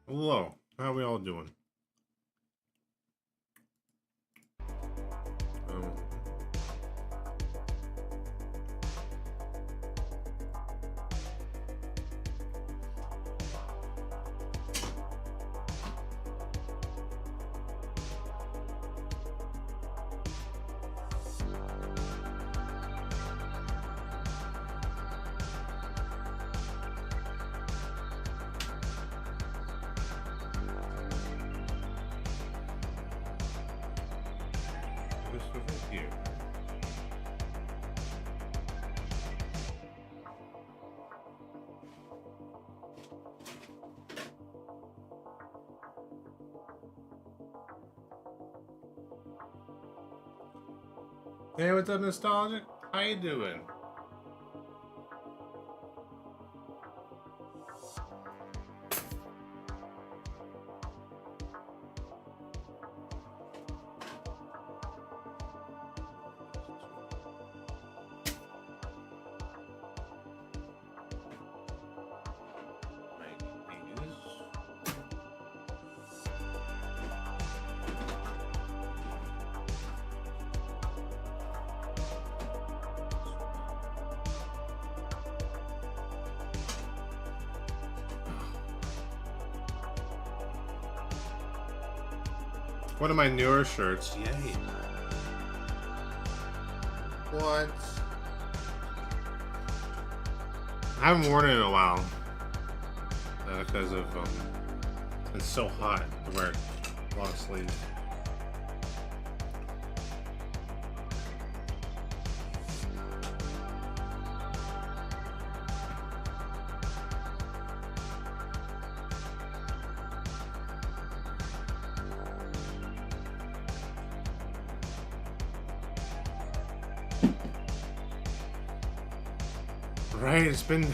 Hello, how we all doing? Here. Hey, what's up, Nostalgic? How you doing? One of my newer shirts. Yay. What? I haven't worn it in a while. Because of, it's so hot to wear long sleeves. Right, it's been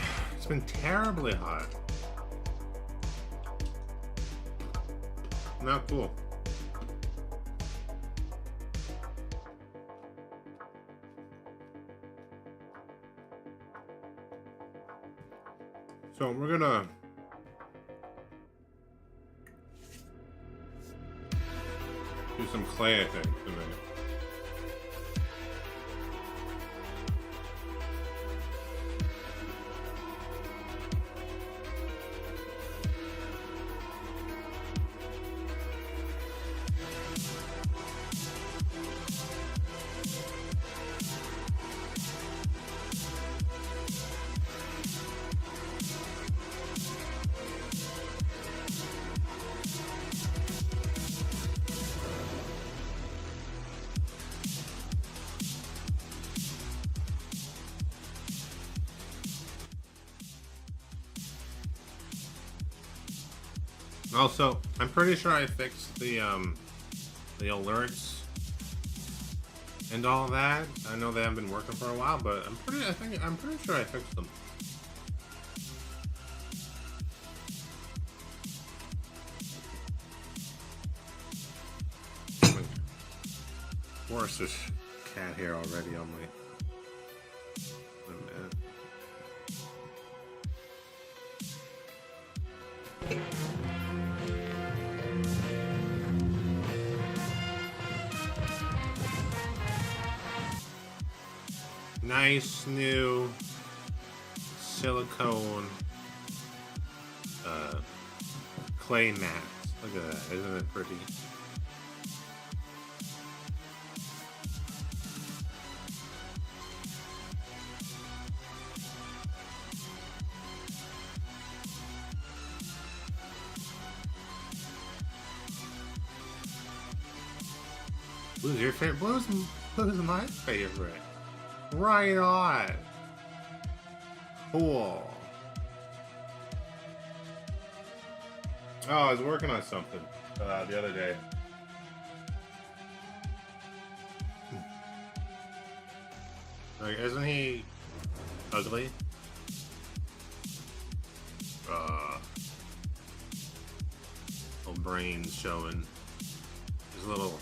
terribly hot. Not cool. So we're gonna do some clay, I think, tonight. Also, I'm pretty sure I fixed the alerts and all that. I know they haven't been working for a while, but I'm pretty sure I fixed them. Of course, there's cat hair already on my. Nice new silicone clay mats. Look at that, isn't it pretty? Blue's your favorite? Blue's my favorite. Right on. Cool. Oh, I was working on something the other day. Like, isn't he ugly? Little brains showing. His little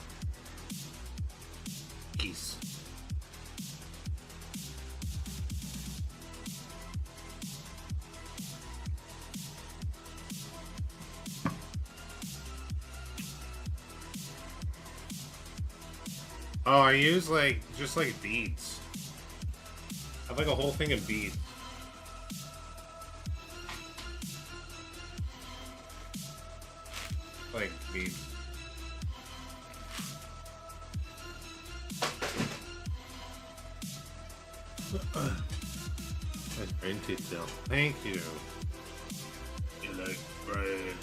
Oh, I use like just like beads. I have like a whole thing of beads. Like beads. That's brain detail. Thank you. You like brain.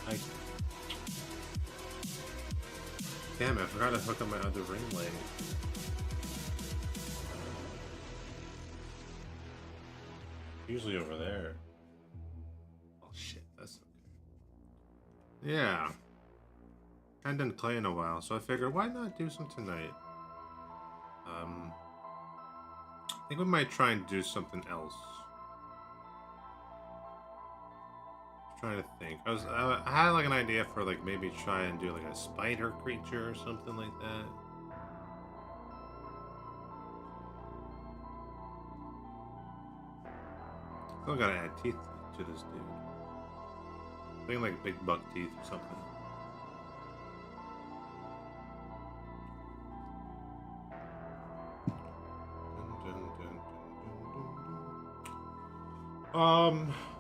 I damn it, I forgot to hook up my other ring light. Usually over there. Oh shit, that's okay. Yeah. I hadn't done clay in a while, so I figured why not do some tonight? I think we might try and do something else. Trying to think. I had like an idea for like maybe try and do like a spider creature or something like that. Still gotta add teeth to this dude. I think like big buck teeth or something.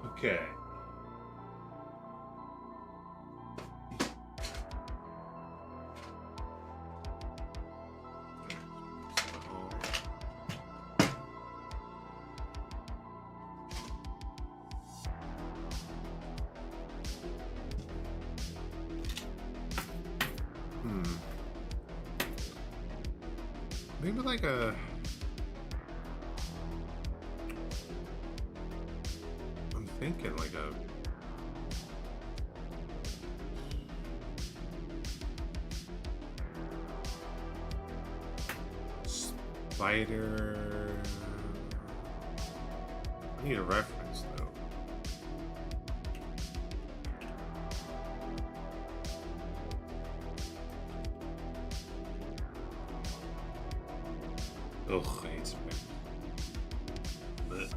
Okay. Maybe like a... I'm thinking like a... Spider... I need a reference though. Ugh, I hate spiders. Blech.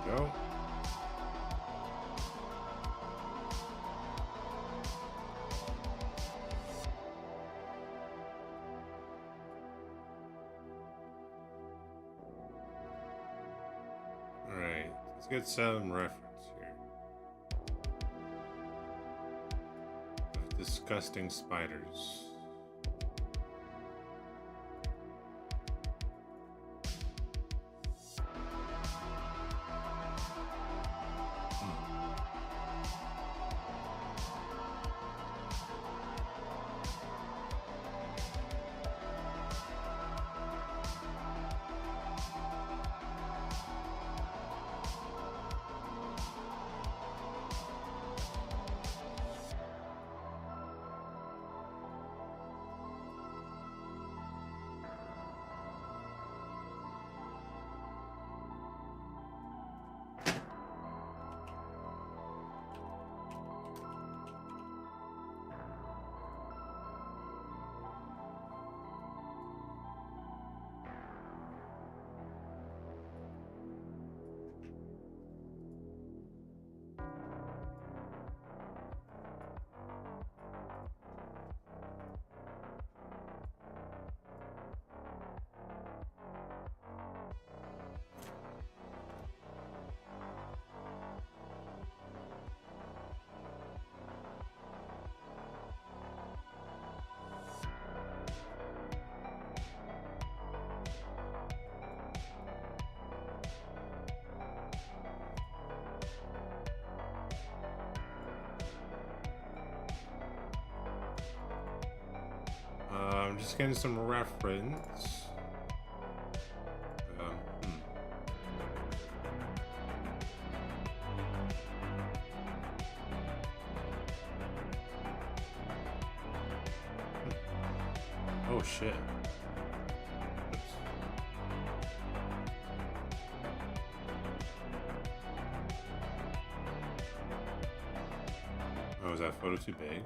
Go. All right, let's get some reference here. Of disgusting spiders. just getting some reference. Um, hmm. Oh shit. Oops. Oh, is that photo too big?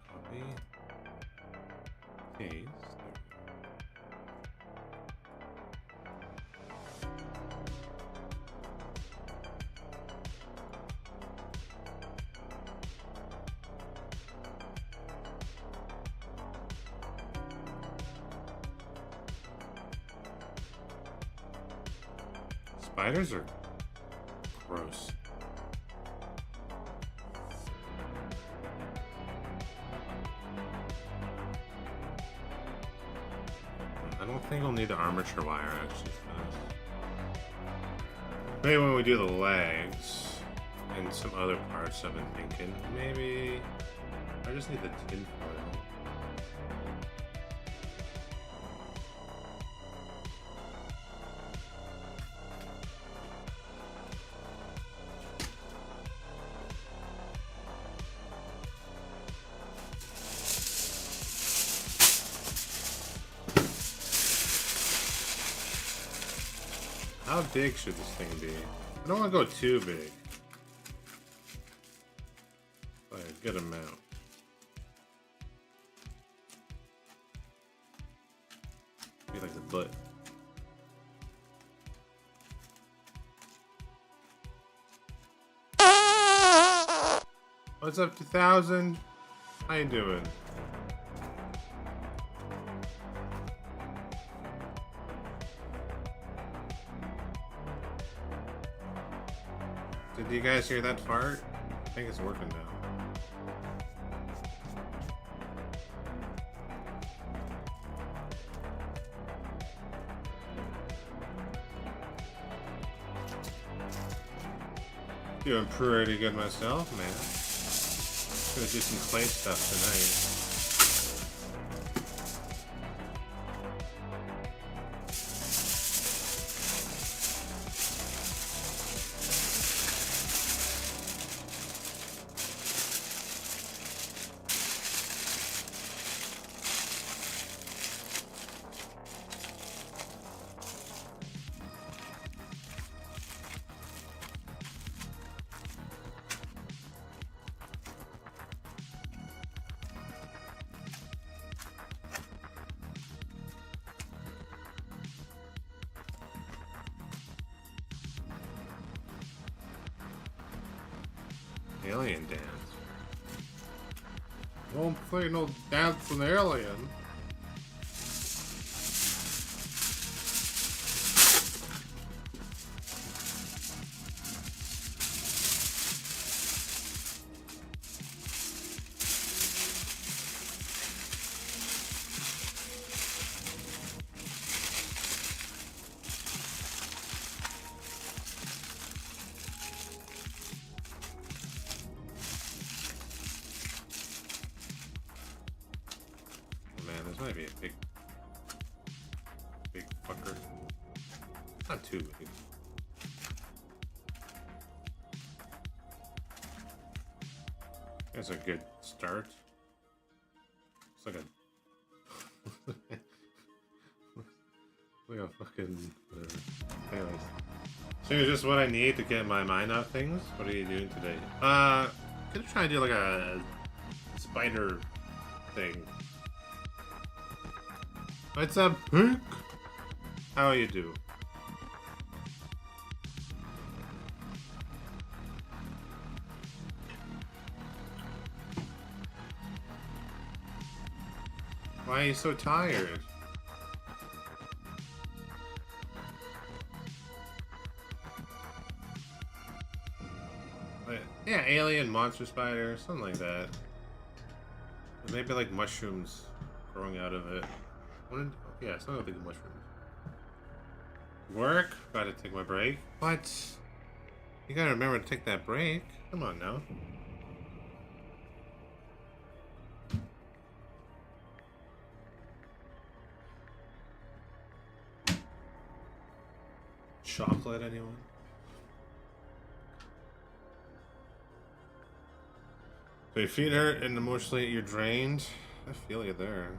Copy. Paste. Spiders are gross. I don't think we'll need the armature wire actually for this. Maybe when we do the legs and some other parts I've been thinking. Maybe I just need the tin foil. How big should this thing be? I don't want to go too big. Like a good amount. Maybe like the butt. What's up, 2000? How you doing? Did you guys hear that fart? I think it's working now. Doing pretty good myself, man. Gonna do some clay stuff tonight. Alien dance. Don't play no dance in Alien. Might be a big fucker. Not too big. That's a good start. It's like a like a fucking whatever. Anyways, so it's just what I need to get my mind off things. What are you doing today? Gonna try and do like a spider thing. What's up, Pink? How you do? Why are you so tired? Yeah, alien monster spider, something like that. Or maybe like mushrooms growing out of it. Yeah, something like the mushrooms. Work? Gotta take my break. What? You gotta remember to take that break. Come on now. chocolate, anyone? So your feet hurt and emotionally you're drained. I feel you there.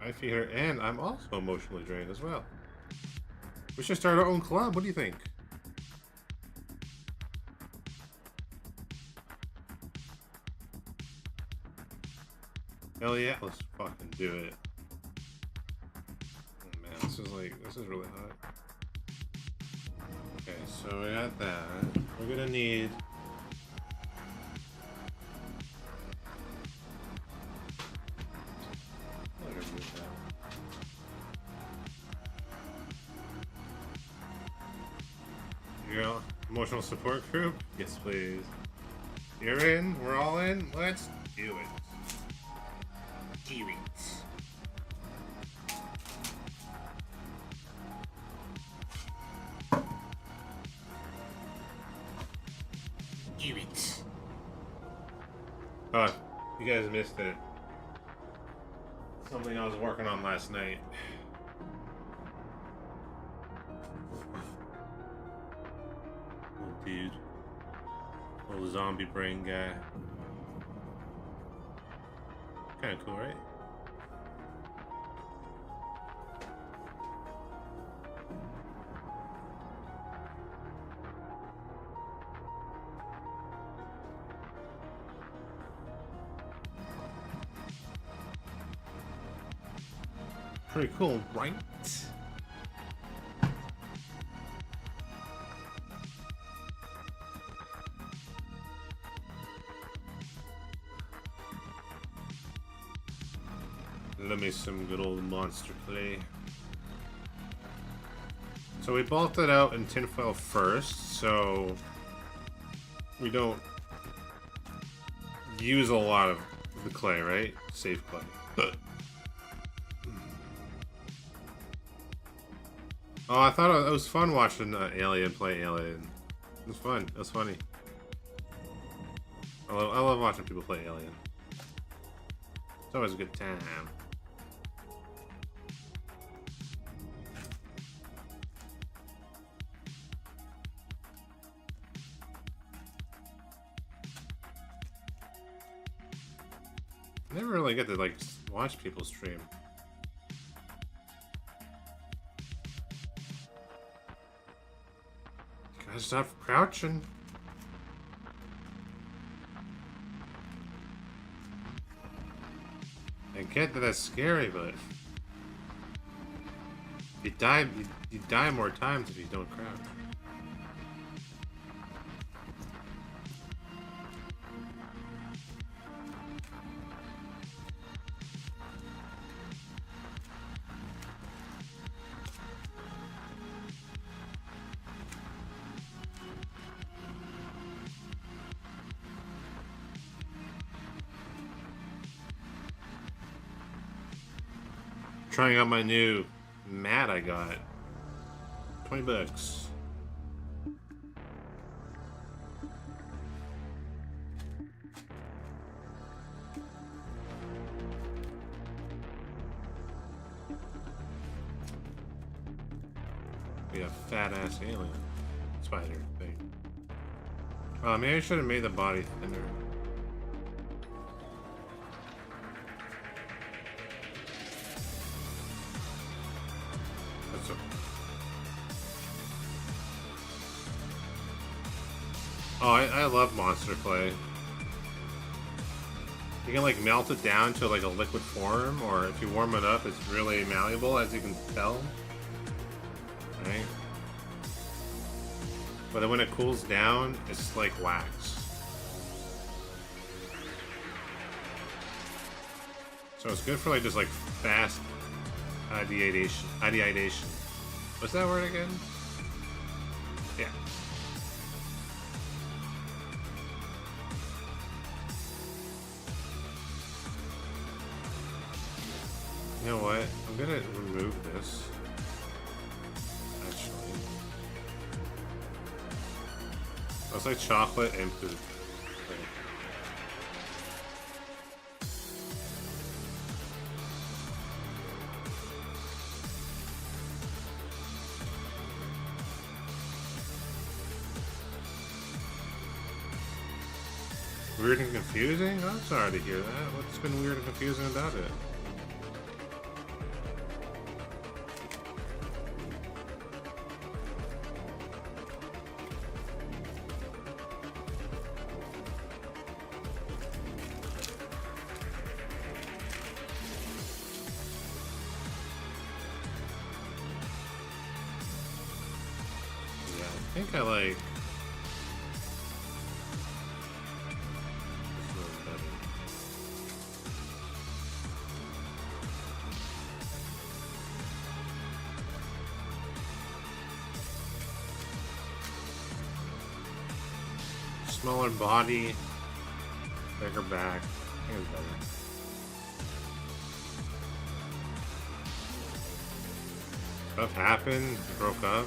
My feet hurt and I'm also emotionally drained as well. We should start our own club. What do you think? Hell yeah, let's fucking do it. Oh man, this is really hot. Okay, so we got that. We're gonna need emotional support group? Yes, please. You're in? We're all in? Let's do it. Do it. Do it. Oh, you guys missed it. Something I was working on last night. Oh, dude. Little zombie brain guy. Kinda cool, right? Pretty cool, right? Let me some good old monster clay. So we bulked it out in tinfoil first, so we don't use a lot of the clay, right? Safe clay. Oh, I thought it was fun watching Alien play Alien. It was fun. It was funny. I love watching people play Alien. It's always a good time. I never really get to like watch people stream. Gotta stop crouching. I get that that's scary, but you die more times if you don't crouch. Trying out my new mat I got. $20. We got fat ass alien spider thing. Maybe I should have made the body thinner. Oh, I love monster clay. You can like melt it down to like a liquid form, or if you warm it up, it's really malleable, as you can tell. Right? But then when it cools down, it's like wax. So it's good for like just like fast ideation. What's that word again? Yeah. You know what? I'm gonna remove this. Actually. It's like chocolate and poop. Weird and confusing? I'm sorry to hear that. What's been weird and confusing about it? Yeah, I think I like... this one better. Smaller body, bigger back. I think it's better. Stuff happened, broke up.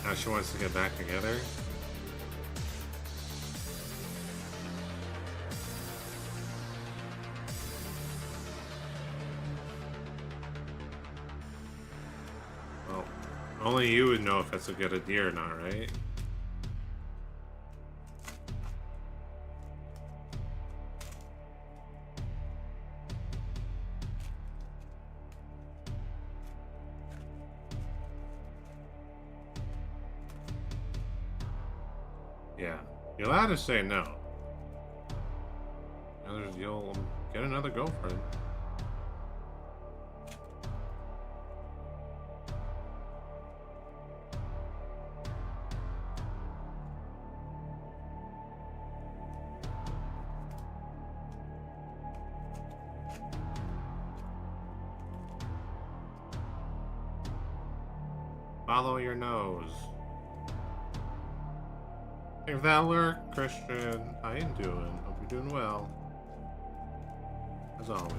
Now she wants to get back together. Well, only you would know if that's a good idea or not, right? Yeah, you're allowed to say no. You'll get another girlfriend. Follow your nose. Hey Valor, Christian, how you doing? Hope you're doing well. As always.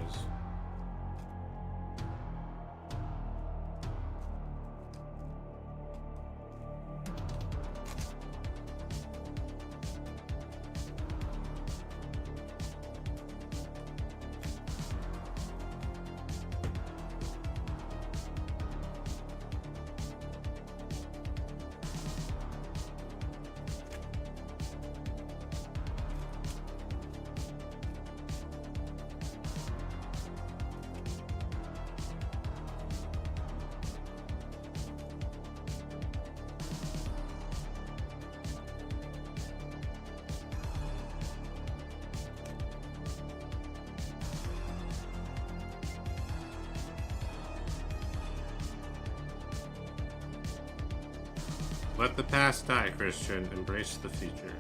Let the past die, Christian. Embrace the future.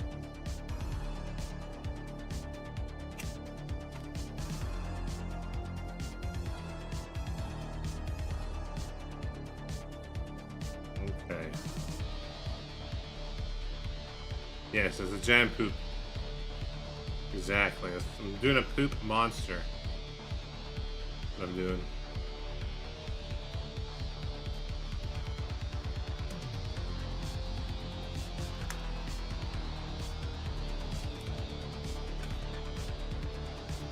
Okay. Yes, it's a giant poop. Exactly. I'm doing a poop monster. That's what I'm doing.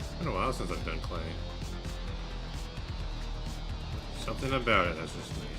It's been a while since I've done clay. Something about it that's just nice.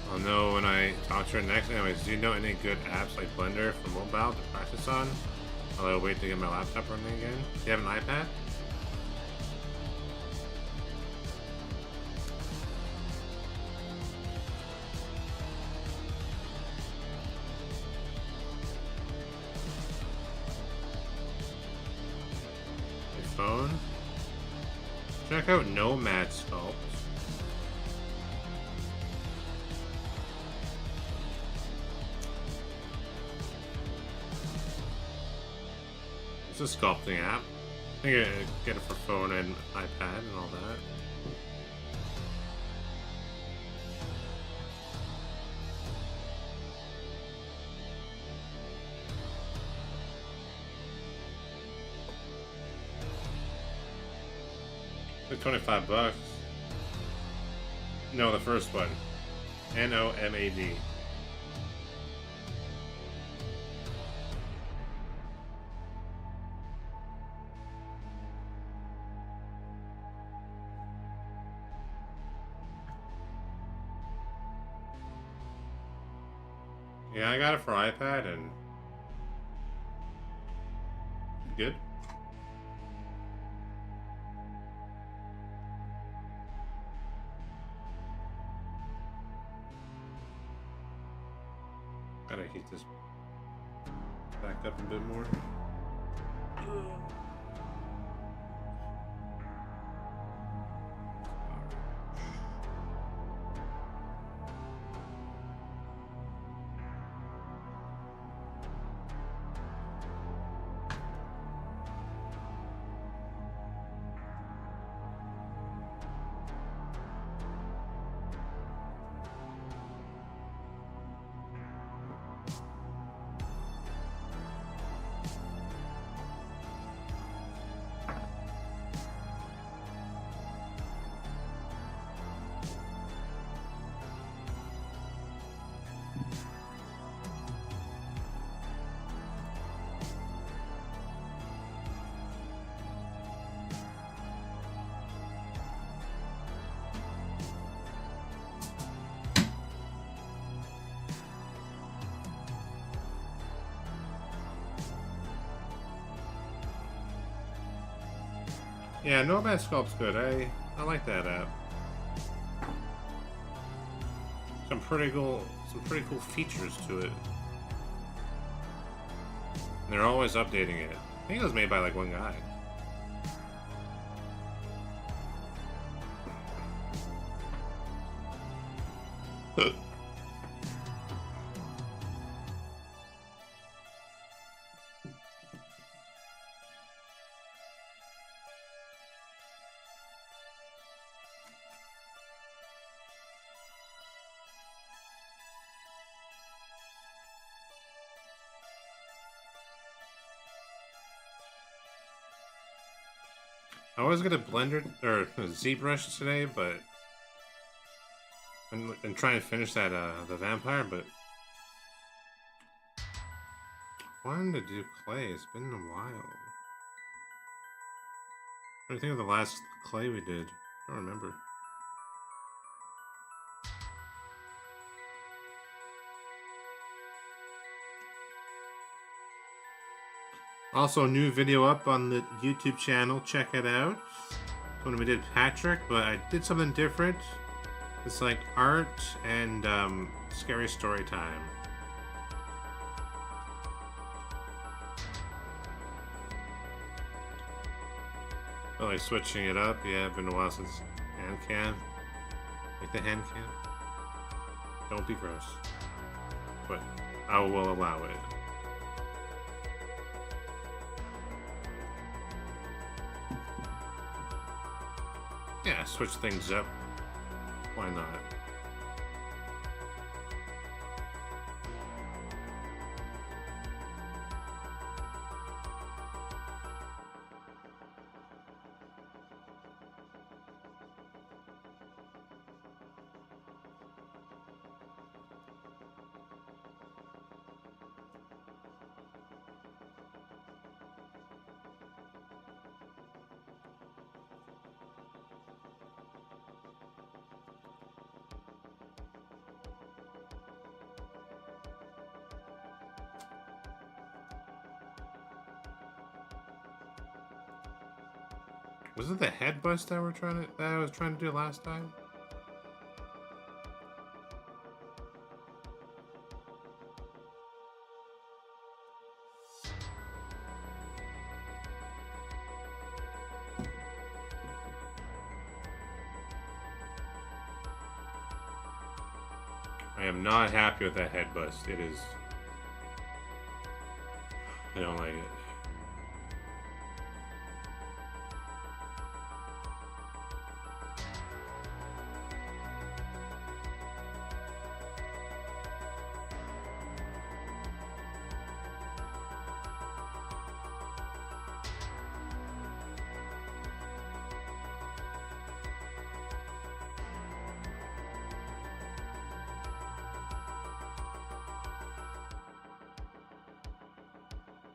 I'll know when I talk to her next. Anyways, do you know any good apps like Blender for mobile to practice on? I'll wait to get my laptop running again. Do you have an iPad? Your phone? Check out Nomad Sculpt. It's a sculpting app. I think I get it for phone and iPad and all that. $25. No, the first one. NOMAD. Yeah, I got it for iPad and good. Gotta heat this back up a bit more. Yeah, Nomad Sculpt's good. I like that app. Some pretty cool features to it. And they're always updating it. I think it was made by like one guy. I was gonna Blender or ZBrush today, but and try and finish that the vampire, but I wanted to do clay. It's been a while. I think of the last clay we did. I don't remember. Also, new video up on the YouTube channel. Check it out. When we did Patrick, but I did something different. It's like art and scary story time. I like switching it up. Yeah, it's been a while since hand cam. Like the hand cam. Don't be gross. But I will allow it. Yeah, switch things up. Why not? Was it the head bust that I was trying to do last time? I am not happy with that head bust. It is. I don't like it.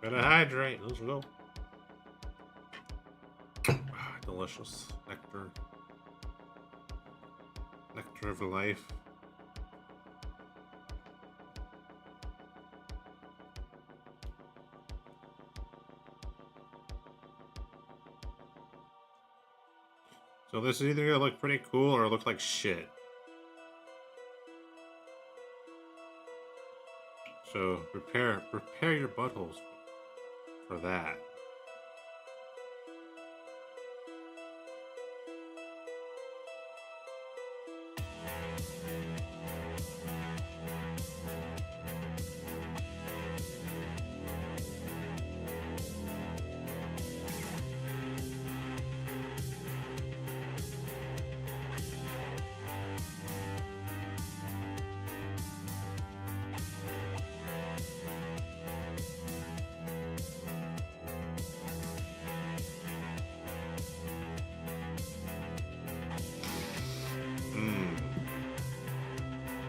Gotta hydrate. Let's go. Delicious nectar. Nectar of life. So this is either gonna look pretty cool or look like shit. So prepare your buttholes for that.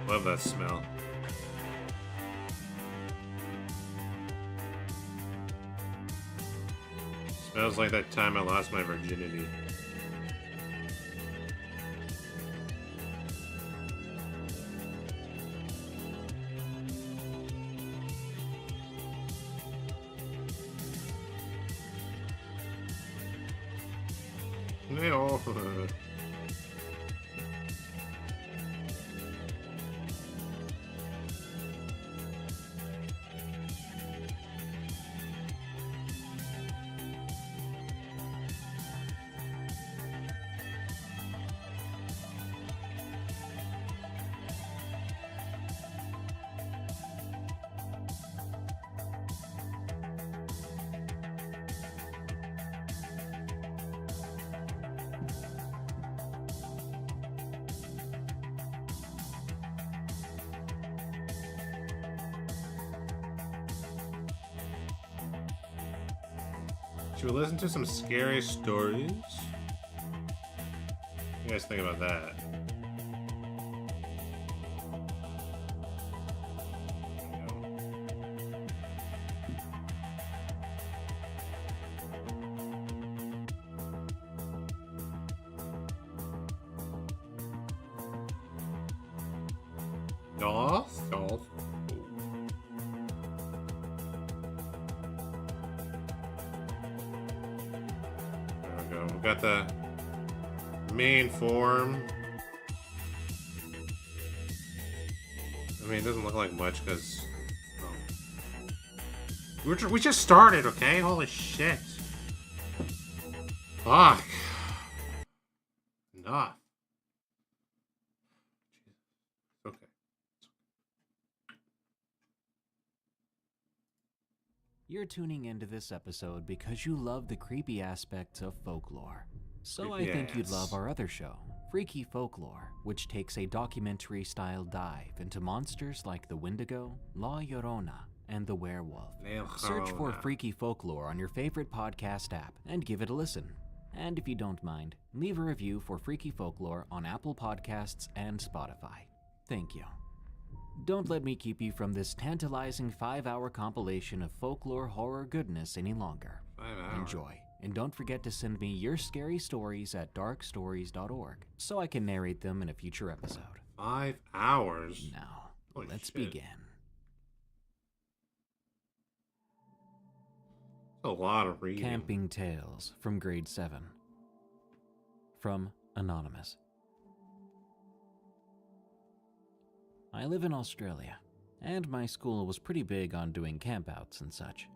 Love that smell. Smells like that time I lost my virginity. No. Should we listen to some scary stories? What do you guys think about that? Yes. There we go. We've got the main form. I mean, it doesn't look like much because we just started, okay? Holy shit! Fuck. Enough. Okay. You're tuning into this episode because you love the creepy aspects of folklore. So Creepy I think you'd ass. love our other show, Freaky Folklore, which takes a documentary-style dive into monsters like the Wendigo, La Llorona, and the werewolf. Search for Llorona. Freaky Folklore on your favorite podcast app and give it a listen. And if you don't mind, leave a review for Freaky Folklore on Apple Podcasts and Spotify. Thank you. Don't let me keep you from this tantalizing 5-hour compilation of folklore horror goodness any longer. 5 hours. Enjoy, and don't forget to send me your scary stories at darkstories.org so I can narrate them in a future episode. 5 hours. Now, Holy let's shit. begin. A lot of reading. Camping Tales from Grade 7. From Anonymous. I live in Australia, and my school was pretty big on doing campouts and such.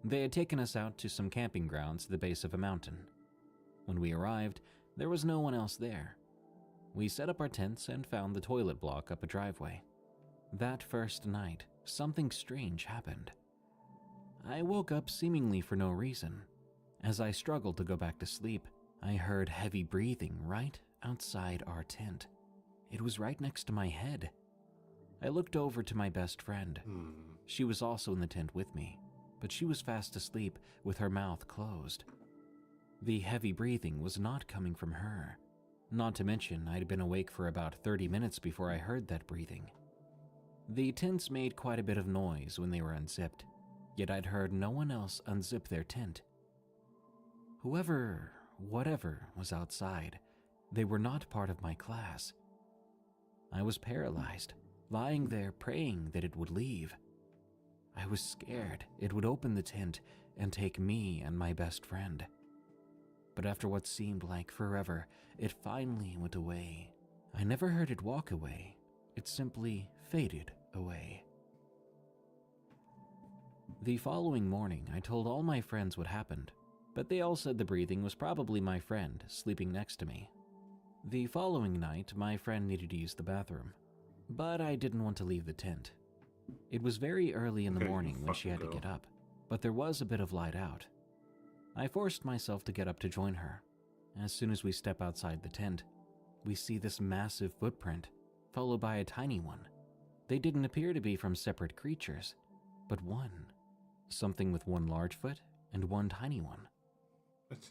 They had taken us out to some camping grounds at the base of a mountain. When we arrived, there was no one else there. We set up our tents and found the toilet block up a driveway. That first night, something strange happened. I woke up seemingly for no reason. As I struggled to go back to sleep, I heard heavy breathing right outside our tent. It was right next to my head. I looked over to my best friend. She was also in the tent with me, but she was fast asleep with her mouth closed. The heavy breathing was not coming from her. Not to mention, I'd been awake for about 30 minutes before I heard that breathing. The tents made quite a bit of noise when they were unzipped. yet I'd heard no one else unzip their tent. Whatever was outside, they were not part of my class. I was paralyzed, lying there praying that it would leave. I was scared it would open the tent and take me and my best friend. But after what seemed like forever, it finally went away. I never heard it walk away. It simply faded away. The following morning, I told all my friends what happened, but they all said the breathing was probably my friend sleeping next to me. The following night, my friend needed to use the bathroom, but I didn't want to leave the tent. It was very early in the morning when she had to get up, but there was a bit of light out. I forced myself to get up to join her. As soon as we step outside the tent, we see this massive footprint, followed by a tiny one. They didn't appear to be from separate creatures, but one. Something with one large foot and one tiny one.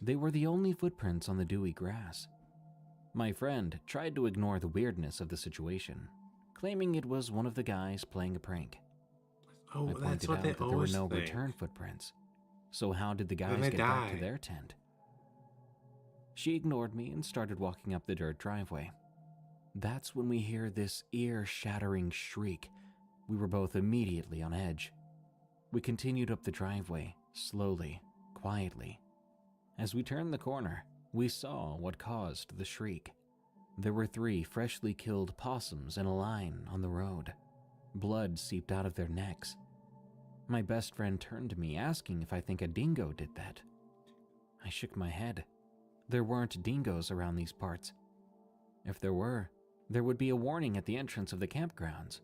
They were the only footprints on the dewy grass. My friend tried to ignore the weirdness of the situation, claiming it was one of the guys playing a prank. Oh, I that's pointed what out they that there were always no think. return footprints. So how did the Then guys they get back to die. their tent? She ignored me and started walking up the dirt driveway. That's when we hear this ear-shattering shriek. We were both immediately on edge. We continued up the driveway, slowly, quietly. As we turned the corner, we saw what caused the shriek. There were 3 freshly killed possums in a line on the road. Blood seeped out of their necks. My best friend turned to me asking if I think a dingo did that. I shook my head. There weren't dingoes around these parts. If there were, there would be a warning at the entrance of the campgrounds.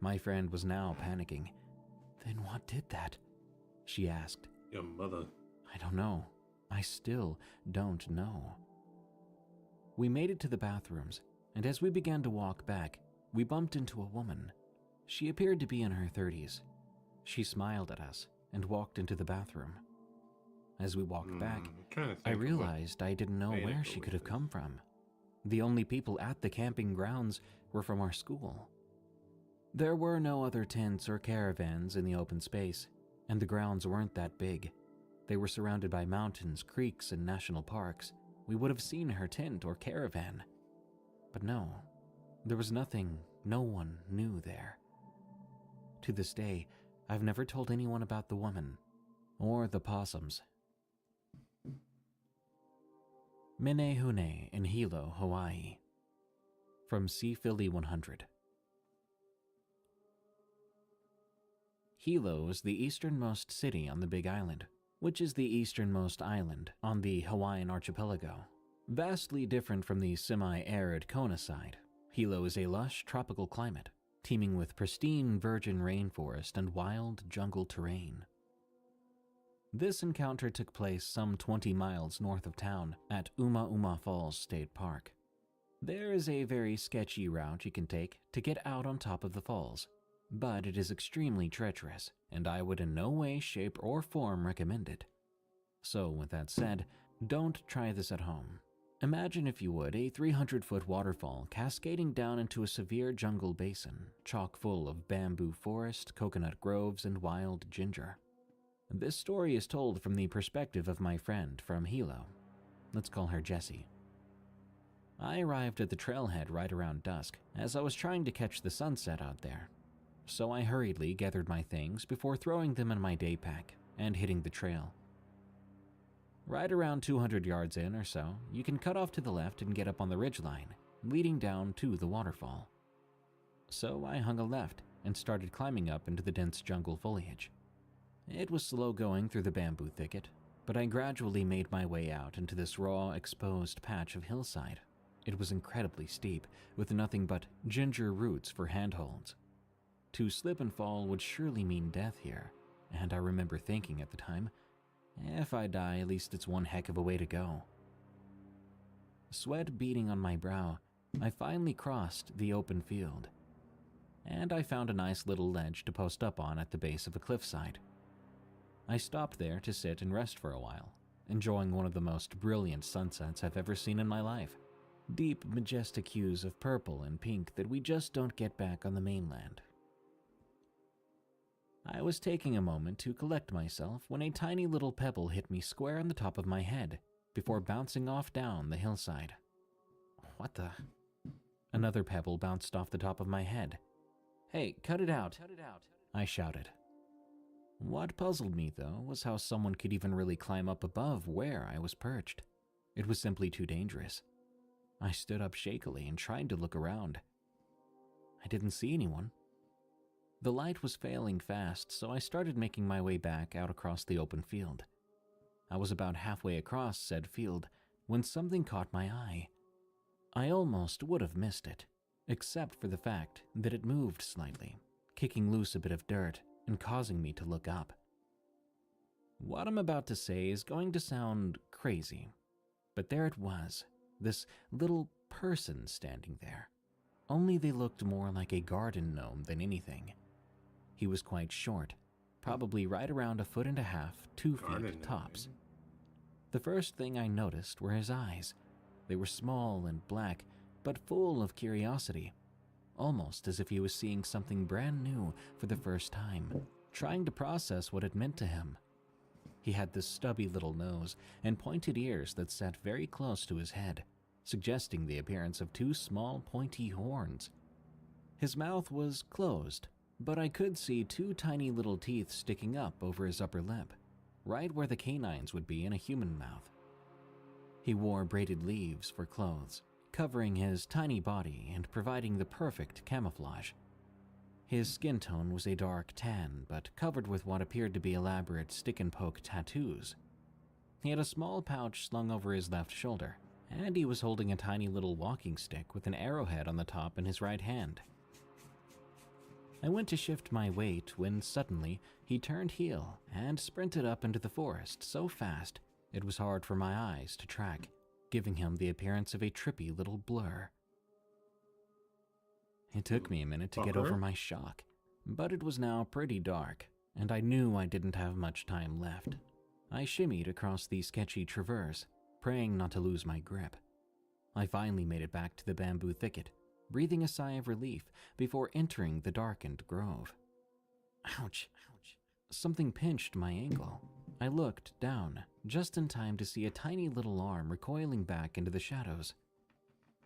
My friend was now panicking. Then what did that? She asked. Your mother. I don't know. I still don't know. We made it to the bathrooms, and as we began to walk back, we bumped into a woman. She appeared to be in her 30s. She smiled at us and walked into the bathroom. As we walked back, I realized I didn't know where she could have come from. The only people at the camping grounds were from our school. There were no other tents or caravans in the open space, and the grounds weren't that big. They were surrounded by mountains, creeks, and national parks. We would have seen her tent or caravan. But no, there was nothing no one knew there. To this day, I've never told anyone about the woman or the possums. Minehune in Hilo, Hawaii. From Sea Philly 100. Hilo is the easternmost city on the Big Island, which is the easternmost island on the Hawaiian archipelago. Vastly different from the semi-arid Kona side, Hilo is a lush tropical climate, teeming with pristine virgin rainforest and wild jungle terrain. This encounter took place some 20 miles north of town at Uma Uma Falls State Park. There is a very sketchy route you can take to get out on top of the falls, but it is extremely treacherous, and I would in no way, shape, or form recommend it. So with that said, don't try this at home. Imagine, if you would, a 300-foot waterfall cascading down into a severe jungle basin, chock full of bamboo forest, coconut groves, and wild ginger. This story is told from the perspective of my friend from Hilo. Let's call her Jessie. I arrived at the trailhead right around dusk, as I was trying to catch the sunset out there. So I hurriedly gathered my things before throwing them in my day pack and hitting the trail. Right around 200 yards in or so, you can cut off to the left and get up on the ridgeline, leading down to the waterfall. So I hung a left and started climbing up into the dense jungle foliage. It was slow going through the bamboo thicket, but I gradually made my way out into this raw, exposed patch of hillside. It was incredibly steep, with nothing but ginger roots for handholds. To slip and fall would surely mean death here, and I remember thinking at the time, if I die, at least it's one heck of a way to go. Sweat beading on my brow, I finally crossed the open field, and I found a nice little ledge to post up on at the base of a cliffside. I stopped there to sit and rest for a while, enjoying one of the most brilliant sunsets I've ever seen in my life. Deep, majestic hues of purple and pink that we just don't get back on the mainland. I was taking a moment to collect myself when a tiny little pebble hit me square on the top of my head before bouncing off down the hillside. What the? Another pebble bounced off the top of my head. "Hey, cut it out," I shouted. What puzzled me, though, was how someone could even really climb up above where I was perched. It was simply too dangerous. I stood up shakily and tried to look around. I didn't see anyone. The light was failing fast, so I started making my way back out across the open field. I was about halfway across said field when something caught my eye. I almost would have missed it, except for the fact that it moved slightly, kicking loose a bit of dirt and causing me to look up. What I'm about to say is going to sound crazy, but there it was, this little person standing there. Only they looked more like a garden gnome than anything. He was quite short, probably right around 1.5 feet, 2 feet tops. The first thing I noticed were his eyes. They were small and black, but full of curiosity, almost as if he was seeing something brand new for the first time, trying to process what it meant to him. He had this stubby little nose and pointed ears that sat very close to his head, suggesting the appearance of 2 small pointy horns. His mouth was closed, but I could see 2 tiny little teeth sticking up over his upper lip, right where the canines would be in a human mouth. He wore braided leaves for clothes, covering his tiny body and providing the perfect camouflage. His skin tone was a dark tan, but covered with what appeared to be elaborate stick-and-poke tattoos. He had a small pouch slung over his left shoulder, and he was holding a tiny little walking stick with an arrowhead on the top in his right hand. I went to shift my weight when suddenly he turned heel and sprinted up into the forest so fast it was hard for my eyes to track, giving him the appearance of a trippy little blur. It took me a minute to get over my shock, but it was now pretty dark, and I knew I didn't have much time left. I shimmied across the sketchy traverse, praying not to lose my grip. I finally made it back to the bamboo thicket, breathing a sigh of relief before entering the darkened grove. Ouch! Something pinched my ankle. I looked down, just in time to see a tiny little arm recoiling back into the shadows.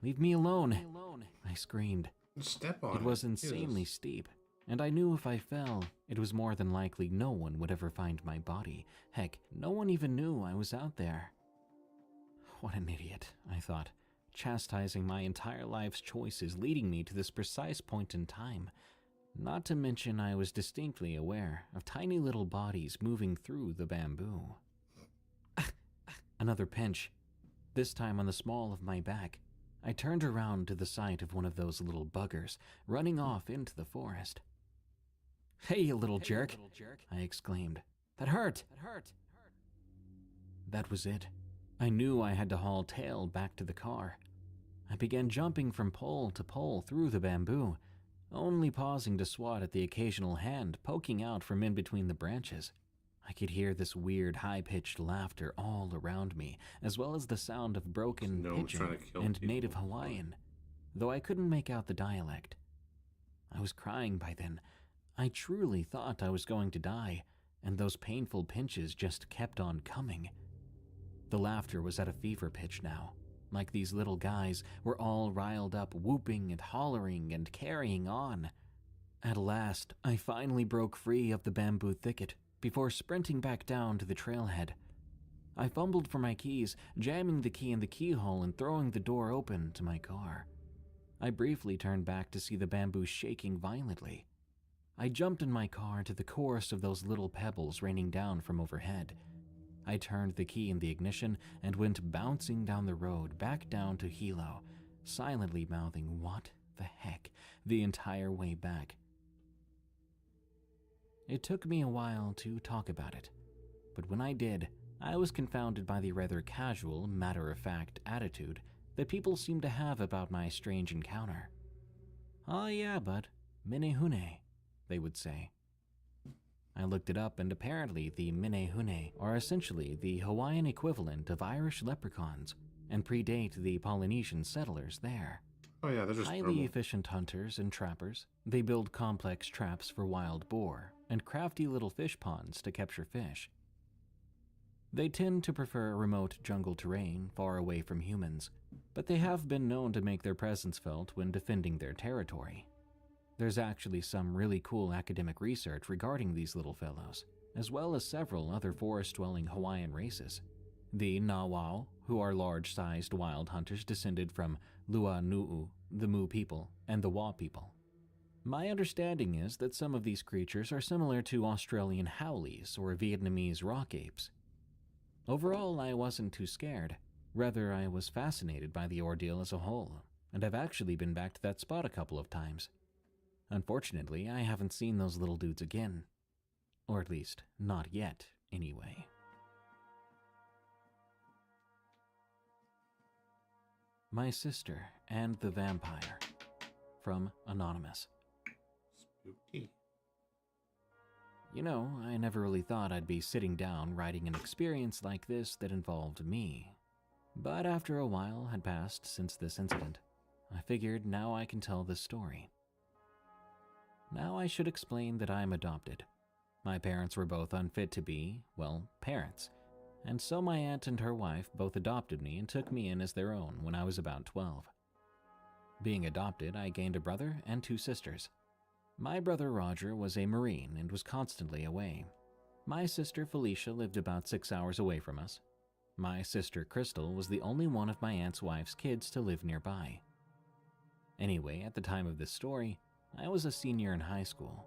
"Leave me alone!" I screamed. Step on it. It was insanely steep, and I knew if I fell, it was more than likely no one would ever find my body. Heck, no one even knew I was out there. What an idiot, I thought, chastising my entire life's choices leading me to this precise point in time. Not to mention I was distinctly aware of tiny little bodies moving through the bamboo. Another pinch, this time on the small of my back. I turned around to the sight of one of those little buggers running off into the forest. "Hey, you little jerk," I exclaimed. That hurt! That was it. I knew I had to haul tail back to the car. I began jumping from pole to pole through the bamboo, only pausing to swat at the occasional hand poking out from in between the branches. I could hear this weird high-pitched laughter all around me, as well as the sound of broken pidgin and native Hawaiian, though I couldn't make out the dialect. I was crying by then. I truly thought I was going to die, and those painful pinches just kept on coming. The laughter was at a fever pitch now, like these little guys were all riled up, whooping and hollering and carrying on. At last, I finally broke free of the bamboo thicket before sprinting back down to the trailhead. I fumbled for my keys, jamming the key in the keyhole and throwing the door open to my car. I briefly turned back to see the bamboo shaking violently. I jumped in my car to the chorus of those little pebbles raining down from overhead. I turned the key in the ignition and went bouncing down the road back down to Hilo, silently mouthing "what the heck" the entire way back. It took me a while to talk about it, but when I did, I was confounded by the rather casual, matter-of-fact attitude that people seemed to have about my strange encounter. "Oh yeah, bud, Minehune," they would say. I looked it up, and apparently the Minehune are essentially the Hawaiian equivalent of Irish leprechauns and predate the Polynesian settlers there. Oh yeah, they're just highly efficient hunters and trappers. They build complex traps for wild boar, and crafty little fish ponds to capture fish. They tend to prefer remote jungle terrain far away from humans, but they have been known to make their presence felt when defending their territory. There's actually some really cool academic research regarding these little fellows, as well as several other forest-dwelling Hawaiian races. The Nawao, who are large-sized wild hunters descended from Luanu'u, the Mu people, and the Wa people. My understanding is that some of these creatures are similar to Australian howleys or Vietnamese rock apes. Overall, I wasn't too scared. Rather, I was fascinated by the ordeal as a whole, and I've actually been back to that spot a couple of times. Unfortunately, I haven't seen those little dudes again. Or at least, not yet, anyway. My Sister and the Vampire. From Anonymous. Spooky. You know, I never really thought I'd be sitting down writing an experience like this that involved me. But after a while had passed since this incident, I figured now I can tell this story. Now I should explain that I'm adopted. My parents were both unfit to be, well, parents, and so my aunt and her wife both adopted me and took me in as their own when I was about 12. Being adopted, I gained a brother and 2 sisters. My brother Roger was a Marine and was constantly away. My sister Felicia lived about 6 hours away from us. My sister Crystal was the only one of my aunt's wife's kids to live nearby. Anyway, at the time of this story, I was a senior in high school.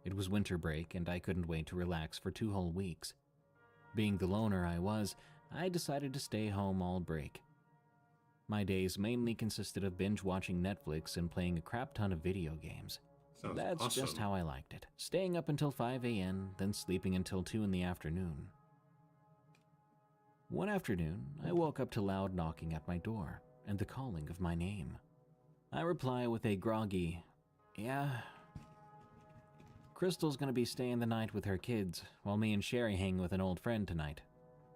It was winter break and I couldn't wait to relax for 2 whole weeks. Being the loner I was, I decided to stay home all break. My days mainly consisted of binge-watching Netflix and playing a crap ton of video games. Sounds That's awesome. just how I liked it, staying up until 5 a.m., then sleeping until 2 in the afternoon. One afternoon, I woke up to loud knocking at my door and the calling of my name. I reply with a groggy, "Yeah." Crystal's gonna be staying the night with her kids, while me and Sherry hang with an old friend tonight,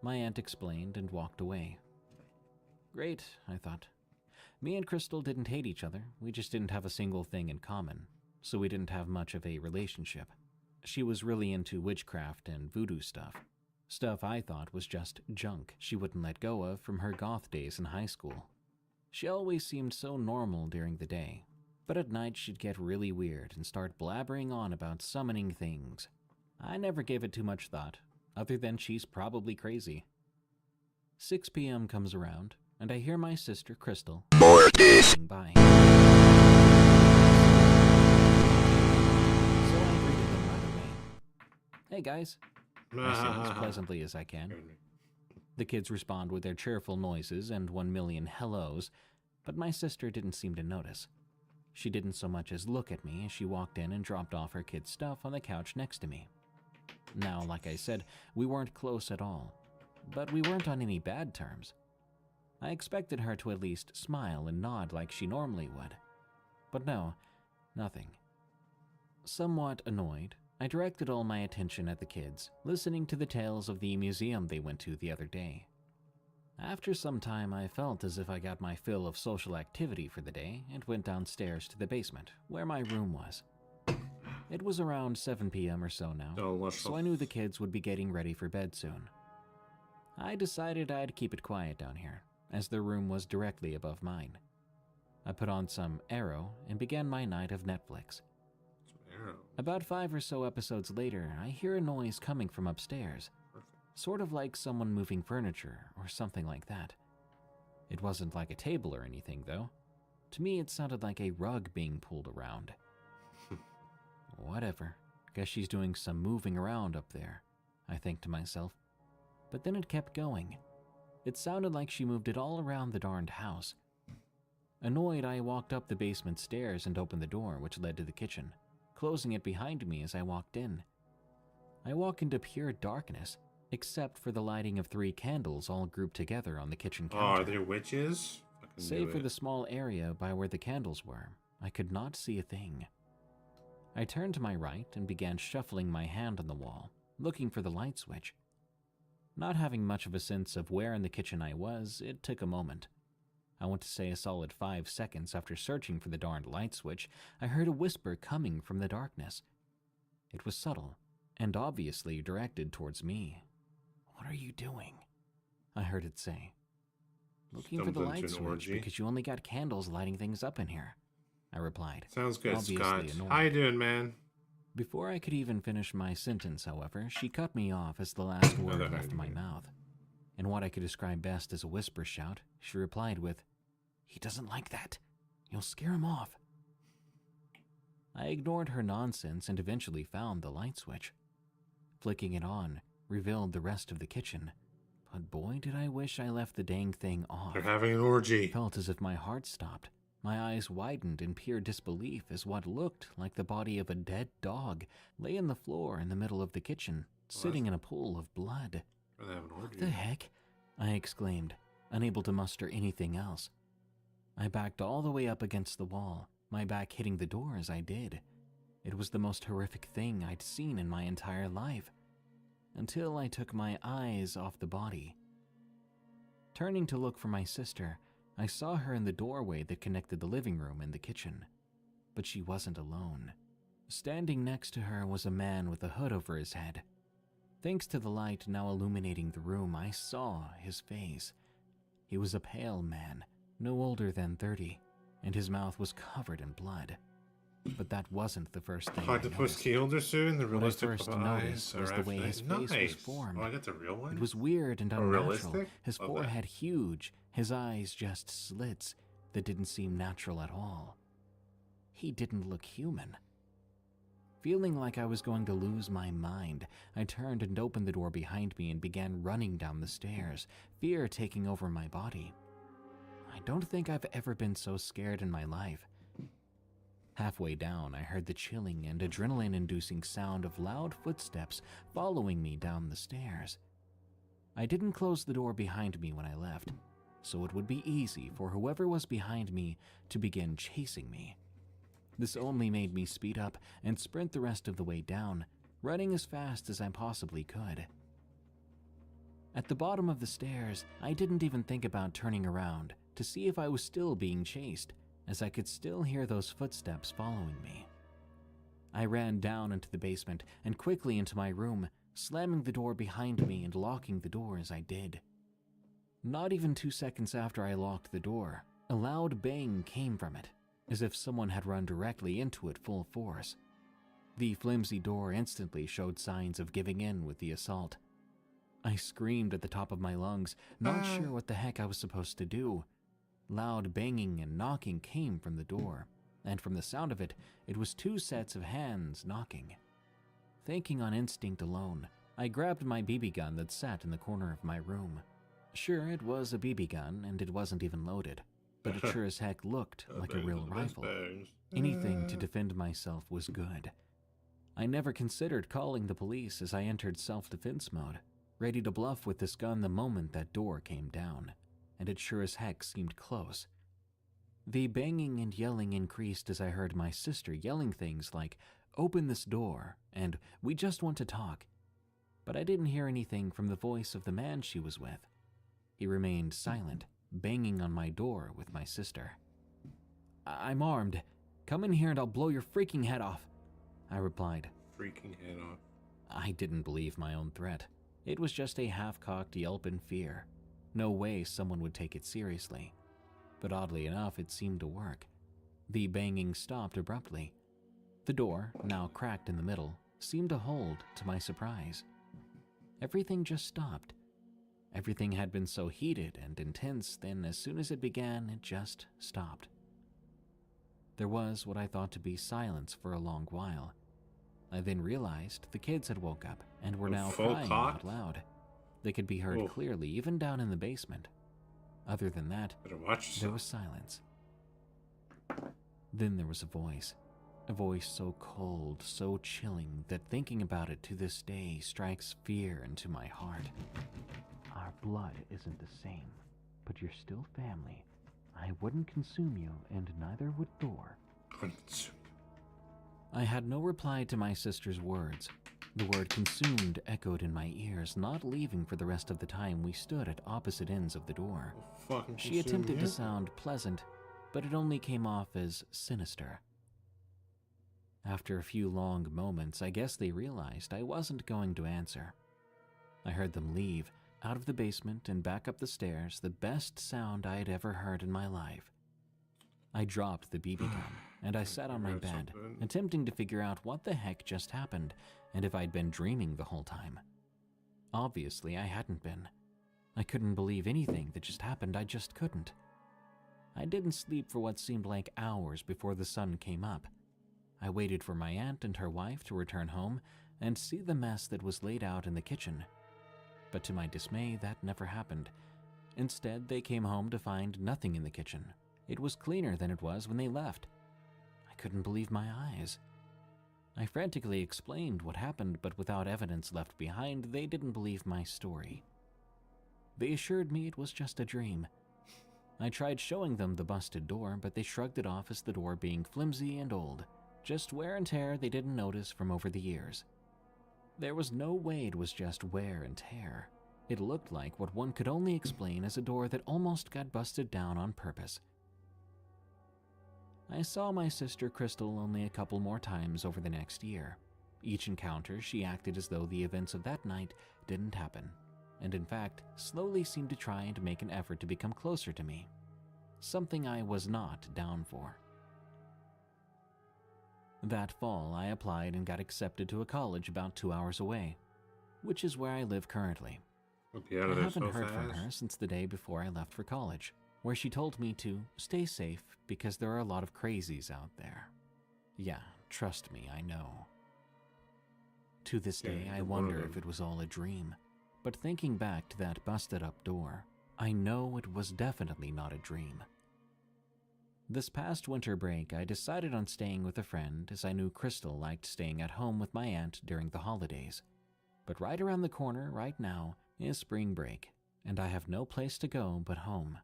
my aunt explained and walked away. Great, I thought. Me and Crystal didn't hate each other, we just didn't have a single thing in common, so we didn't have much of a relationship. She was really into witchcraft and voodoo stuff. Stuff I thought was just junk she wouldn't let go of from her goth days in high school. She always seemed so normal during the day, but at night she'd get really weird and start blabbering on about summoning things. I never gave it too much thought, other than she's probably crazy. 6 p.m. comes around, and I hear my sister Crystal walking by. So I greeted them right away. "Hey guys," I say as pleasantly as I can. The kids respond with their cheerful noises and 1,000,000 hellos, but my sister didn't seem to notice. She didn't so much as look at me as she walked in and dropped off her kids' stuff on the couch next to me. Now, like I said, we weren't close at all, but we weren't on any bad terms. I expected her to at least smile and nod like she normally would. But no, nothing. Somewhat annoyed, I directed all my attention at the kids, listening to the tales of the museum they went to the other day. After some time, I felt as if I got my fill of social activity for the day and went downstairs to the basement, where my room was. It was around 7 p.m. or so now, so I knew the kids would be getting ready for bed soon. I decided I'd keep it quiet down here, as their room was directly above mine. I put on some Arrow and began my night of Netflix. About 5 or so episodes later, I hear a noise coming from upstairs. Sort of like someone moving furniture or something like that. It wasn't like a table or anything, though. To me, it sounded like a rug being pulled around. Whatever. Guess she's doing some moving around up there, I think to myself. But then it kept going. It sounded like she moved it all around the darned house. Annoyed, I walked up the basement stairs and opened the door, which led to the kitchen, closing it behind me as I walked in. I walk into pure darkness, except for the lighting of 3 candles all grouped together on the kitchen counter. Oh, are there witches? Save for the small area by where the candles were, I could not see a thing. I turned to my right and began shuffling my hand on the wall, looking for the light switch. Not having much of a sense of where in the kitchen I was, it took a moment. I want to say a solid 5 seconds after searching for the darned light switch, I heard a whisper coming from the darkness. It was subtle, and obviously directed towards me. "What are you doing?" I heard it say. "Looking for the Stumbled into light an switch orgy. because you only got candles lighting things up in here," I replied. Sounds good, obviously Scott. annoyed. How you doing, man? Before I could even finish my sentence, however, she cut me off as the last word Another left my idea. mouth. In what I could describe best as a whisper shout, she replied with, "He doesn't like that. You'll scare him off." I ignored her nonsense and eventually found the light switch. Flicking it on revealed the rest of the kitchen, but boy did I wish I left the dang thing off. They're having an orgy. It felt as if my heart stopped. My eyes widened in pure disbelief as what looked like the body of a dead dog lay on the floor in the middle of the kitchen, sitting in a pool of blood. They're having an "What orgy. the heck?" I exclaimed, unable to muster anything else. I backed all the way up against the wall, my back hitting the door as I did. It was the most horrific thing I'd seen in my entire life, until I took my eyes off the body. Turning to look for my sister, I saw her in the doorway that connected the living room and the kitchen. But she wasn't alone. Standing next to her was a man with a hood over his head. Thanks to the light now illuminating the room, I saw his face. He was a pale man, no older than 30, and his mouth was covered in blood. But that wasn't the first thing I Octopus noticed. killed her soon. The What I realistic first eyes noticed was are the way after- his face was Nice. formed. Oh, I got the real one. It was weird and Oh, unnatural. realistic? His Love that. forehead huge, his eyes just slits that didn't seem natural at all. He didn't look human. Feeling like I was going to lose my mind, I turned and opened the door behind me and began running down the stairs, fear taking over my body. I don't think I've ever been so scared in my life. Halfway down, I heard the chilling and adrenaline-inducing sound of loud footsteps following me down the stairs. I didn't close the door behind me when I left, so it would be easy for whoever was behind me to begin chasing me. This only made me speed up and sprint the rest of the way down, running as fast as I possibly could. At the bottom of the stairs, I didn't even think about turning around to see if I was still being chased, as I could still hear those footsteps following me. I ran down into the basement and quickly into my room, slamming the door behind me and locking the door as I did. Not even 2 seconds after I locked the door, a loud bang came from it, as if someone had run directly into it full force. The flimsy door instantly showed signs of giving in with the assault. I screamed at the top of my lungs, not sure what the heck I was supposed to do. Loud banging and knocking came from the door, and from the sound of it, it was 2 sets of hands knocking. Thinking on instinct alone, I grabbed my BB gun that sat in the corner of my room. Sure, it was a BB gun, and it wasn't even loaded, but it sure as heck looked like a real rifle. Anything to defend myself was good. I never considered calling the police as I entered self-defense mode, ready to bluff with this gun the moment that door came down, and it sure as heck seemed close. The banging and yelling increased as I heard my sister yelling things like, "Open this door," and "We just want to talk." But I didn't hear anything from the voice of the man she was with. He remained silent, banging on my door with my sister. "I'm armed. Come in here and I'll blow your freaking head off," I replied. Freaking head off. I didn't believe my own threat. It was just a half-cocked yelp in fear. No way someone would take it seriously. But oddly enough, it seemed to work. The banging stopped abruptly. The door, now cracked in the middle, seemed to hold, to my surprise. Everything just stopped. Everything had been so heated and intense, then as soon as it began, it just stopped. There was what I thought to be silence for a long while. I then realized the kids had woke up and were now Full crying cock? out loud. They could be heard Oh. clearly even down in the basement. Other than that, Better watch there yourself. was silence. Then there was a voice so cold, so chilling that thinking about it to this day strikes fear into my heart. "Our blood isn't the same, but you're still family. I wouldn't consume you, and neither would Thor." I had no reply to my sister's words. The word consumed echoed in my ears, not leaving for the rest of the time we stood at opposite ends of the door. Fucking She attempted to consume sound pleasant, but it only came off as sinister. After a few long moments, I guess they realized I wasn't going to answer. I heard them leave, out of the basement and back up the stairs, the best sound I had ever heard in my life. I dropped the BB gun, and I sat on my bed, attempting to figure out what the heck just happened and if I'd been dreaming the whole time. Obviously, I hadn't been. I couldn't believe anything that just happened, I just couldn't. I didn't sleep for what seemed like hours before the sun came up. I waited for my aunt and her wife to return home and see the mess that was laid out in the kitchen. But to my dismay, that never happened. Instead, they came home to find nothing in the kitchen. It was cleaner than it was when they left. I couldn't believe my eyes. I frantically explained what happened, but without evidence left behind, they didn't believe my story. They assured me it was just a dream. I tried showing them the busted door, but they shrugged it off as the door being flimsy and old, just wear and tear they didn't notice from over the years. There was no way it was just wear and tear. It looked like what one could only explain as a door that almost got busted down on purpose. I saw my sister Crystal only a couple more times over the next year. Each encounter, she acted as though the events of that night didn't happen, and in fact, slowly seemed to try and make an effort to become closer to me. Something I was not down for. That fall, I applied and got accepted to a college about 2 hours away, which is where I live currently. I I haven't heard from her since the day before I left for college, where she told me to stay safe because there are a lot of crazies out there. Yeah, trust me, I know. To this day, I wonder if it was all a dream, but thinking back to that busted up door, I know it was definitely not a dream. This past winter break, I decided on staying with a friend as I knew Crystal liked staying at home with my aunt during the holidays. But right around the corner right now is spring break, and I have no place to go but home.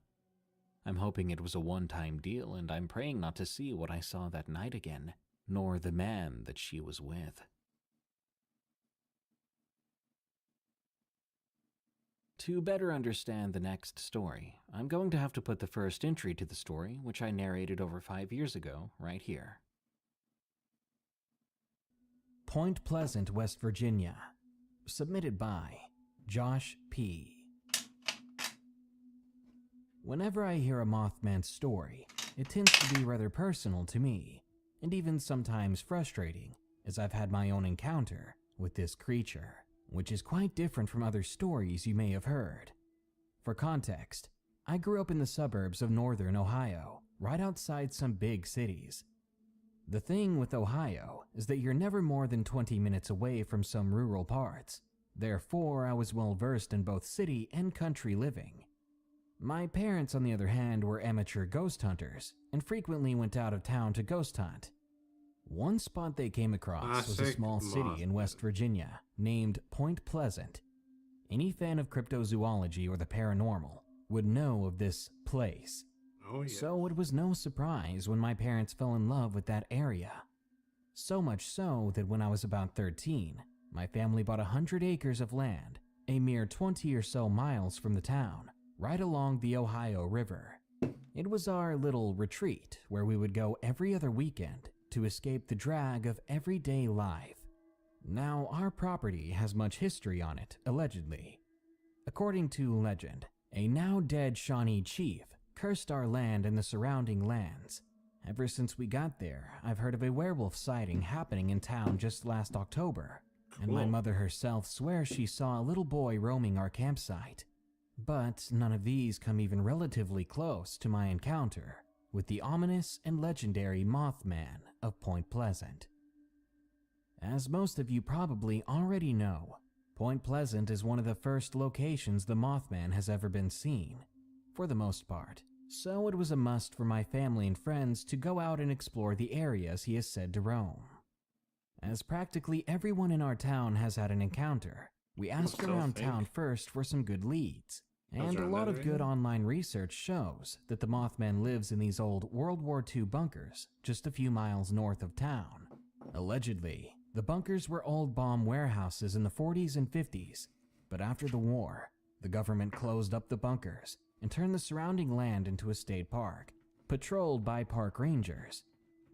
I'm hoping it was a one-time deal, and I'm praying not to see what I saw that night again, nor the man that she was with. To better understand the next story, I'm going to have to put the first entry to the story, which I narrated over 5 years ago, right here. Point Pleasant, West Virginia. Submitted by Josh P. Whenever I hear a Mothman story, it tends to be rather personal to me, and even sometimes frustrating, as I've had my own encounter with this creature, which is quite different from other stories you may have heard. For context, I grew up in the suburbs of northern Ohio, right outside some big cities. The thing with Ohio is that you're never more than 20 minutes away from some rural parts. Therefore, I was well versed in both city and country living. My parents, on the other hand, were amateur ghost hunters and frequently went out of town to ghost hunt. One spot they came across was a small city in West Virginia named Point Pleasant. Any fan of cryptozoology or the paranormal would know of this place. Oh, yeah. So it was no surprise when my parents fell in love with that area. So much so that when I was about 13, my family bought 100 acres of land, a mere 20 or so miles from the town, right along the Ohio River. It was our little retreat where we would go every other weekend to escape the drag of everyday life. Now, our property has much history on it, allegedly. According to legend, a now dead Shawnee chief cursed our land and the surrounding lands. Ever since we got there, I've heard of a werewolf sighting happening in town just last October, and my mother herself swears she saw a little boy roaming our campsite. But none of these come even relatively close to my encounter with the ominous and legendary Mothman of Point Pleasant. As most of you probably already know, Point Pleasant is one of the first locations the Mothman has ever been seen, for the most part, so it was a must for my family and friends to go out and explore the areas he is said to roam. As practically everyone in our town has had an encounter, we asked around town first for some good leads. And a lot of good online research shows that the Mothman lives in these old World War II bunkers just a few miles north of town. Allegedly, the bunkers were old bomb warehouses in the 40s and 50s, but after the war, the government closed up the bunkers and turned the surrounding land into a state park, patrolled by park rangers.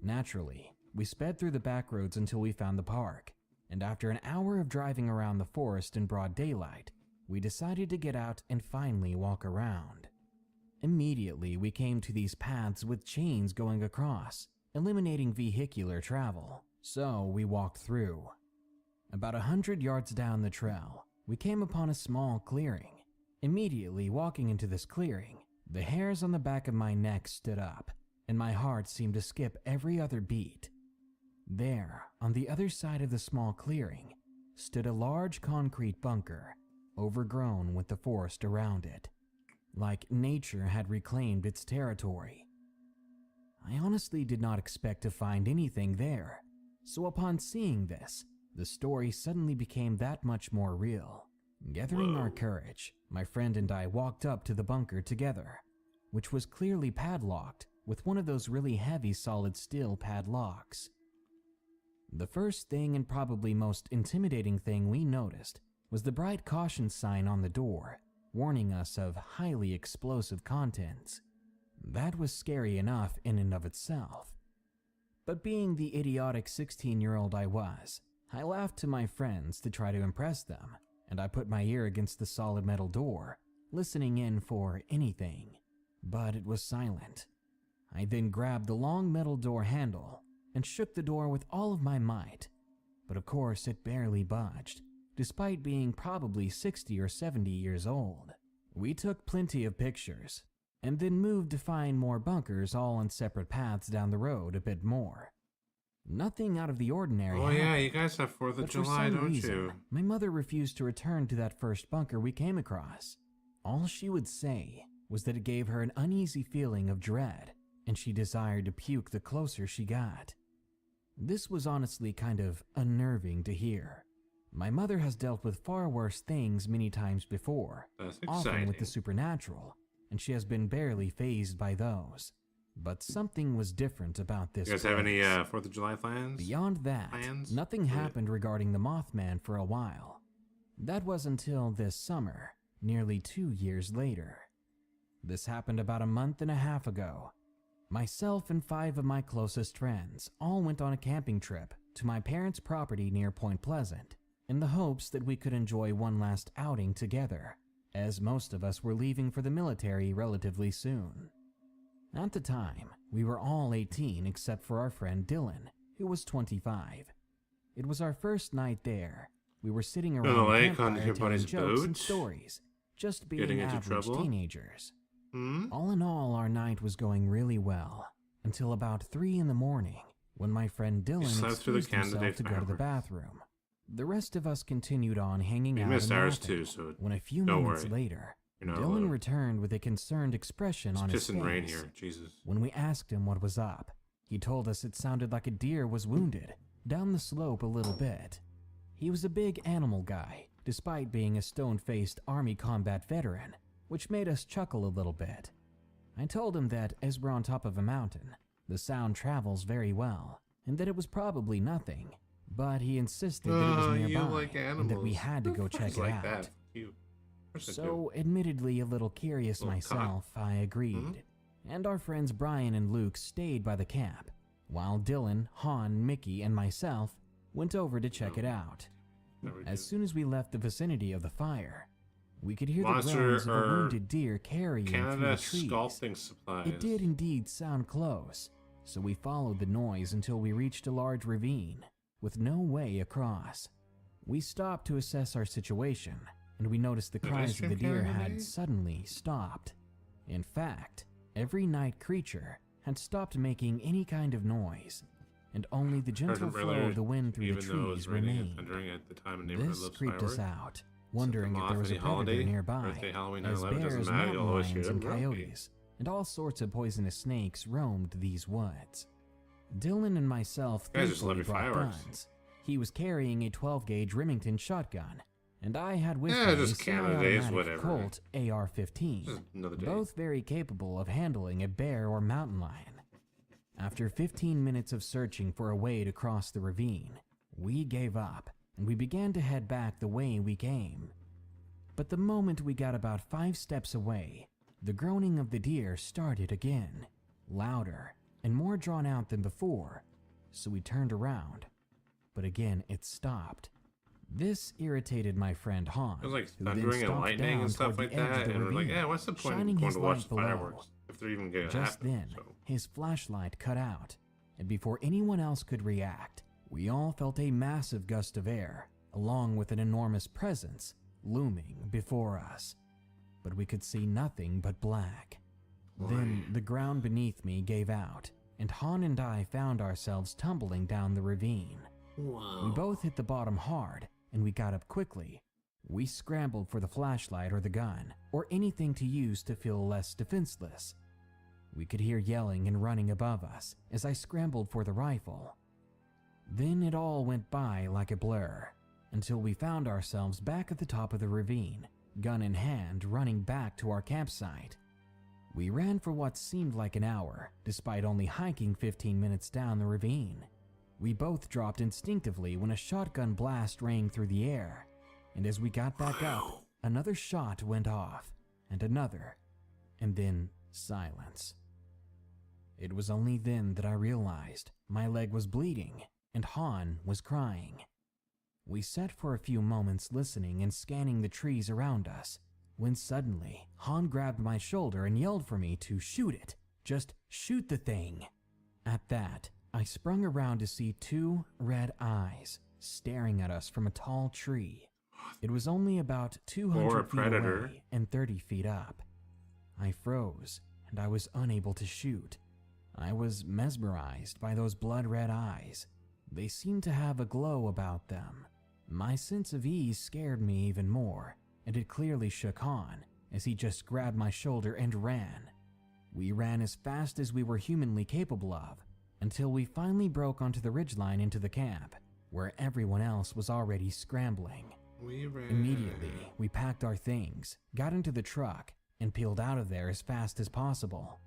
Naturally, we sped through the back roads until we found the park, and after an hour of driving around the forest in broad daylight, we decided to get out and finally walk around. Immediately, we came to these paths with chains going across, eliminating vehicular travel, so we walked through. About 100 yards down the trail, we came upon a small clearing. Immediately walking into this clearing, the hairs on the back of my neck stood up, and my heart seemed to skip every other beat. There, on the other side of the small clearing, stood a large concrete bunker, overgrown with the forest around it, like nature had reclaimed its territory. I honestly did not expect to find anything there, so upon seeing this, the story suddenly became that much more real. Gathering our courage, my friend and I walked up to the bunker together, which was clearly padlocked with one of those really heavy solid steel padlocks. The first thing and probably most intimidating thing we noticed was the bright caution sign on the door, warning us of highly explosive contents. That was scary enough in and of itself. But being the idiotic 16-year-old I was, I laughed to my friends to try to impress them, and I put my ear against the solid metal door, listening in for anything. But it was silent. I then grabbed the long metal door handle and shook the door with all of my might. But of course it barely budged, despite being probably 60 or 70 years old. We took plenty of pictures, and then moved to find more bunkers all on separate paths down the road a bit more. Nothing out of the ordinary Oh happened, yeah, you guys have 4th of but for July, some don't reason, you? my mother refused to return to that first bunker we came across. All she would say was that it gave her an uneasy feeling of dread, and she desired to puke the closer she got. This was honestly kind of unnerving to hear. My mother has dealt with far worse things many times before, That's often exciting. with the supernatural, and she has been barely fazed by those. But something was different about this You guys have any place. 4th of July plans? Beyond that, Plans? nothing Yeah. happened regarding the Mothman for a while. That was until this summer, nearly 2 years later. This happened about a month and a half ago. Myself and 5 of my closest friends all went on a camping trip to my parents' property near Point Pleasant, in the hopes that we could enjoy one last outing together, as most of us were leaving for the military relatively soon. At the time, we were all 18 except for our friend Dylan, who was 25. It was our first night there. We were sitting On around the the lake campfire on your telling buddy's jokes and boat? stories, just Getting being into average trouble? teenagers. Hmm? All in all, our night was going really well, until about 3 in the morning, when my friend Dylan slept through the excused himself candidate to go to the fireworks. bathroom. The rest of us continued on hanging We out missed and ours laughing, too, so when a few don't moments worry. later, You're not Dylan alone. returned with a concerned expression It's on his pissing rain face. here. Jesus. When we asked him what was up, he told us it sounded like a deer was wounded down the slope a little bit. He was a big animal guy, despite being a stone-faced Army combat veteran, which made us chuckle a little bit. I told him that as we're on top of a mountain, the sound travels very well, and that it was probably nothing, but he insisted that it was You nearby like and that we animals. had to Who go the fuck check is it like out. that? You. Of course I do. So, admittedly a little curious Little cock. myself, I agreed. And our friends Brian and Luke stayed by the camp, while Dylan, Han, Mickey, and myself went over to check it out. Never As did. soon as we left the vicinity of the fire, we could hear the Monster groans of a or wounded deer carrying through Canada the trees. Sculpting supplies. It did indeed sound close, so we followed the noise until we reached a large ravine, with no way across. We stopped to assess our situation, and we noticed the Did cries ice of the cream deer Canada had made? suddenly stopped. In fact, every night creature had stopped making any kind of noise, and only the gentle Heard flow earlier, of the wind through the even though it was trees raining and remained. thundering at the time of neighborhood This loves creeped us fireworks. out, wondering if Moth, there was a any predator holiday, nearby, birthday, Halloween, as 9/11, doesn't bears, matter, mountain you'll always hear lions, and them grumpy. coyotes, and all sorts of poisonous snakes roamed these woods. Dylan and myself You guys just love thankfully your brought fireworks. guns. He was carrying a 12-gauge Remington shotgun, and I had with Yeah, me just a Canada Days, semi-automatic whatever. Colt AR-15, Just another day. both very capable of handling a bear or mountain lion. After 15 minutes of searching for a way to cross the ravine, we gave up, and we began to head back the way we came. But the moment we got about 5 steps away, the groaning of the deer started again, louder and more drawn out than before, so we turned around. But again, it stopped. This irritated my friend Han, It was like who then thundering and stalked lightning down and stuff toward like the edge of that. the And we're like, ravine, yeah, what's the point shining of going his to watch light the below. fireworks if they're even going to Just happen? then, So. his flashlight cut out, and before anyone else could react, we all felt a massive gust of air, along with an enormous presence, looming before us. But we could see nothing but black. Then the ground beneath me gave out, and Han and I found ourselves tumbling down the ravine. Wow. We both hit the bottom hard, and we got up quickly. We scrambled for the flashlight or the gun, or anything to use to feel less defenseless. We could hear yelling and running above us as I scrambled for the rifle. Then it all went by like a blur, until we found ourselves back at the top of the ravine, gun in hand, running back to our campsite. We ran for what seemed like an hour, despite only hiking 15 minutes down the ravine. We both dropped instinctively when a shotgun blast rang through the air, and as we got back up, another shot went off, and another, and then silence. It was only then that I realized my leg was bleeding and Han was crying. We sat for a few moments listening and scanning the trees around us, when suddenly Han grabbed my shoulder and yelled for me to shoot it. Just shoot the thing. At that, I sprung around to see two red eyes staring at us from a tall tree. It was only about 200 feet predator. away and 30 feet up. I froze, and I was unable to shoot. I was mesmerized by those blood-red eyes. They seemed to have a glow about them. My sense of ease scared me even more, and it clearly shook Han as he just grabbed my shoulder and ran. We ran as fast as we were humanly capable of, until we finally broke onto the ridgeline into the camp, where everyone else was already scrambling. We ran. Immediately, we packed our things, got into the truck, and peeled out of there as fast as possible.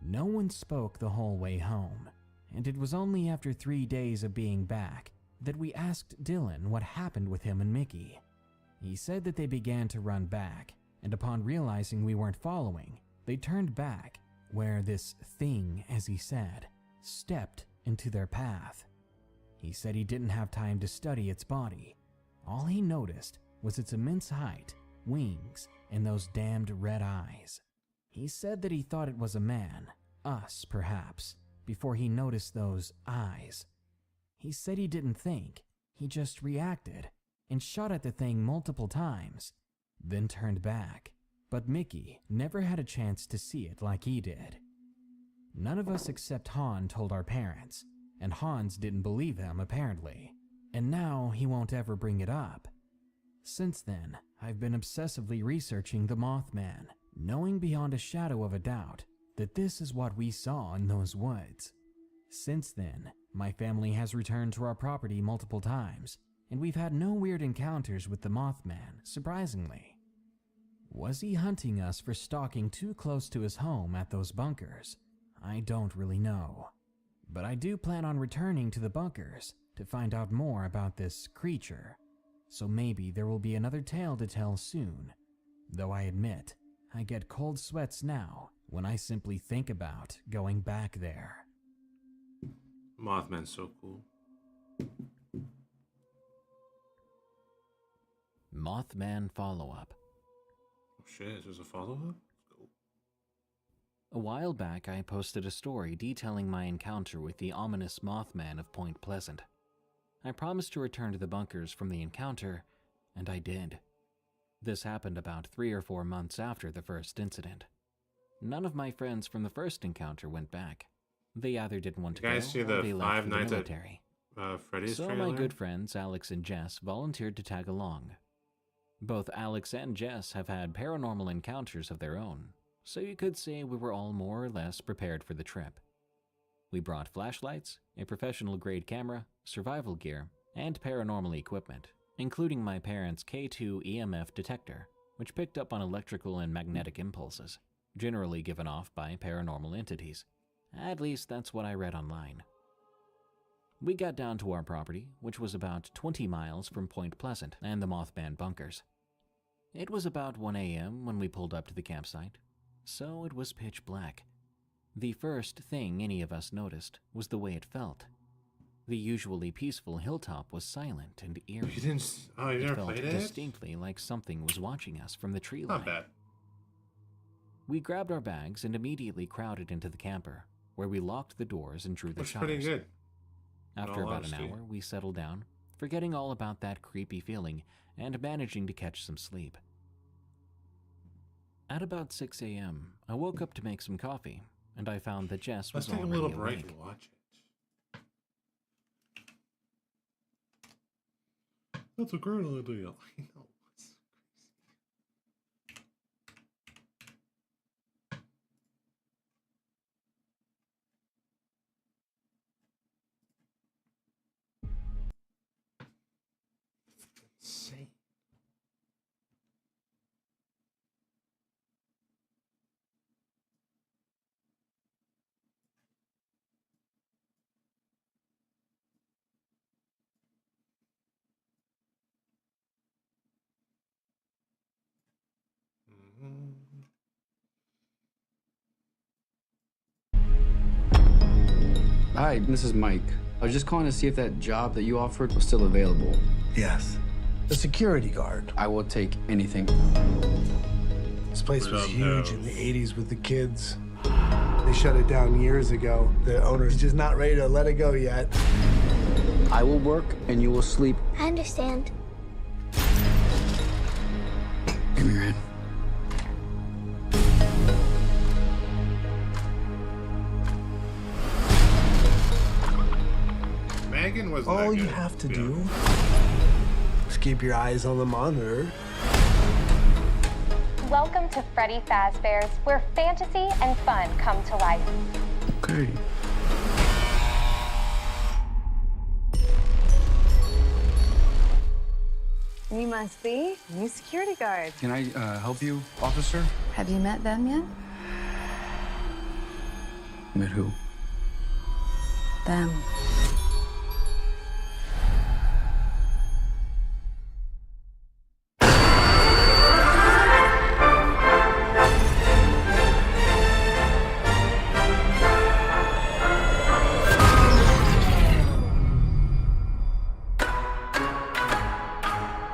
No one spoke the whole way home, and it was only after 3 days of being back that we asked Dylan what happened with him and Mickey. He said that they began to run back, and upon realizing we weren't following, they turned back, where this thing, as he said, stepped into their path. He said he didn't have time to study its body. All he noticed was its immense height, wings, and those damned red eyes. He said that he thought it was a man, us perhaps, before he noticed those eyes. He said he didn't think, he just reacted, and shot at the thing multiple times, then turned back. But Mickey never had a chance to see it like he did. None of us except Han told our parents, and Hans didn't believe him apparently, and now he won't ever bring it up. Since then, I've been obsessively researching the Mothman, knowing beyond a shadow of a doubt that this is what we saw in those woods. Since then, my family has returned to our property multiple times, and we've had no weird encounters with the Mothman, surprisingly. Was he hunting us for stalking too close to his home at those bunkers? I don't really know. But I do plan on returning to the bunkers to find out more about this creature. So maybe there will be another tale to tell soon. Though I admit, I get cold sweats now when I simply think about going back there. Mothman's so cool. Mothman follow-up. Oh shit, there's a follow-up? Cool. A while back, I posted a story detailing my encounter with the ominous Mothman of Point Pleasant. I promised to return to the bunkers from the encounter, and I did. This happened about 3 or 4 months after the first incident. None of my friends from the first encounter went back. They either didn't want to go, guys see or the they left Five for the Nights at military. Freddy's So trailer? my good friends Alex and Jess volunteered to tag along. Both Alex and Jess have had paranormal encounters of their own, so you could say we were all more or less prepared for the trip. We brought flashlights, a professional-grade camera, survival gear, and paranormal equipment, including my parents' K2 EMF detector, which picked up on electrical and magnetic impulses, generally given off by paranormal entities. At least that's what I read online. We got down to our property, which was about 20 miles from Point Pleasant and the Mothman bunkers. It was about 1 a.m. when we pulled up to the campsite, so it was pitch black. The first thing any of us noticed was the way it felt. The usually peaceful hilltop was silent and eerie. You didn't. Oh, you It never felt played it? distinctly like something was watching us from the tree line. Not bad. We grabbed our bags and immediately crowded into the camper, where we locked the doors and drew the Looks shutters. pretty good. After all about an honesty. hour, we settled down, forgetting all about that creepy feeling and managing to catch some sleep. At about 6 a.m., I woke up to make some coffee, and I found that Jess Let's was take a already little break awake. and watch it. That's a great idea. I know. It's insane. Hi, this is Mike. I was just calling to see if that job that you offered was still available. Yes. The security guard. I will take anything. This place was Love huge those. in the 80s with the kids. They shut it down years ago. The owner's just not ready to let it go yet. I will work and you will sleep. I understand. Give me your hand. Megan was. All you have to do is keep your eyes on the monitor. Welcome to Freddy Fazbear's, where fantasy and fun come to life. Okay. You must be new security guard. Can I help you, officer? Have you met them yet? Met who? Them.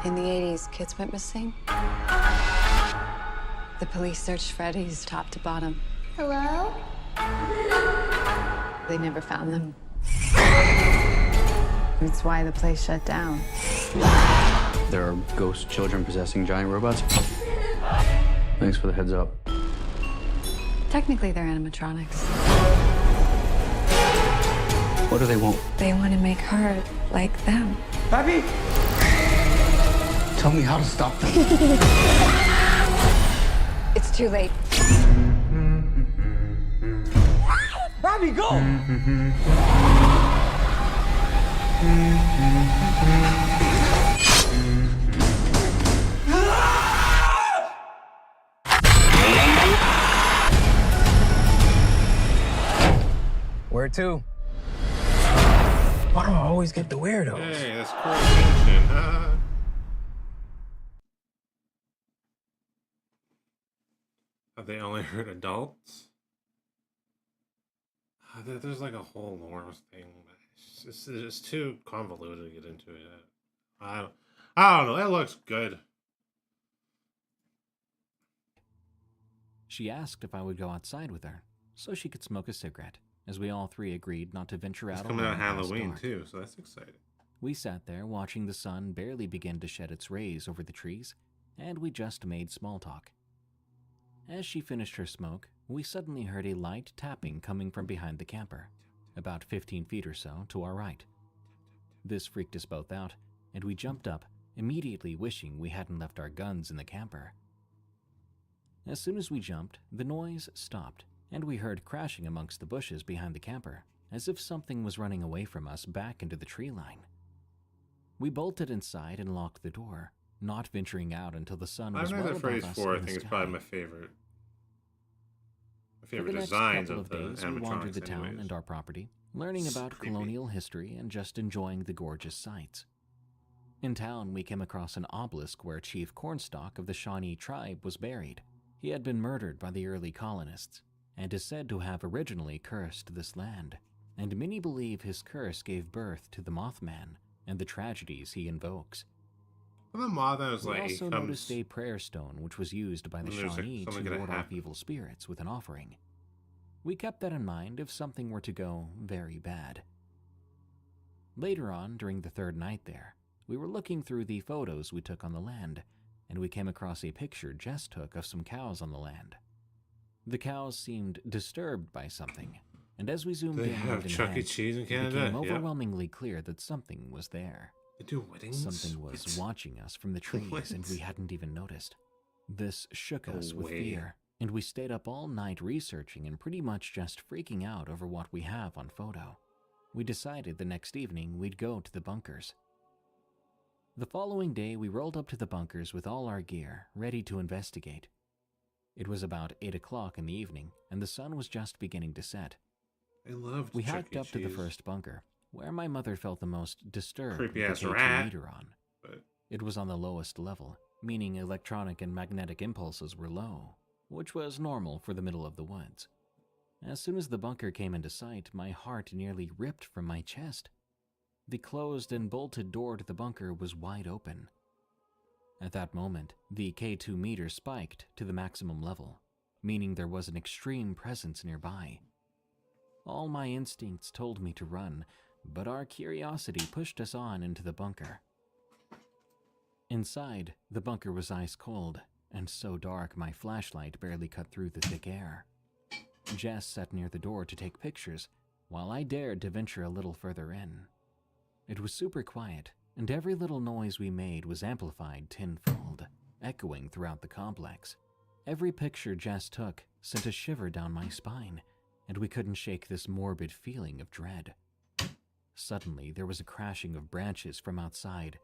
In the 80s, kids went missing. The police searched Freddy's top to bottom. Hello? They never found them. That's why the place shut down. There are ghost children possessing giant robots. Thanks for the heads up. Technically, they're animatronics. What do they want? They want to make her like them. Happy? Tell me how to stop them. It's too late. Robbie, go! Where to? Why do I always get the weirdos? Hey, that's coordination. Have they only hurt adults? There's like a whole lore thing. It's just too convoluted to get into it. I don't know. That looks good. She asked if I would go outside with her, so she could smoke a cigarette, as we all three agreed not to venture It's out coming out alone past Halloween dark. too, so that's exciting. We sat there watching the sun barely begin to shed its rays over the trees, and we just made small talk. As she finished her smoke, we suddenly heard a light tapping coming from behind the camper, about 15 feet or so to our right. This freaked us both out, and we jumped up, immediately wishing we hadn't left our guns in the camper. As soon as we jumped, the noise stopped, and we heard crashing amongst the bushes behind the camper, as if something was running away from us back into the tree line. We bolted inside and locked the door, not venturing out until the sun was Five well Nights at above Freddy's us 4, I in the think, is sky. probably my favorite. My For favorite the next designs couple of of the days, we wandered the animatronics, town anyways. and our property, learning It's about creepy. colonial history and just enjoying the gorgeous sights. In town, we came across an obelisk where Chief Cornstalk of the Shawnee tribe was buried. He had been murdered by the early colonists, and is said to have originally cursed this land, and many believe his curse gave birth to the Mothman and the tragedies he invokes. Well, the Mothman was We like, also he noticed comes. a prayer stone which was used by the when there's, like, Shawnee something to gonna ward off happen. evil spirits with an offering. We kept that in mind if something were to go very bad. Later on, during the third night there, we were looking through the photos we took on the land, and we came across a picture Jess took of some cows on the land. The cows seemed disturbed by something, and as we zoomed They in have hand Chuck E. in Cheese in hand, it Canada? became Yep. overwhelmingly clear that something was there. They do weddings? Something was What? watching us from the trees, and we hadn't even noticed. This shook No us with way. fear, and we stayed up all night researching and pretty much just freaking out over what we have on photo. We decided the next evening we'd go to the bunkers. The following day, we rolled up to the bunkers with all our gear, ready to investigate. It was about 8 o'clock in the evening, and the sun was just beginning to set. I loved We Chuck hiked E. up to the Cheese, first bunker, where my mother felt the most disturbed with the Creepy-ass K2 rat. meter on. but It was on the lowest level, meaning electronic and magnetic impulses were low, which was normal for the middle of the woods. As soon as the bunker came into sight, my heart nearly ripped from my chest. The closed and bolted door to the bunker was wide open. At that moment, the K2 meter spiked to the maximum level, meaning there was an extreme presence nearby. All my instincts told me to run, but our curiosity pushed us on into the bunker. Inside, the bunker was ice cold, and so dark my flashlight barely cut through the thick air. Jess sat near the door to take pictures, while I dared to venture a little further in. It was super quiet, and every little noise we made was amplified tenfold, echoing throughout the complex. Every picture Jess took sent a shiver down my spine, and we couldn't shake this morbid feeling of dread. Suddenly, there was a crashing of branches from outside.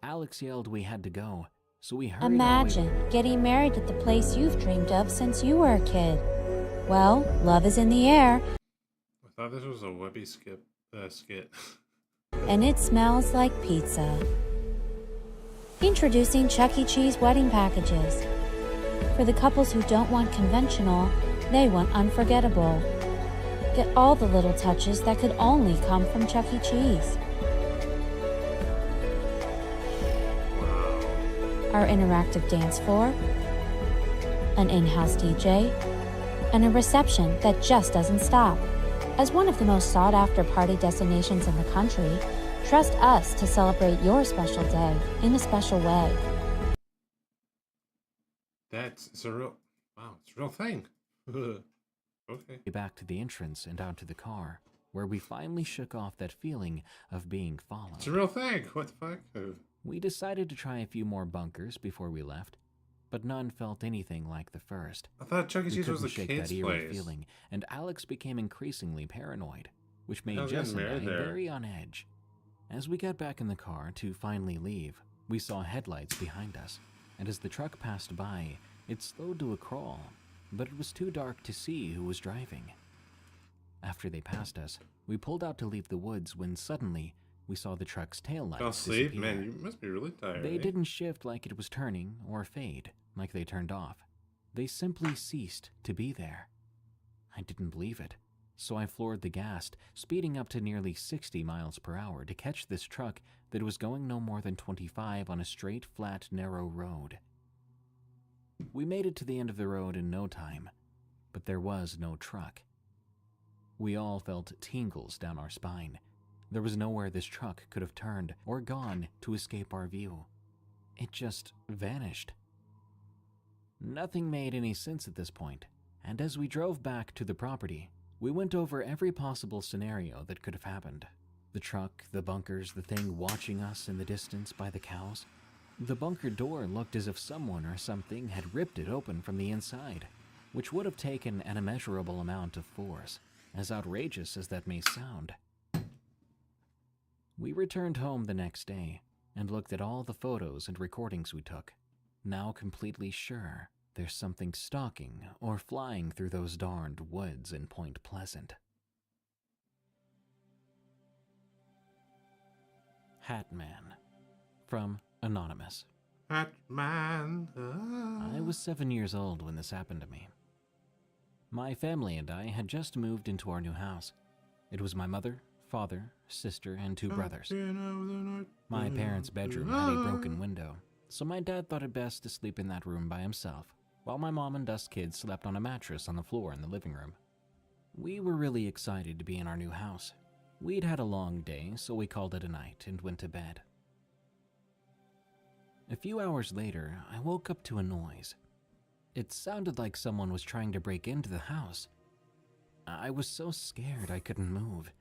Alex yelled we had to go, so we hurried our way. Imagine getting married at the place you've dreamed of since you were a kid. Well, love is in the air, I thought this was a Webby skit. and it smells like pizza. Introducing Chuck E. Cheese wedding packages. For the couples who don't want conventional, they want unforgettable. Get all the little touches that could only come from Chuck E. Cheese. Our interactive dance floor, an in-house DJ, and a reception that just doesn't stop. As one of the most sought-after party destinations in the country, trust us to celebrate your special day in a special way. It's a real, wow, it's a real thing. Okay. Back to the entrance and out to the car, where we finally shook off that feeling of being followed. It's a real thing. What the fuck? We decided to try a few more bunkers before we left, but none felt anything like the first. I thought Chuck E. We Cheese was couldn't the shake kids' that eerie place. feeling, and Alex became increasingly paranoid, which made How's Jess and getting I married there? very on edge. As we got back in the car to finally leave, we saw headlights behind us, and as the truck passed by, it slowed to a crawl, but it was too dark to see who was driving. After they passed us, we pulled out to leave the woods when suddenly we saw the truck's taillights Fell asleep? disappear. Man, you must be really tired. They eh? didn't shift like it was turning or fade like they turned off. They simply ceased to be there. I didn't believe it, so I floored the gas, speeding up to nearly 60 miles per hour to catch this truck that was going no more than 25 on a straight, flat, narrow road. We made it to the end of the road in no time, but there was no truck. We all felt tingles down our spine. There was nowhere this truck could have turned or gone to escape our view. It just vanished. Nothing made any sense at this point, and as we drove back to the property, we went over every possible scenario that could have happened. The truck, the bunkers, the thing watching us in the distance by the cows. The bunker door looked as if someone or something had ripped it open from the inside, which would have taken an immeasurable amount of force, as outrageous as that may sound. We returned home the next day and looked at all the photos and recordings we took, now completely sure there's something stalking or flying through those darned woods in Point Pleasant. Hat Man, from Anonymous. Hat man. I was 7 years old when this happened to me. My family and I had just moved into our new house. It was my mother, father, sister, and 2 brothers. My parents' bedroom had a broken window, so my dad thought it best to sleep in that room by himself, while my mom and us kids slept on a mattress on the floor in the living room. We were really excited to be in our new house. We'd had a long day, so we called it a night and went to bed. A few hours later, I woke up to a noise. It sounded like someone was trying to break into the house. I was so scared I couldn't move.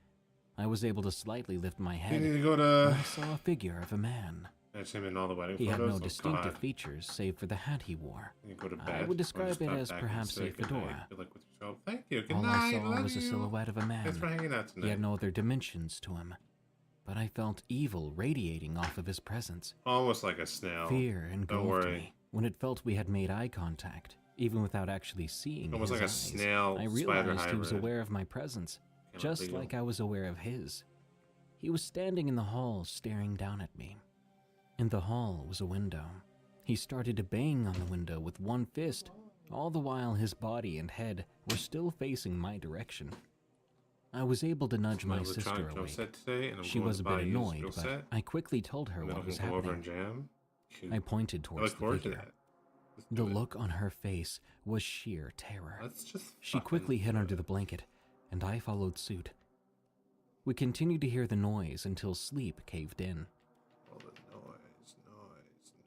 I was able to slightly lift my head, You need to go and to. I saw a figure of a man. That's him in all the wedding He photos. had no Oh, distinctive God. features save for the hat he wore. You go to I bed. would or describe just it stop as back and perhaps say a good fedora. night? Good luck with your job. Thank you. Good All night. I saw Love was a you. silhouette of a man. Thanks for hanging out tonight. He had no other dimensions to him, but I felt evil radiating off of his presence. Almost like a snail. Fear Don't engulfed worry. me when it felt we had made eye contact, even without actually seeing Almost his like a eyes. snail I spider realized he was hybrid. aware of my presence, Kinda just legal. like I was aware of his. He was standing in the hall, staring down at me. In the hall was a window. He started to bang on the window with one fist, all the while his body and head were still facing my direction. I was able to nudge my sister electronic drum awake. set today, and I'm She going was to a buy bit a used annoyed, drill but set, I quickly told her and then what we was can go over and happening. jam. Cute. I pointed I towards look the forward to figure. that. Let's The do it. look on her face was sheer terror. Let's just. She fucking quickly hid do under it. the blanket, and I followed suit. We continued to hear the noise until sleep caved in. All the noise.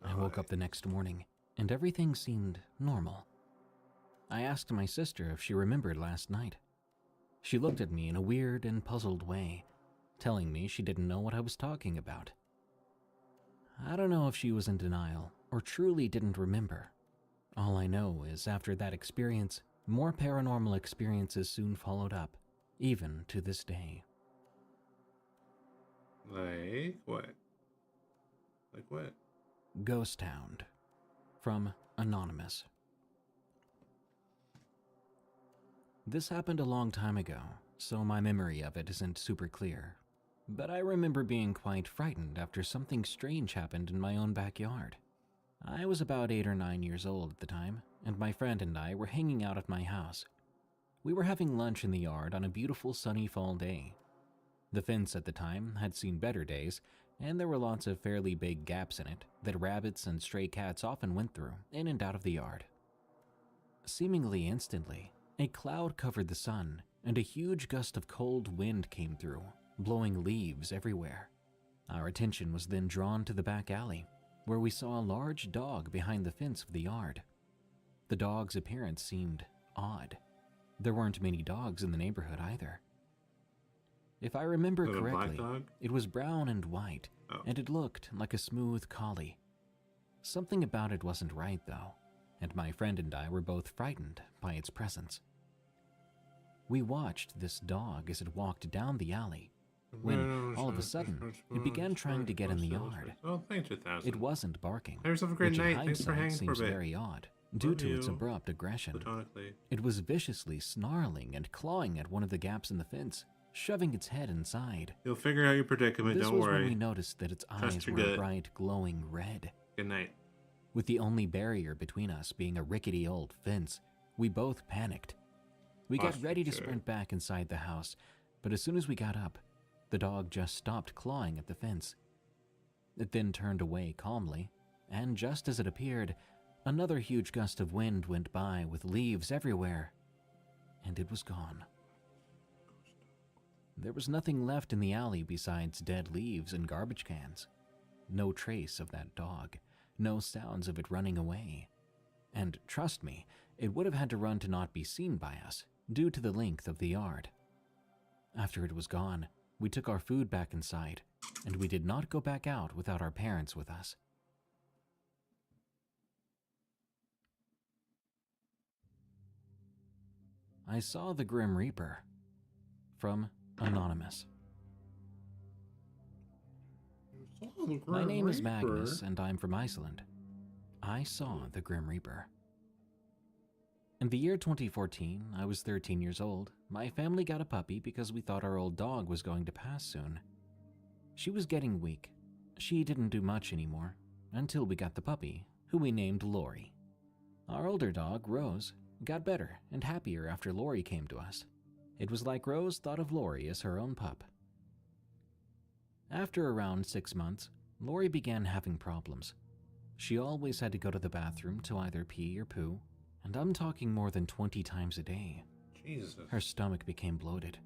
I woke up the next morning, and everything seemed normal. I asked my sister if she remembered last night. She looked at me in a weird and puzzled way, telling me she didn't know what I was talking about. I don't know if she was in denial or truly didn't remember. All I know is after that experience, more paranormal experiences soon followed up, even to this day. Like what? Like what? Ghost Hound, from Anonymous. This happened a long time ago, so my memory of it isn't super clear. But I remember being quite frightened after something strange happened in my own backyard. I was about 8 or 9 years old at the time, and my friend and I were hanging out at my house. We were having lunch in the yard on a beautiful sunny fall day. The fence at the time had seen better days, and there were lots of fairly big gaps in it that rabbits and stray cats often went through in and out of the yard. Seemingly instantly, a cloud covered the sun, and a huge gust of cold wind came through, blowing leaves everywhere. Our attention was then drawn to the back alley, where we saw a large dog behind the fence of the yard. The dog's appearance seemed odd. There weren't many dogs in the neighborhood either. If I remember Was it a black correctly, dog? it was brown and white, Oh. and it looked like a smooth collie. Something about it wasn't right, though, and my friend and I were both frightened by its presence. We watched this dog as it walked down the alley, when all of a sudden it began trying to get in the yard. Oh, thanks, 2000. It wasn't barking, Have yourself a great which in night. Thanks for hindsight hanging for a seems bit. very odd due Love to its you. abrupt aggression. Platonically. It was viciously snarling and clawing at one of the gaps in the fence, shoving its head inside. You'll figure out your predicament. This Don't was when we worry. noticed that its Trust eyes your were a gut. bright, glowing red. Good night. With the only barrier between us being a rickety old fence, we both panicked. We got ready to Ostrich. sprint back inside the house, but as soon as we got up, the dog just stopped clawing at the fence. It then turned away calmly, and just as it appeared, another huge gust of wind went by with leaves everywhere, and it was gone. There was nothing left in the alley besides dead leaves and garbage cans. No trace of that dog, no sounds of it running away. And trust me, it would have had to run to not be seen by us, due to the length of the yard. After it was gone, we took our food back inside, and we did not go back out without our parents with us. I saw the Grim Reaper. From Anonymous. My name is Magnus, and I'm from Iceland. I saw the Grim Reaper. In the year 2014, I was 13 years old. My family got a puppy because we thought our old dog was going to pass soon. She was getting weak. She didn't do much anymore, until we got the puppy, who we named Lori. Our older dog, Rose, got better and happier after Lori came to us. It was like Rose thought of Lori as her own pup. After around 6 months, Lori began having problems. She always had to go to the bathroom to either pee or poo, and I'm talking more than 20 times a day. Jesus. Her stomach became bloated.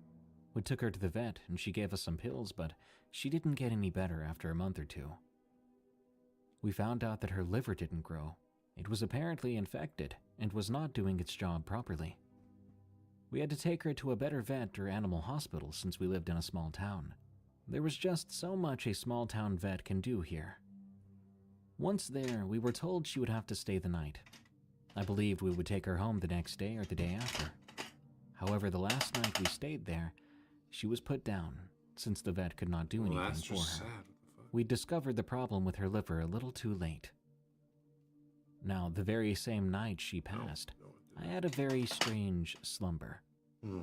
We took her to the vet and she gave us some pills, but she didn't get any better after a month or two. We found out that her liver didn't grow. It was apparently infected and was not doing its job properly. We had to take her to a better vet or animal hospital since we lived in a small town. There was just so much a small town vet can do here. Once there, we were told she would have to stay the night. I believed we would take her home the next day or the day after. However, the last night we stayed there, she was put down since the vet could not do anything that's for just her. sad. What the fuck? We discovered the problem with her liver a little too late. Now, the very same night she passed, I had a very strange slumber.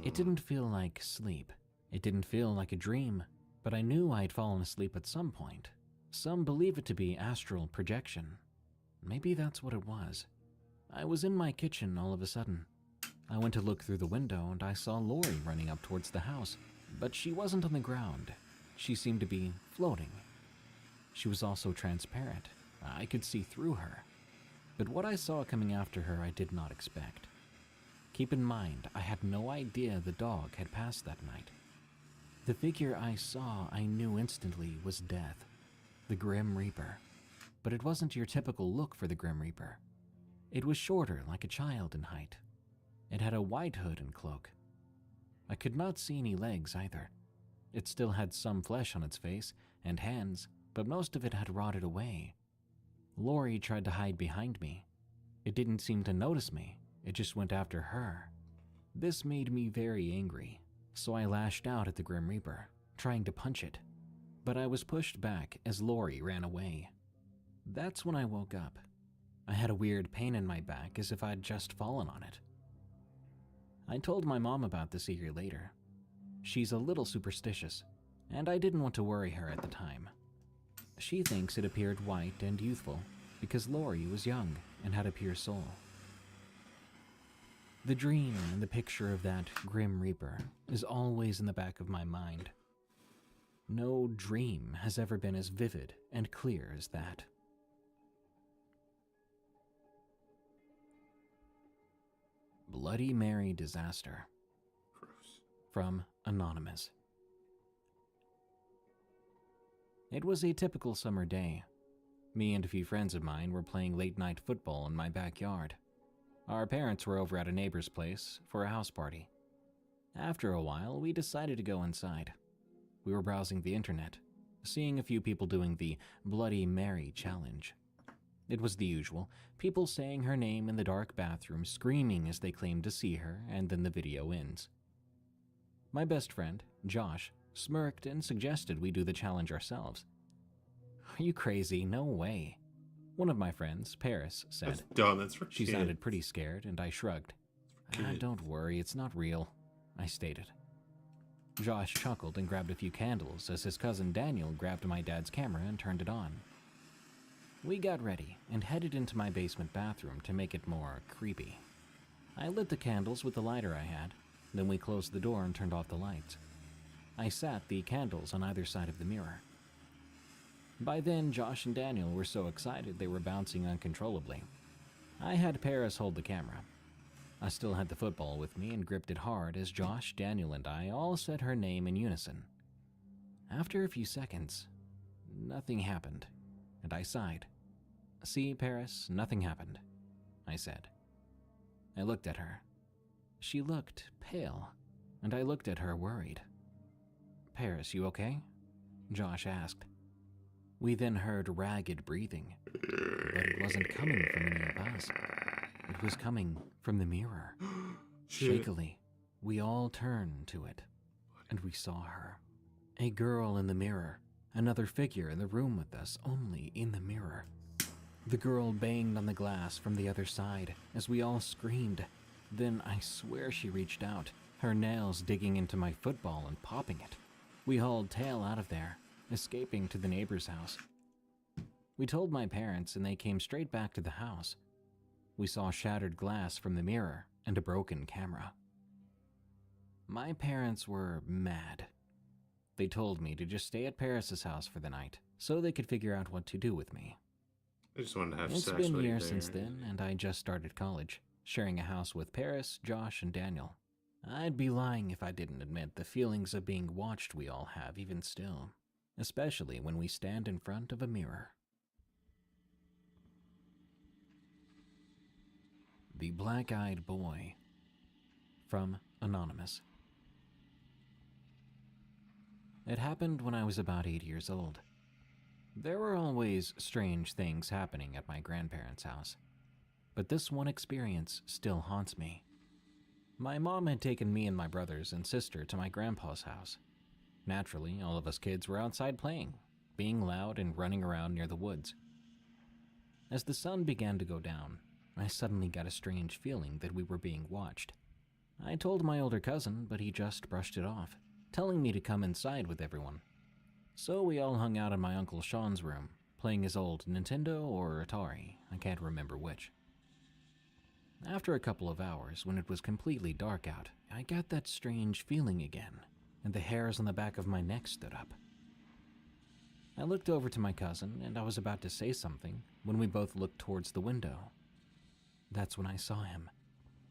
It didn't feel like sleep. It didn't feel like a dream, but I knew I'd fallen asleep at some point. Some believe it to be astral projection. Maybe that's what it was. I was in my kitchen all of a sudden. I went to look through the window and I saw Lori running up towards the house, but she wasn't on the ground. She seemed to be floating. She was also transparent. I could see through her. But what I saw coming after her I did not expect. Keep in mind, I had no idea the dog had passed that night. The figure I saw I knew instantly was Death, the Grim Reaper. But it wasn't your typical look for the Grim Reaper. It was shorter, like a child in height. It had a white hood and cloak. I could not see any legs either. It still had some flesh on its face and hands, but most of it had rotted away. Lori tried to hide behind me. It didn't seem to notice me. It just went after her. This made me very angry, so I lashed out at the Grim Reaper, trying to punch it. But I was pushed back as Lori ran away. That's when I woke up. I had a weird pain in my back as if I'd just fallen on it. I told my mom about this a year later. She's a little superstitious, and I didn't want to worry her at the time. She thinks it appeared white and youthful because Lori was young and had a pure soul. The dream and the picture of that Grim Reaper is always in the back of my mind. No dream has ever been as vivid and clear as that. Bloody Mary Disaster. Gross. From Anonymous. It was a typical summer day. Me and a few friends of mine were playing late-night football in my backyard. Our parents were over at a neighbor's place for a house party. After a while, we decided to go inside. We were browsing the internet, seeing a few people doing the Bloody Mary challenge. It was the usual, people saying her name in the dark bathroom, screaming as they claimed to see her, and then the video ends. My best friend, Josh, smirked and suggested we do the challenge ourselves. Are you crazy? No way. One of my friends, Paris, said. That's dumb. That's for She kids. sounded pretty scared, and I shrugged. kids. Don't worry, it's not real, I stated. Josh chuckled and grabbed a few candles as his cousin Daniel grabbed my dad's camera and turned it on. We got ready and headed into my basement bathroom to make it more creepy. I lit the candles with the lighter I had, then we closed the door and turned off the lights. I sat the candles on either side of the mirror. By then, Josh and Daniel were so excited they were bouncing uncontrollably. I had Paris hold the camera. I still had the football with me and gripped it hard as Josh, Daniel, and I all said her name in unison. After a few seconds, nothing happened, and I sighed. See, Paris, nothing happened, I said. I looked at her. She looked pale, and I looked at her worried. Paris, you okay? Josh asked. We then heard ragged breathing, but it wasn't coming from any of us. It was coming from the mirror. Shakily, we all turned to it, and we saw her. A girl in the mirror, another figure in the room with us, only in the mirror. The girl banged on the glass from the other side as we all screamed. Then I swear she reached out, her nails digging into my football and popping it. We hauled tail out of there, escaping to the neighbor's house. We told my parents and they came straight back to the house. We saw shattered glass from the mirror and a broken camera. My parents were mad. They told me to just stay at Paris's house for the night so they could figure out what to do with me. I just wanted to have It's sex been with you years there. since then, and I just started college, sharing a house with Paris, Josh, and Daniel. I'd be lying if I didn't admit the feelings of being watched we all have even still, especially when we stand in front of a mirror. The Black-Eyed Boy. From Anonymous. It happened when I was about 8 years old. There were always strange things happening at my grandparents' house, but this one experience still haunts me. My mom had taken me and my brothers and sister to my grandpa's house. Naturally, all of us kids were outside playing, being loud and running around near the woods. As the sun began to go down, I suddenly got a strange feeling that we were being watched. I told my older cousin, but he just brushed it off, telling me to come inside with everyone. So we all hung out in my Uncle Sean's room, playing his old Nintendo or Atari, I can't remember which. After a couple of hours, when it was completely dark out, I got that strange feeling again, and the hairs on the back of my neck stood up. I looked over to my cousin, and I was about to say something when we both looked towards the window. That's when I saw him.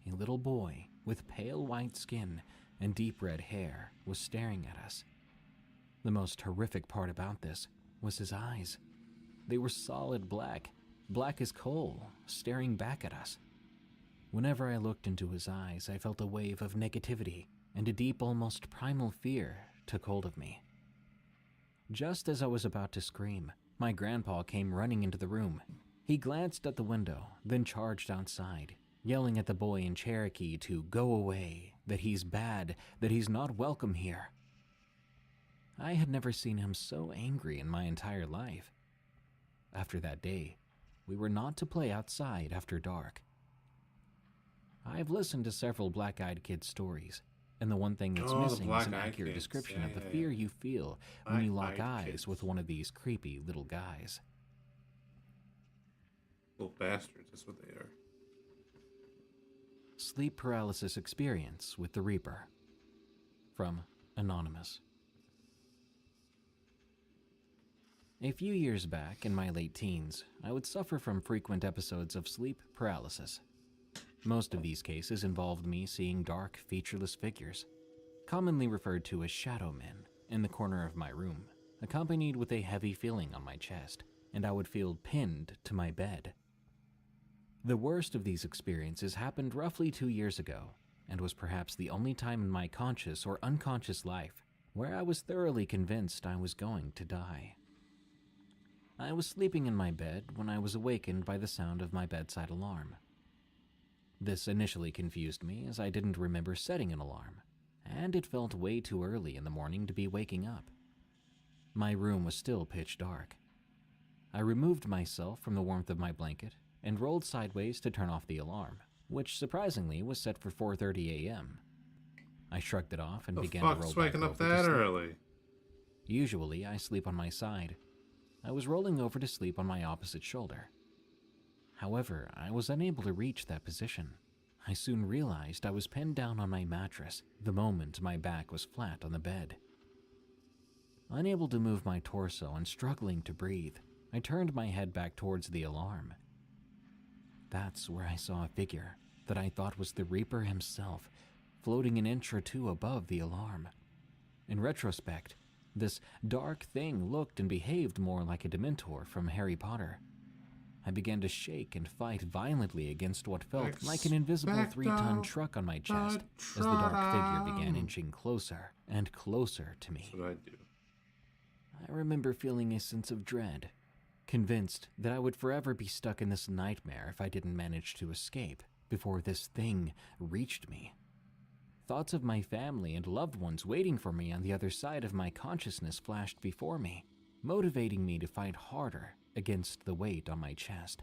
A little boy with pale white skin and deep red hair was staring at us. The most horrific part about this was his eyes. They were solid black, black as coal, staring back at us. Whenever I looked into his eyes, I felt a wave of negativity, and a deep, almost primal fear took hold of me. Just as I was about to scream, my grandpa came running into the room. He glanced at the window, then charged outside, yelling at the boy in Cherokee to go away, that he's bad, that he's not welcome here. I had never seen him so angry in my entire life. After that day, we were not to play outside after dark. I've listened to several Black-Eyed Kid stories, and the one thing that's missing is an accurate description of the fear you feel when you lock eyes with one of these creepy little guys. Little bastards, that's what they are. Sleep paralysis experience with the Reaper. From Anonymous. A few years back, in my late teens, I would suffer from frequent episodes of sleep paralysis. Most of these cases involved me seeing dark, featureless figures, commonly referred to as shadow men, in the corner of my room, accompanied with a heavy feeling on my chest, and I would feel pinned to my bed. The worst of these experiences happened roughly 2 years ago, and was perhaps the only time in my conscious or unconscious life where I was thoroughly convinced I was going to die. I was sleeping in my bed when I was awakened by the sound of my bedside alarm. This initially confused me as I didn't remember setting an alarm, and it felt way too early in the morning to be waking up. My room was still pitch dark. I removed myself from the warmth of my blanket and rolled sideways to turn off the alarm, which surprisingly was set for 4:30 a.m. I shrugged it off and began to roll back waking over up to that sleep. early? Usually, I sleep on my side. I was rolling over to sleep on my opposite shoulder. However, I was unable to reach that position. I soon realized I was pinned down on my mattress the moment my back was flat on the bed. Unable to move my torso and struggling to breathe, I turned my head back towards the alarm. That's where I saw a figure that I thought was the Reaper himself, floating an inch or two above the alarm. In retrospect, this dark thing looked and behaved more like a Dementor from Harry Potter. I began to shake and fight violently against what felt like an invisible 3-ton truck on my chest as the dark figure began inching closer and closer to me. That's what I do. I remember feeling a sense of dread, convinced that I would forever be stuck in this nightmare if I didn't manage to escape before this thing reached me. Thoughts of my family and loved ones waiting for me on the other side of my consciousness flashed before me, motivating me to fight harder against the weight on my chest.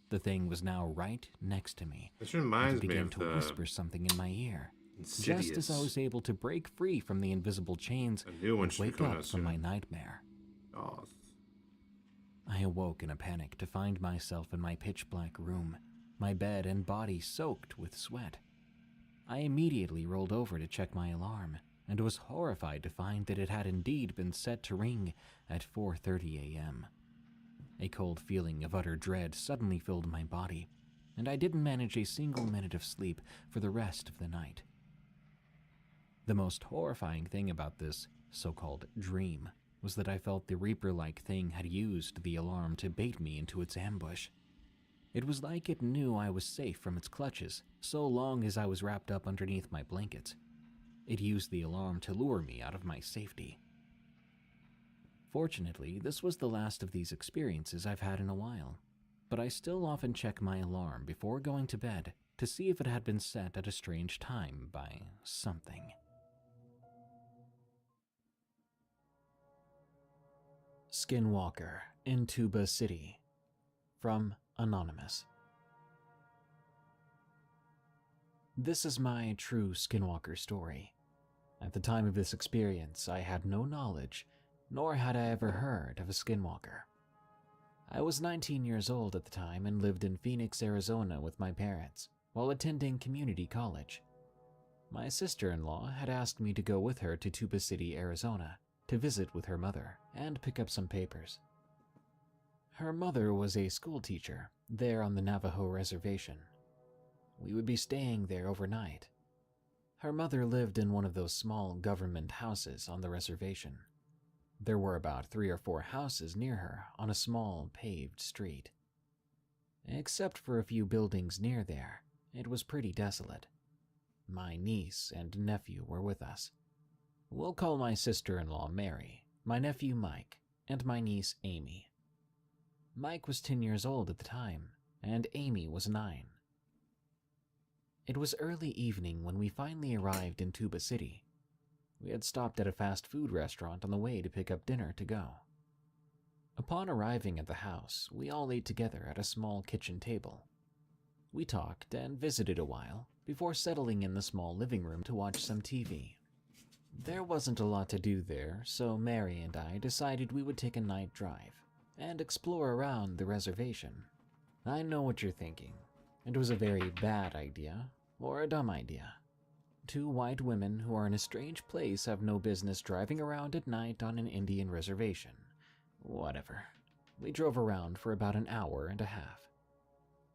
The thing was now right next to me. This reminds and it me began of to the whisper something in my ear, Insidious. just as I was able to break free from the invisible chains A new one and should be wake coming up out from soon. my nightmare. Oh, I awoke in a panic to find myself in my pitch-black room, my bed and body soaked with sweat. I immediately rolled over to check my alarm and was horrified to find that it had indeed been set to ring at 4:30 a.m. A cold feeling of utter dread suddenly filled my body, and I didn't manage a single minute of sleep for the rest of the night. The most horrifying thing about this so-called dream was that I felt the Reaper-like thing had used the alarm to bait me into its ambush. It was like it knew I was safe from its clutches so long as I was wrapped up underneath my blankets. It used the alarm to lure me out of my safety. Fortunately, this was the last of these experiences I've had in a while, but I still often check my alarm before going to bed to see if it had been set at a strange time by something. Skinwalker in Tuba City. From Anonymous. This is my true Skinwalker story. At the time of this experience, I had no knowledge, nor had I ever heard of a Skinwalker. I was 19 years old at the time and lived in Phoenix, Arizona with my parents while attending community college. My sister-in-law had asked me to go with her to Tuba City, Arizona, to visit with her mother and pick up some papers. Her mother was a school teacher there on the Navajo reservation. We would be staying there overnight. Her mother lived in one of those small government houses on the reservation. There were about 3 or 4 houses near her on a small paved street. Except for a few buildings near there, it was pretty desolate. My niece and nephew were with us. We'll call my sister-in-law Mary, my nephew Mike, and my niece Amy. Mike was 10 years old at the time, and Amy was 9. It was early evening when we finally arrived in Tuba City. We had stopped at a fast food restaurant on the way to pick up dinner to go. Upon arriving at the house, we all ate together at a small kitchen table. We talked and visited a while before settling in the small living room to watch some TV. There wasn't a lot to do there, so Mary and I decided we would take a night drive and explore around the reservation. I know what you're thinking. It was a very bad idea, or a dumb idea. 2 white women who are in a strange place have no business driving around at night on an Indian reservation. Whatever. We drove around for about an hour and a half.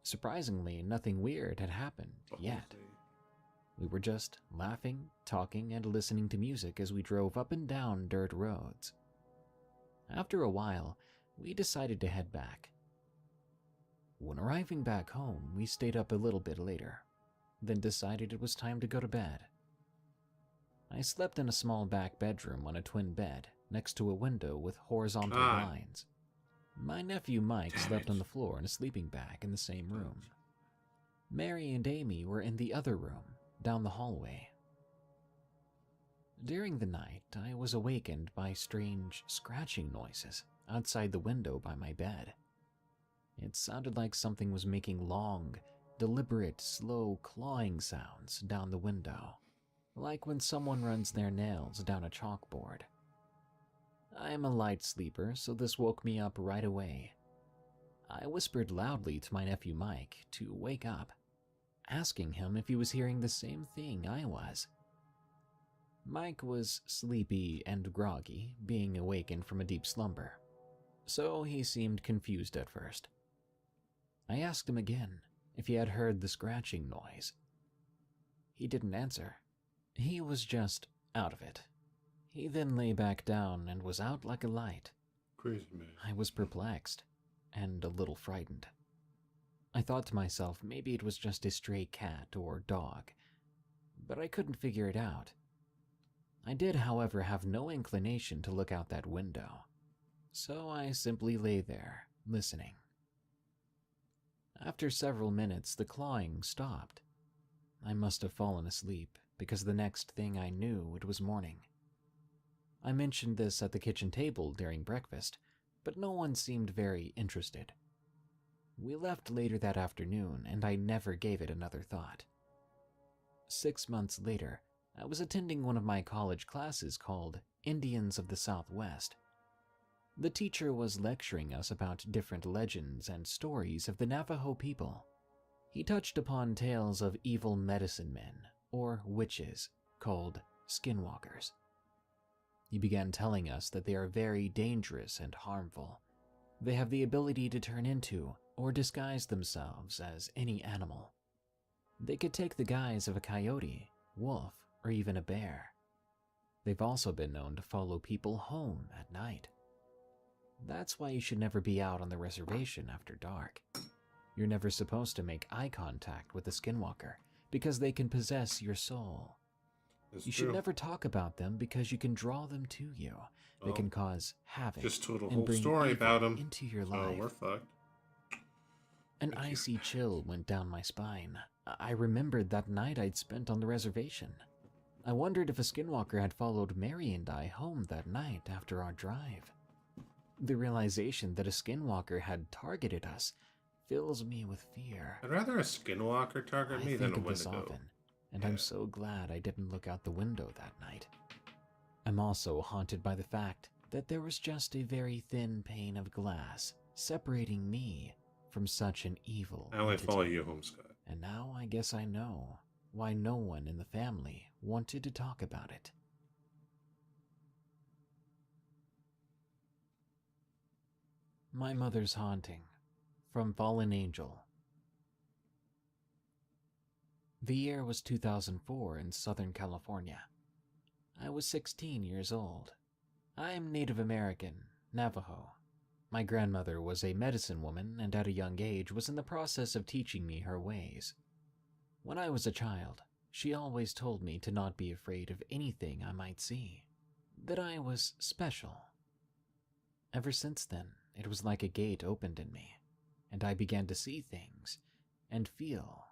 Surprisingly, nothing weird had happened yet. We were just laughing, talking, and listening to music as we drove up and down dirt roads. After a while, we decided to head back. When arriving back home, we stayed up a little bit later, then decided it was time to go to bed. I slept in a small back bedroom on a twin bed next to a window with horizontal blinds. My nephew Mike slept on the floor in a sleeping bag in the same room. Mary and Amy were in the other room, down the hallway. During the night, I was awakened by strange scratching noises outside the window by my bed. It sounded like something was making long, deliberate, slow clawing sounds down the window, like when someone runs their nails down a chalkboard. I am a light sleeper, so this woke me up right away. I whispered loudly to my nephew Mike to wake up, asking him if he was hearing the same thing I was. Mike was sleepy and groggy, being awakened from a deep slumber, so he seemed confused at first. I asked him again if he had heard the scratching noise. He didn't answer. He was just out of it. He then lay back down and was out like a light. Crazy man. I was perplexed and a little frightened. I thought to myself maybe it was just a stray cat or dog, but I couldn't figure it out. I did, however, have no inclination to look out that window, so I simply lay there, listening. After several minutes, the clawing stopped. I must have fallen asleep, because the next thing I knew, it was morning. I mentioned this at the kitchen table during breakfast, but no one seemed very interested. We left later that afternoon, and I never gave it another thought. 6 months later, I was attending one of my college classes called Indians of the Southwest. The teacher was lecturing us about different legends and stories of the Navajo people. He touched upon tales of evil medicine men, or witches, called skinwalkers. He began telling us that they are very dangerous and harmful. They have the ability to turn into or disguise themselves as any animal. They could take the guise of a coyote, wolf, or even a bear. They've also been known to follow people home at night. That's why you should never be out on the reservation after dark. You're never supposed to make eye contact with a skinwalker because they can possess your soul. You should never talk about them because you can draw them to you. They can cause havoc. Just told a and whole bring story evil about him. into your So life. we're fucked. An icy chill went down my spine. I remembered that night I'd spent on the reservation. I wondered if a skinwalker had followed Mary and I home that night after our drive. The realization that a skinwalker had targeted us fills me with fear. I'd rather a skinwalker target me I than think a of this Wendigo. often, and I'm so glad I didn't look out the window that night. I'm also haunted by the fact that there was just a very thin pane of glass separating me from such an evil I only entity. follow you home, Scott. And now I guess I know why no one in the family wanted to talk about it. My Mother's Haunting, from Fallen Angel. The year was 2004 in Southern California. I was 16 years old. I'm Native American, Navajo. My grandmother was a medicine woman and at a young age was in the process of teaching me her ways. When I was a child, she always told me to not be afraid of anything I might see, that I was special. Ever since then, it was like a gate opened in me, and I began to see things and feel.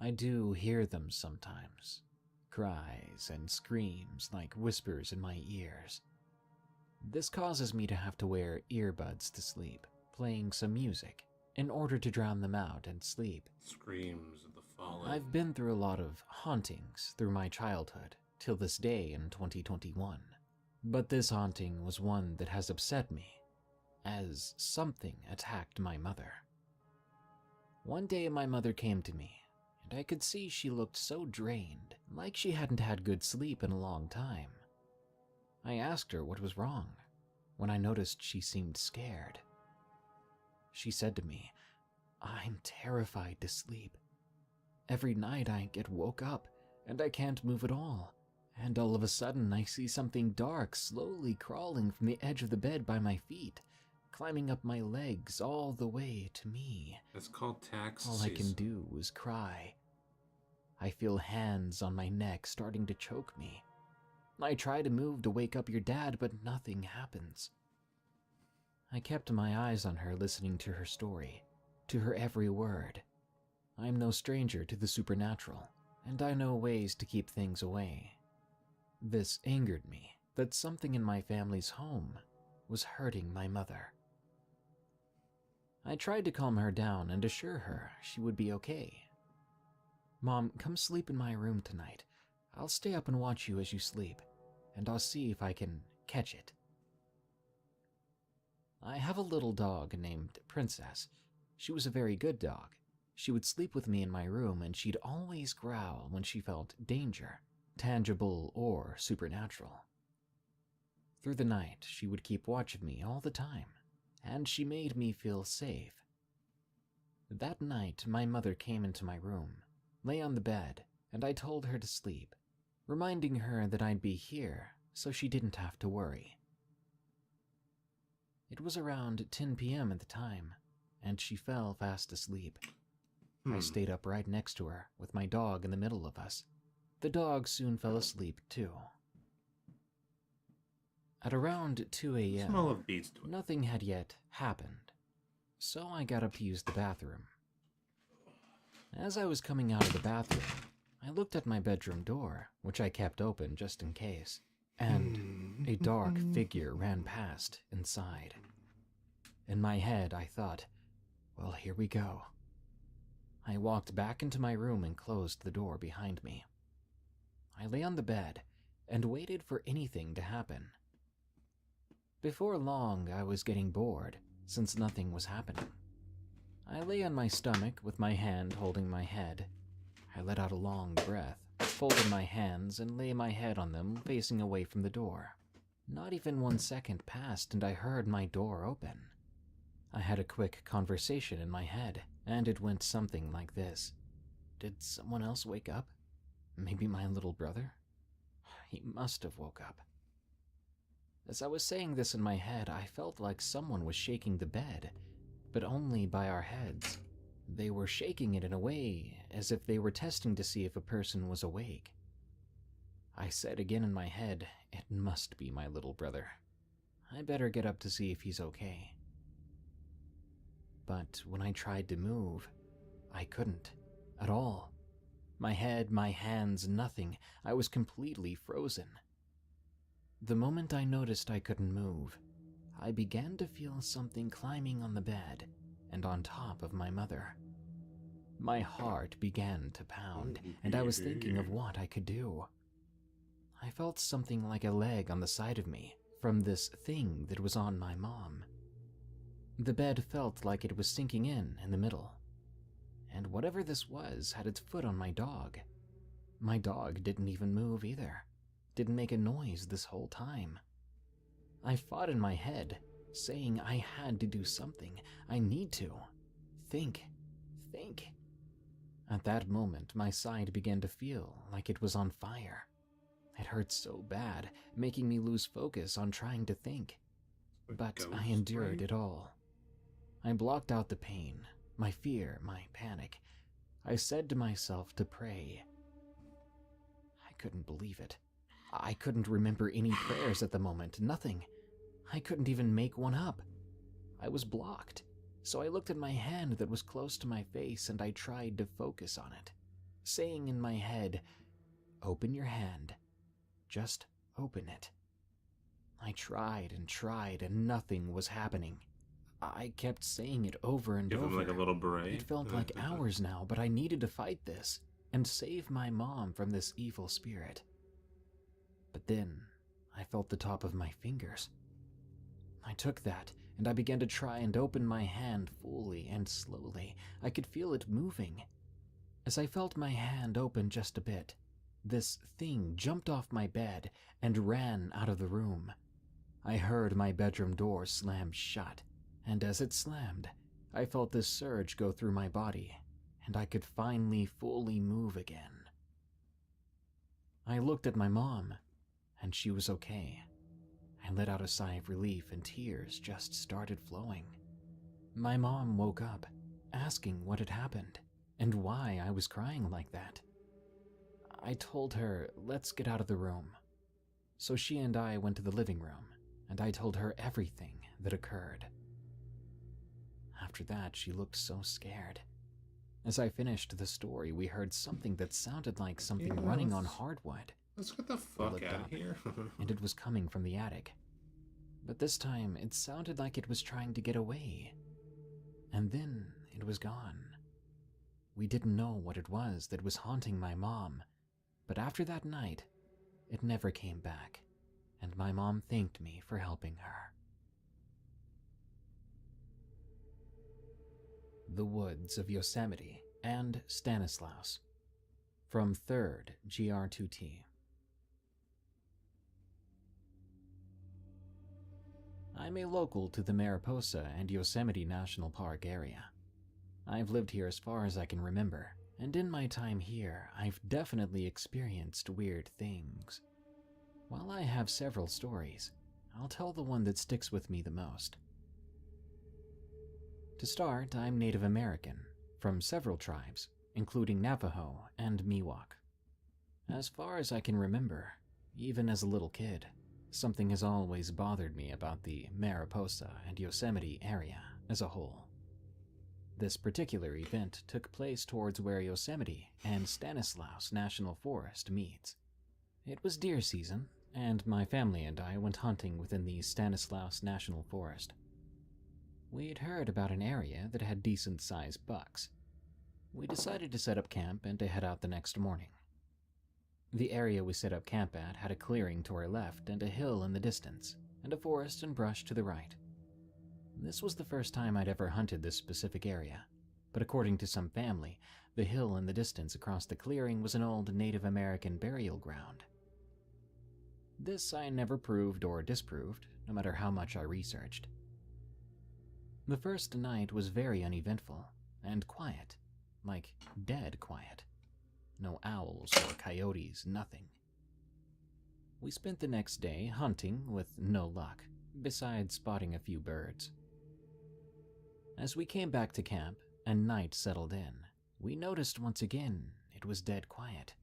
I do hear them sometimes, cries and screams like whispers in my ears. This causes me to have to wear earbuds to sleep, playing some music, in order to drown them out and sleep. Screams of the fallen. I've been through a lot of hauntings through my childhood, till this day in 2021. But this haunting was one that has upset me, as something attacked my mother. One day my mother came to me, and I could see she looked so drained, like she hadn't had good sleep in a long time. I asked her what was wrong, when I noticed she seemed scared. She said to me, "I'm terrified to sleep. Every night I get woke up, and I can't move at all, and all of a sudden I see something dark slowly crawling from the edge of the bed by my feet, climbing up my legs all the way to me. It's called tax All I can season. do is cry. I feel hands on my neck starting to choke me. I try to move to wake up your dad, but nothing happens." I kept my eyes on her, listening to her story, to her every word. I am no stranger to the supernatural, and I know ways to keep things away. This angered me, that something in my family's home was hurting my mother. I tried to calm her down and assure her she would be okay. "Mom, come sleep in my room tonight. I'll stay up and watch you as you sleep, and I'll see if I can catch it." I have a little dog named Princess. She was a very good dog. She would sleep with me in my room, and she'd always growl when she felt danger, tangible or supernatural. Through the night, she would keep watch of me all the time, and she made me feel safe. That night, my mother came into my room, lay on the bed, and I told her to sleep, reminding her that I'd be here so she didn't have to worry. It was around 10 p.m. at the time, and she fell fast asleep. I stayed up right next to her, with my dog in the middle of us. The dog soon fell asleep, too. At around 2 a.m., Smell of beats to it. nothing had yet happened, so I got up to use the bathroom. As I was coming out of the bathroom, I looked at my bedroom door, which I kept open just in case, and a dark figure ran past inside. In my head, I thought, well, here we go. I walked back into my room and closed the door behind me. I lay on the bed and waited for anything to happen. Before long, I was getting bored, since nothing was happening. I lay on my stomach with my hand holding my head. I let out a long breath, folded my hands, and lay my head on them, facing away from the door. Not even 1 second passed, and I heard my door open. I had a quick conversation in my head, and it went something like this. Did someone else wake up? Maybe my little brother? He must have woke up. As I was saying this in my head, I felt like someone was shaking the bed, but only by our heads. They were shaking it in a way as if they were testing to see if a person was awake. I said again in my head, it must be my little brother. I better get up to see if he's okay. But when I tried to move, I couldn't at all. My head, my hands, nothing. I was completely frozen. The moment I noticed I couldn't move, I began to feel something climbing on the bed and on top of my mother. My heart began to pound, and I was thinking of what I could do. I felt something like a leg on the side of me from this thing that was on my mom. The bed felt like it was sinking in the middle, and whatever this was had its foot on my dog. My dog didn't even move either, didn't make a noise this whole time. I fought in my head, saying I had to do something. I need to. Think. At that moment, my side began to feel like it was on fire. It hurt so bad, making me lose focus on trying to think. But I endured it all. I blocked out the pain, my fear, my panic. I said to myself to pray. I couldn't believe it. I couldn't remember any prayers at the moment, nothing. I couldn't even make one up. I was blocked, so I looked at my hand that was close to my face and I tried to focus on it, saying in my head, "Open your hand. Just open it." I tried and nothing was happening. I kept saying it over and Give over. him like a little beret. It felt like hours now, but I needed to fight this and save my mom from this evil spirit. But then I felt the top of my fingers. I took that and I began to try and open my hand fully and slowly. I could feel it moving. As I felt my hand open just a bit, this thing jumped off my bed and ran out of the room. I heard my bedroom door slam shut, and as it slammed, I felt this surge go through my body, and I could finally fully move again. I looked at my mom, and she was okay. I let out a sigh of relief and tears just started flowing. My mom woke up, asking what had happened and why I was crying like that. I told her, let's get out of the room. So she and I went to the living room, and I told her everything that occurred. After that, she looked so scared. As I finished the story, we heard something that sounded like something running on hardwood. Let's get the fuck out of here. And it was coming from the attic. But this time, it sounded like it was trying to get away. And then it was gone. We didn't know what it was that was haunting my mom, but after that night, it never came back, and my mom thanked me for helping her. The Woods of Yosemite and Stanislaus, from 3rd GR2T. I'm a local to the Mariposa and Yosemite National Park area. I've lived here as far as I can remember, and in my time here, I've definitely experienced weird things. While I have several stories, I'll tell the one that sticks with me the most. To start, I'm Native American, from several tribes, including Navajo and Miwok. As far as I can remember, even as a little kid, something has always bothered me about the Mariposa and Yosemite area as a whole. This particular event took place towards where Yosemite and Stanislaus National Forest meets. It was deer season, and my family and I went hunting within the Stanislaus National Forest. We'd heard about an area that had decent-sized bucks. We decided to set up camp and to head out the next morning. The area we set up camp at had a clearing to our left and a hill in the distance, and a forest and brush to the right. This was the first time I'd ever hunted this specific area, but according to some family, the hill in the distance across the clearing was an old Native American burial ground. This I never proved or disproved, no matter how much I researched. The first night was very uneventful and quiet, like dead quiet. No owls or coyotes, nothing. We spent the next day hunting with no luck, besides spotting a few birds. As we came back to camp and night settled in, we noticed once again it was dead quiet.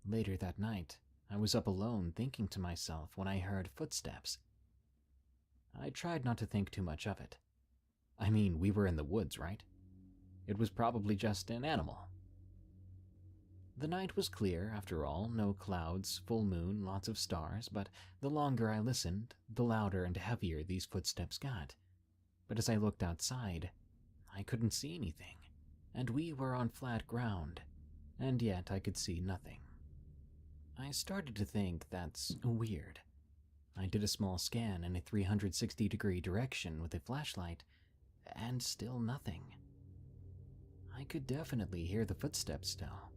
Later that night, I was up alone thinking to myself when I heard footsteps. I tried not to think too much of it. I mean, we were in the woods, right? It was probably just an animal. The night was clear, after all, no clouds, full moon, lots of stars, but the longer I listened, the louder and heavier these footsteps got. But as I looked outside, I couldn't see anything, and we were on flat ground, and yet I could see nothing. I started to think that's weird. I did a small scan in a 360-degree direction with a flashlight, and still nothing. I could definitely hear the footsteps still,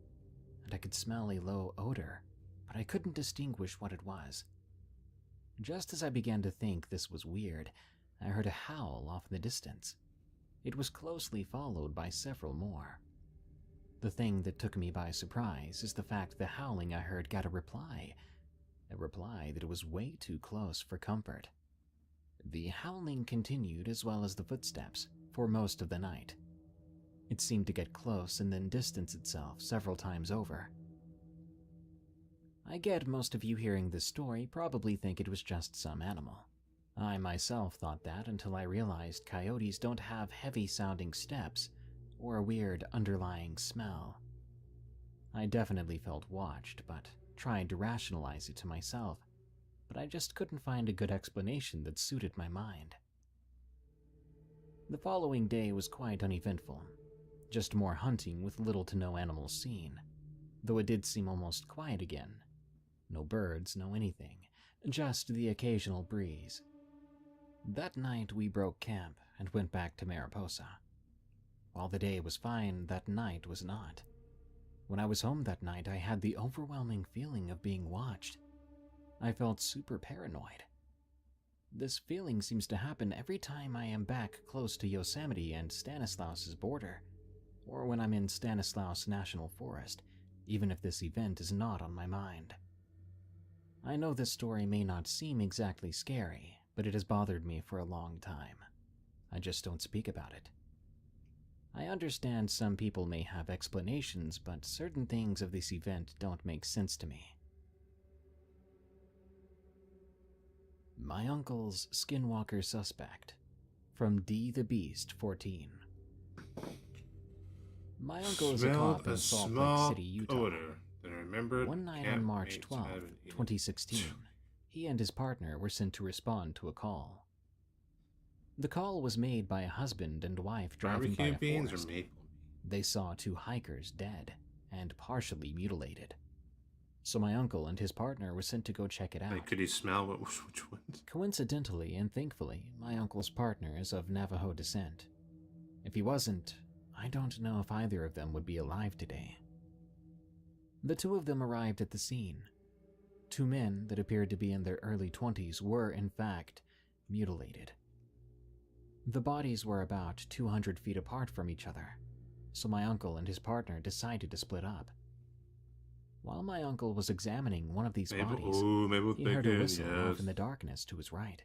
and I could smell a low odor, but I couldn't distinguish what it was. Just as I began to think this was weird, I heard a howl off in the distance. It was closely followed by several more. The thing that took me by surprise is the fact the howling I heard got a reply that was way too close for comfort. The howling continued as well as the footsteps for most of the night. It seemed to get close and then distance itself several times over. I get most of you hearing this story probably think it was just some animal. I myself thought that until I realized coyotes don't have heavy-sounding steps or a weird underlying smell. I definitely felt watched, but tried to rationalize it to myself, but I just couldn't find a good explanation that suited my mind. The following day was quite uneventful, just more hunting with little to no animals seen, though it did seem almost quiet again. No birds, no anything, just the occasional breeze. That night we broke camp and went back to Mariposa. While the day was fine, that night was not. When I was home that night, I had the overwhelming feeling of being watched. I felt super paranoid. This feeling seems to happen every time I am back close to Yosemite and Stanislaus's border, or when I'm in Stanislaus National Forest, even if this event is not on my mind. I know this story may not seem exactly scary, but it has bothered me for a long time. I just don't speak about it. I understand some people may have explanations, but certain things of this event don't make sense to me. My uncle's skinwalker suspect, from D the Beast 14. My uncle is a cop in Salt Lake City, Utah. Odor that I remembered. One night on March 12, 2016, he and his partner were sent to respond to a call. The call was made by a husband and wife driving by a beans forest. or maple? They saw two hikers dead and partially mutilated. So my uncle and his partner were sent to go check it out. Like, could he smell which ones? Coincidentally and thankfully, my uncle's partner is of Navajo descent. If he wasn't, I don't know if either of them would be alive today. The two of them arrived at the scene. Two men that appeared to be in their early 20s were, in fact, mutilated. The bodies were about 200 feet apart from each other, so my uncle and his partner decided to split up. While my uncle was examining one of these bodies, he heard a whistle off in the darkness to his right.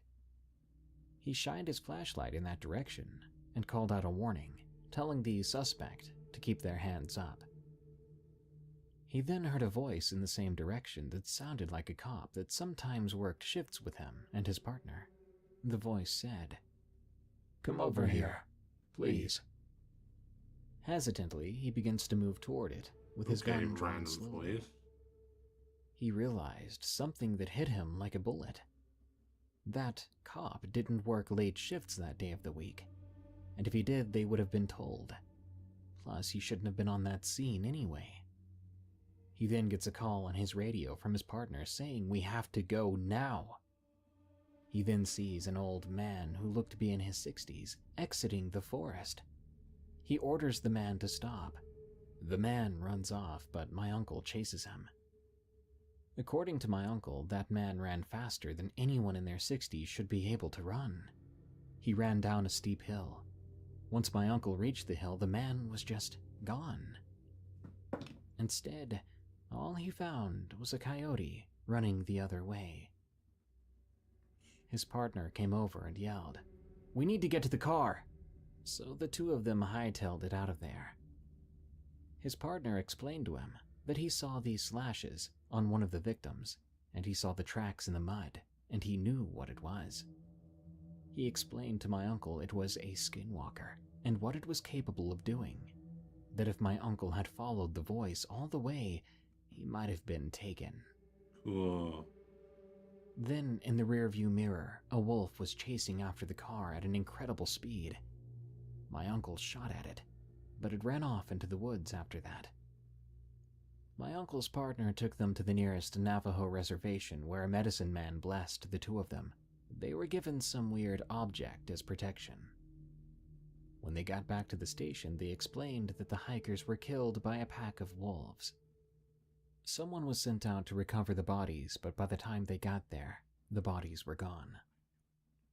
He shined his flashlight in that direction and called out a warning, telling the suspect to keep their hands up. He then heard a voice in the same direction that sounded like a cop that sometimes worked shifts with him and his partner. The voice said, "Come over here, please." Hesitantly, he begins to move toward it, with his gun drawn slowly. He realized something that hit him like a bullet. That cop didn't work late shifts that day of the week, and if he did, they would have been told. Plus, he shouldn't have been on that scene anyway. He then gets a call on his radio from his partner saying, "We have to go now." He then sees an old man who looked to be in his 60s exiting the forest. He orders the man to stop. The man runs off, but my uncle chases him. According to my uncle, that man ran faster than anyone in their 60s should be able to run. He ran down a steep hill. Once my uncle reached the hill, the man was just gone. Instead, all he found was a coyote running the other way. His partner came over and yelled, "We need to get to the car!" So the two of them hightailed it out of there. His partner explained to him that he saw these slashes on one of the victims, and he saw the tracks in the mud, and he knew what it was. He explained to my uncle it was a skinwalker, and what it was capable of doing. That if my uncle had followed the voice all the way, he might have been taken. Cool. Then, in the rearview mirror, a wolf was chasing after the car at an incredible speed. My uncle shot at it, but it ran off into the woods after that. My uncle's partner took them to the nearest Navajo reservation where a medicine man blessed the two of them. They were given some weird object as protection. When they got back to the station, they explained that the hikers were killed by a pack of wolves. Someone was sent out to recover the bodies, but by the time they got there, the bodies were gone.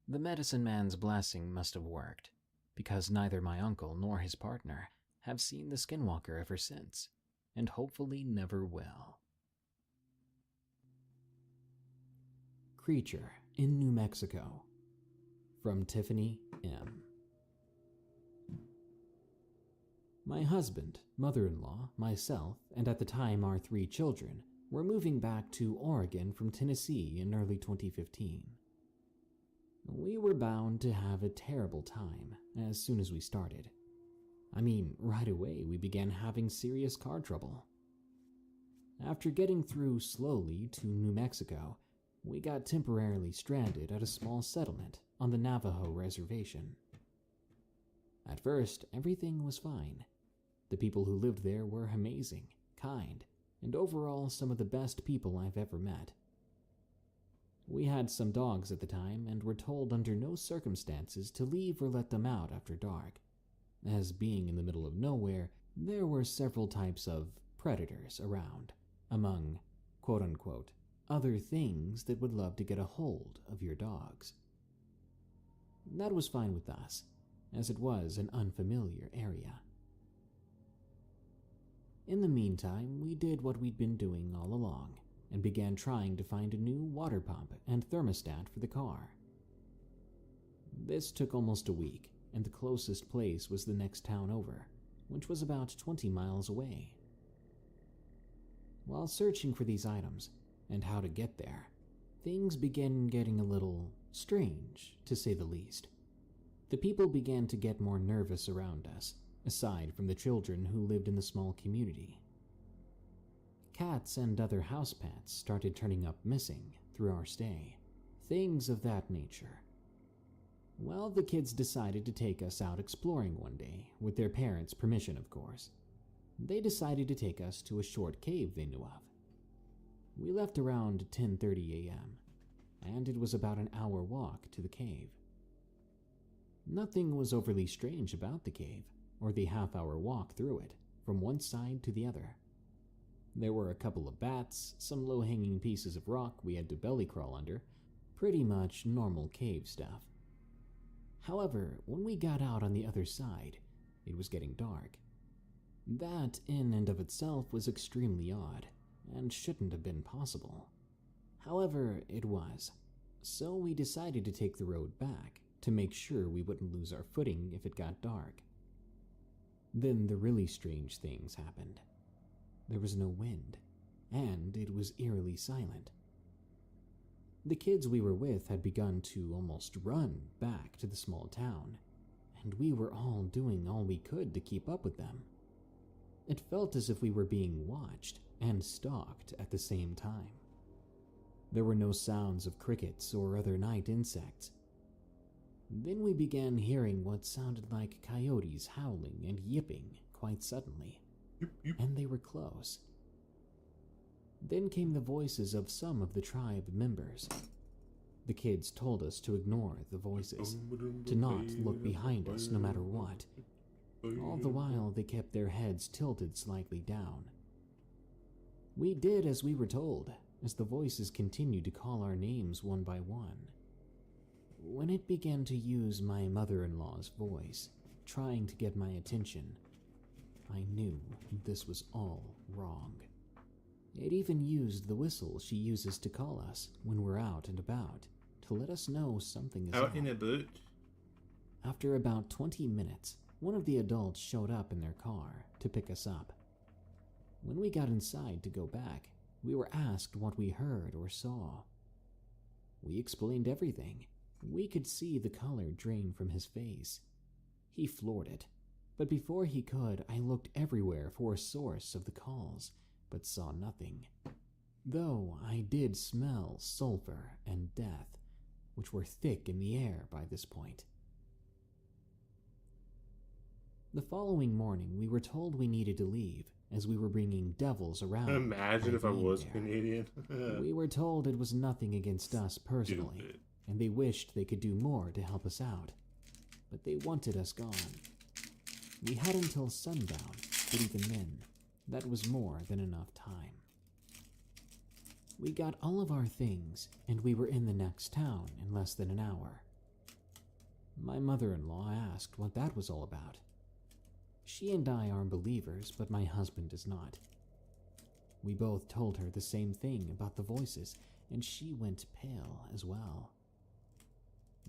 The medicine man's blessing must have worked, because neither my uncle nor his partner have seen the skinwalker ever since, and hopefully never will. Creature in New Mexico, from Tiffany M. My husband, mother-in-law, myself, and at the time our 3 children were moving back to Oregon from Tennessee in early 2015. We were bound to have a terrible time as soon as we started. I mean, right away we began having serious car trouble. After getting through slowly to New Mexico, we got temporarily stranded at a small settlement on the Navajo reservation. At first, everything was fine. The people who lived there were amazing, kind, and overall some of the best people I've ever met. We had some dogs at the time and were told under no circumstances to leave or let them out after dark, as being in the middle of nowhere, there were several types of predators around, among quote-unquote other things that would love to get a hold of your dogs. That was fine with us, as it was an unfamiliar area. In the meantime, we did what we'd been doing all along, and began trying to find a new water pump and thermostat for the car. This took almost a week, and the closest place was the next town over, which was about 20 miles away. While searching for these items, and how to get there, things began getting a little strange, to say the least. The people began to get more nervous around us, aside from the children who lived in the small community. Cats and other house pets started turning up missing through our stay, things of that nature. Well, the kids decided to take us out exploring one day, with their parents' permission, of course. They decided to take us to a short cave they knew of. We left around 10:30 a.m., and it was about an hour walk to the cave. Nothing was overly strange about the cave, or the half-hour walk through it, from one side to the other. There were a couple of bats, some low-hanging pieces of rock we had to belly crawl under, pretty much normal cave stuff. However, when we got out on the other side, it was getting dark. That, in and of itself, was extremely odd, and shouldn't have been possible. However, it was, so we decided to take the road back, to make sure we wouldn't lose our footing if it got dark. Then the really strange things happened. There was no wind, and it was eerily silent. The kids we were with had begun to almost run back to the small town, and we were all doing all we could to keep up with them. It felt as if we were being watched and stalked at the same time. There were no sounds of crickets or other night insects. Then we began hearing what sounded like coyotes howling and yipping quite suddenly, and they were close. Then came the voices of some of the tribe members. The kids told us to ignore the voices, to not look behind us no matter what. All the while, they kept their heads tilted slightly down. We did as we were told, as the voices continued to call our names one by one. When it began to use my mother-in-law's voice, trying to get my attention, I knew this was all wrong. It even used the whistle she uses to call us when we're out and about, to let us know something is Out up. in a boot? After about 20 minutes, one of the adults showed up in their car to pick us up. When we got inside to go back, we were asked what we heard or saw. We explained everything. We could see the color drain from his face. He floored it, but before he could, I looked everywhere for a source of the calls, but saw nothing. Though I did smell sulfur and death, which were thick in the air by this point. The following morning, we were told we needed to leave, as we were bringing devils around. Imagine if I was Canadian. We were told it was nothing against us personally, Stupid. and they wished they could do more to help us out. But they wanted us gone. We had until sundown, but even then, that was more than enough time. We got all of our things, and we were in the next town in less than an hour. My mother-in-law asked what that was all about. She and I are believers, but my husband is not. We both told her the same thing about the voices, and she went pale as well.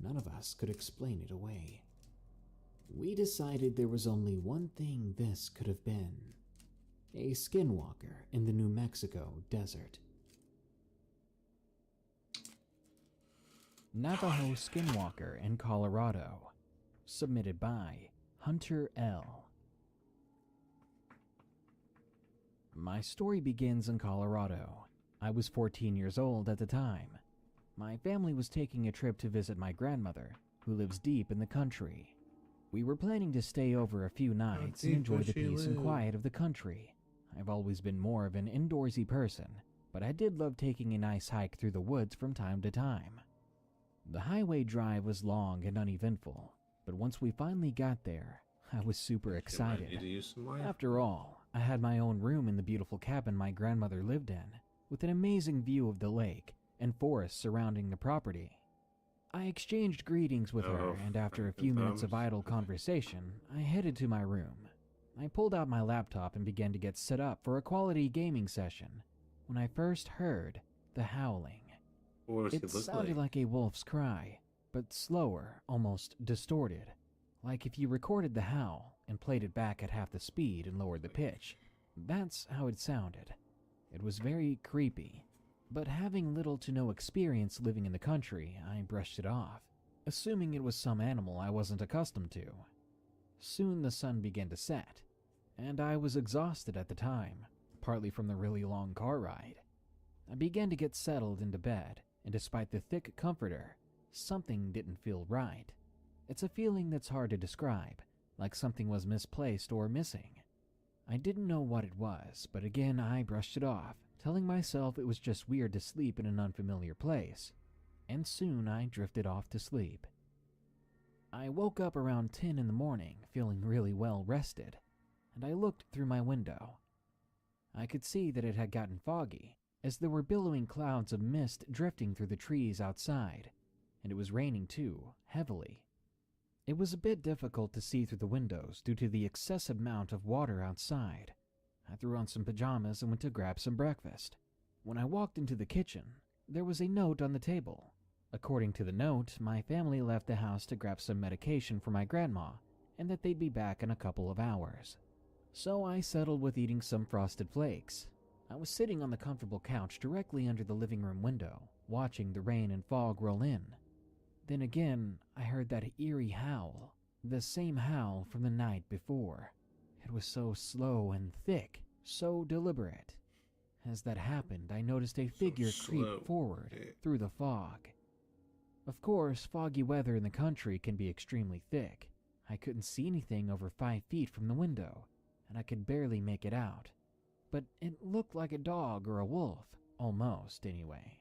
None of us could explain it away. We decided there was only one thing this could have been: a skinwalker in the New Mexico desert. Navajo Skinwalker in Colorado. Submitted by Hunter L. My story begins in Colorado. I was 14 years old at the time. My family was taking a trip to visit my grandmother, who lives deep in the country. We were planning to stay over a few nights and enjoy the peace and quiet of the country. I've always been more of an indoorsy person, but I did love taking a nice hike through the woods from time to time. The highway drive was long and uneventful, but once we finally got there, I was super excited. After all, I had my own room in the beautiful cabin my grandmother lived in, with an amazing view of the lake and forests surrounding the property. I exchanged greetings with her, and after a few minutes of idle conversation, I headed to my room. I pulled out my laptop and began to get set up for a quality gaming session when I first heard the howling. It sounded like a wolf's cry, but slower, almost distorted, like if you recorded the howl and played it back at half the speed and lowered the pitch. That's how it sounded. It was very creepy, but having little to no experience living in the country, I brushed it off, assuming it was some animal I wasn't accustomed to. Soon the sun began to set, and I was exhausted at the time, partly from the really long car ride. I began to get settled into bed, and despite the thick comforter, something didn't feel right. It's a feeling that's hard to describe, like something was misplaced or missing. I didn't know what it was, but again I brushed it off, telling myself it was just weird to sleep in an unfamiliar place, and soon I drifted off to sleep. I woke up around 10 in the morning, feeling really well rested, and I looked through my window. I could see that it had gotten foggy, as there were billowing clouds of mist drifting through the trees outside, and it was raining too, heavily. It was a bit difficult to see through the windows due to the excessive amount of water outside. I threw on some pajamas and went to grab some breakfast. When I walked into the kitchen, there was a note on the table. According to the note, my family left the house to grab some medication for my grandma, and that they'd be back in a couple of hours. So I settled with eating some frosted flakes. I was sitting on the comfortable couch directly under the living room window, watching the rain and fog roll in. Then again, I heard that eerie howl, the same howl from the night before. It was so slow and thick, so deliberate. As that happened, I noticed a figure creep forward through the fog. Of course, foggy weather in the country can be extremely thick. I couldn't see anything over 5 feet from the window, and I could barely make it out. But it looked like a dog or a wolf, almost anyway.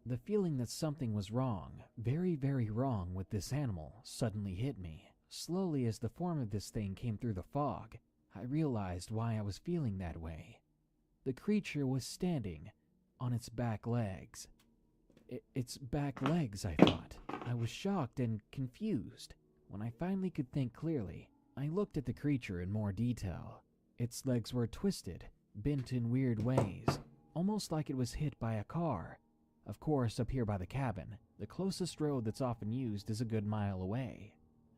The feeling that something was wrong, very, very wrong with this animal suddenly hit me. Slowly, as the form of this thing came through the fog, I realized why I was feeling that way. The creature was standing on its back legs. Its back legs, I thought. I was shocked and confused. When I finally could think clearly, I looked at the creature in more detail. Its legs were twisted, bent in weird ways, almost like it was hit by a car. Of course, up here by the cabin, the closest road that's often used is a good mile away.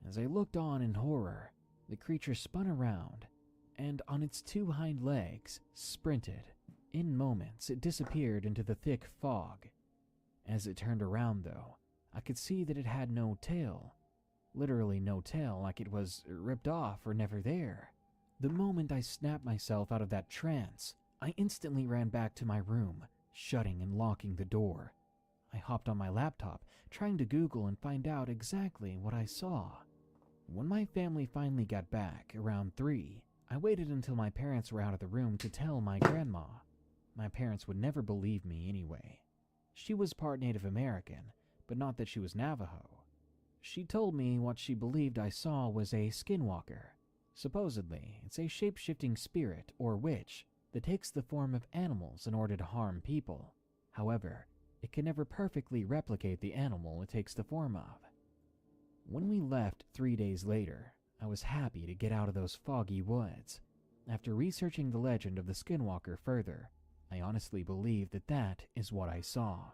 As I looked on in horror, the creature spun around, and on its two hind legs, sprinted. In moments, it disappeared into the thick fog. As it turned around, though, I could see that it had no tail. Literally no tail, like it was ripped off or never there. The moment I snapped myself out of that trance, I instantly ran back to my room, shutting and locking the door. I hopped on my laptop, trying to Google and find out exactly what I saw. When my family finally got back, around 3, I waited until my parents were out of the room to tell my grandma. My parents would never believe me anyway. She was part Native American, but not that she was Navajo. She told me what she believed I saw was a skinwalker. Supposedly, it's a shape-shifting spirit or witch that takes the form of animals in order to harm people. However, it can never perfectly replicate the animal it takes the form of. When we left 3 days later, I was happy to get out of those foggy woods. After researching the legend of the skinwalker further, I honestly believe that that is what I saw.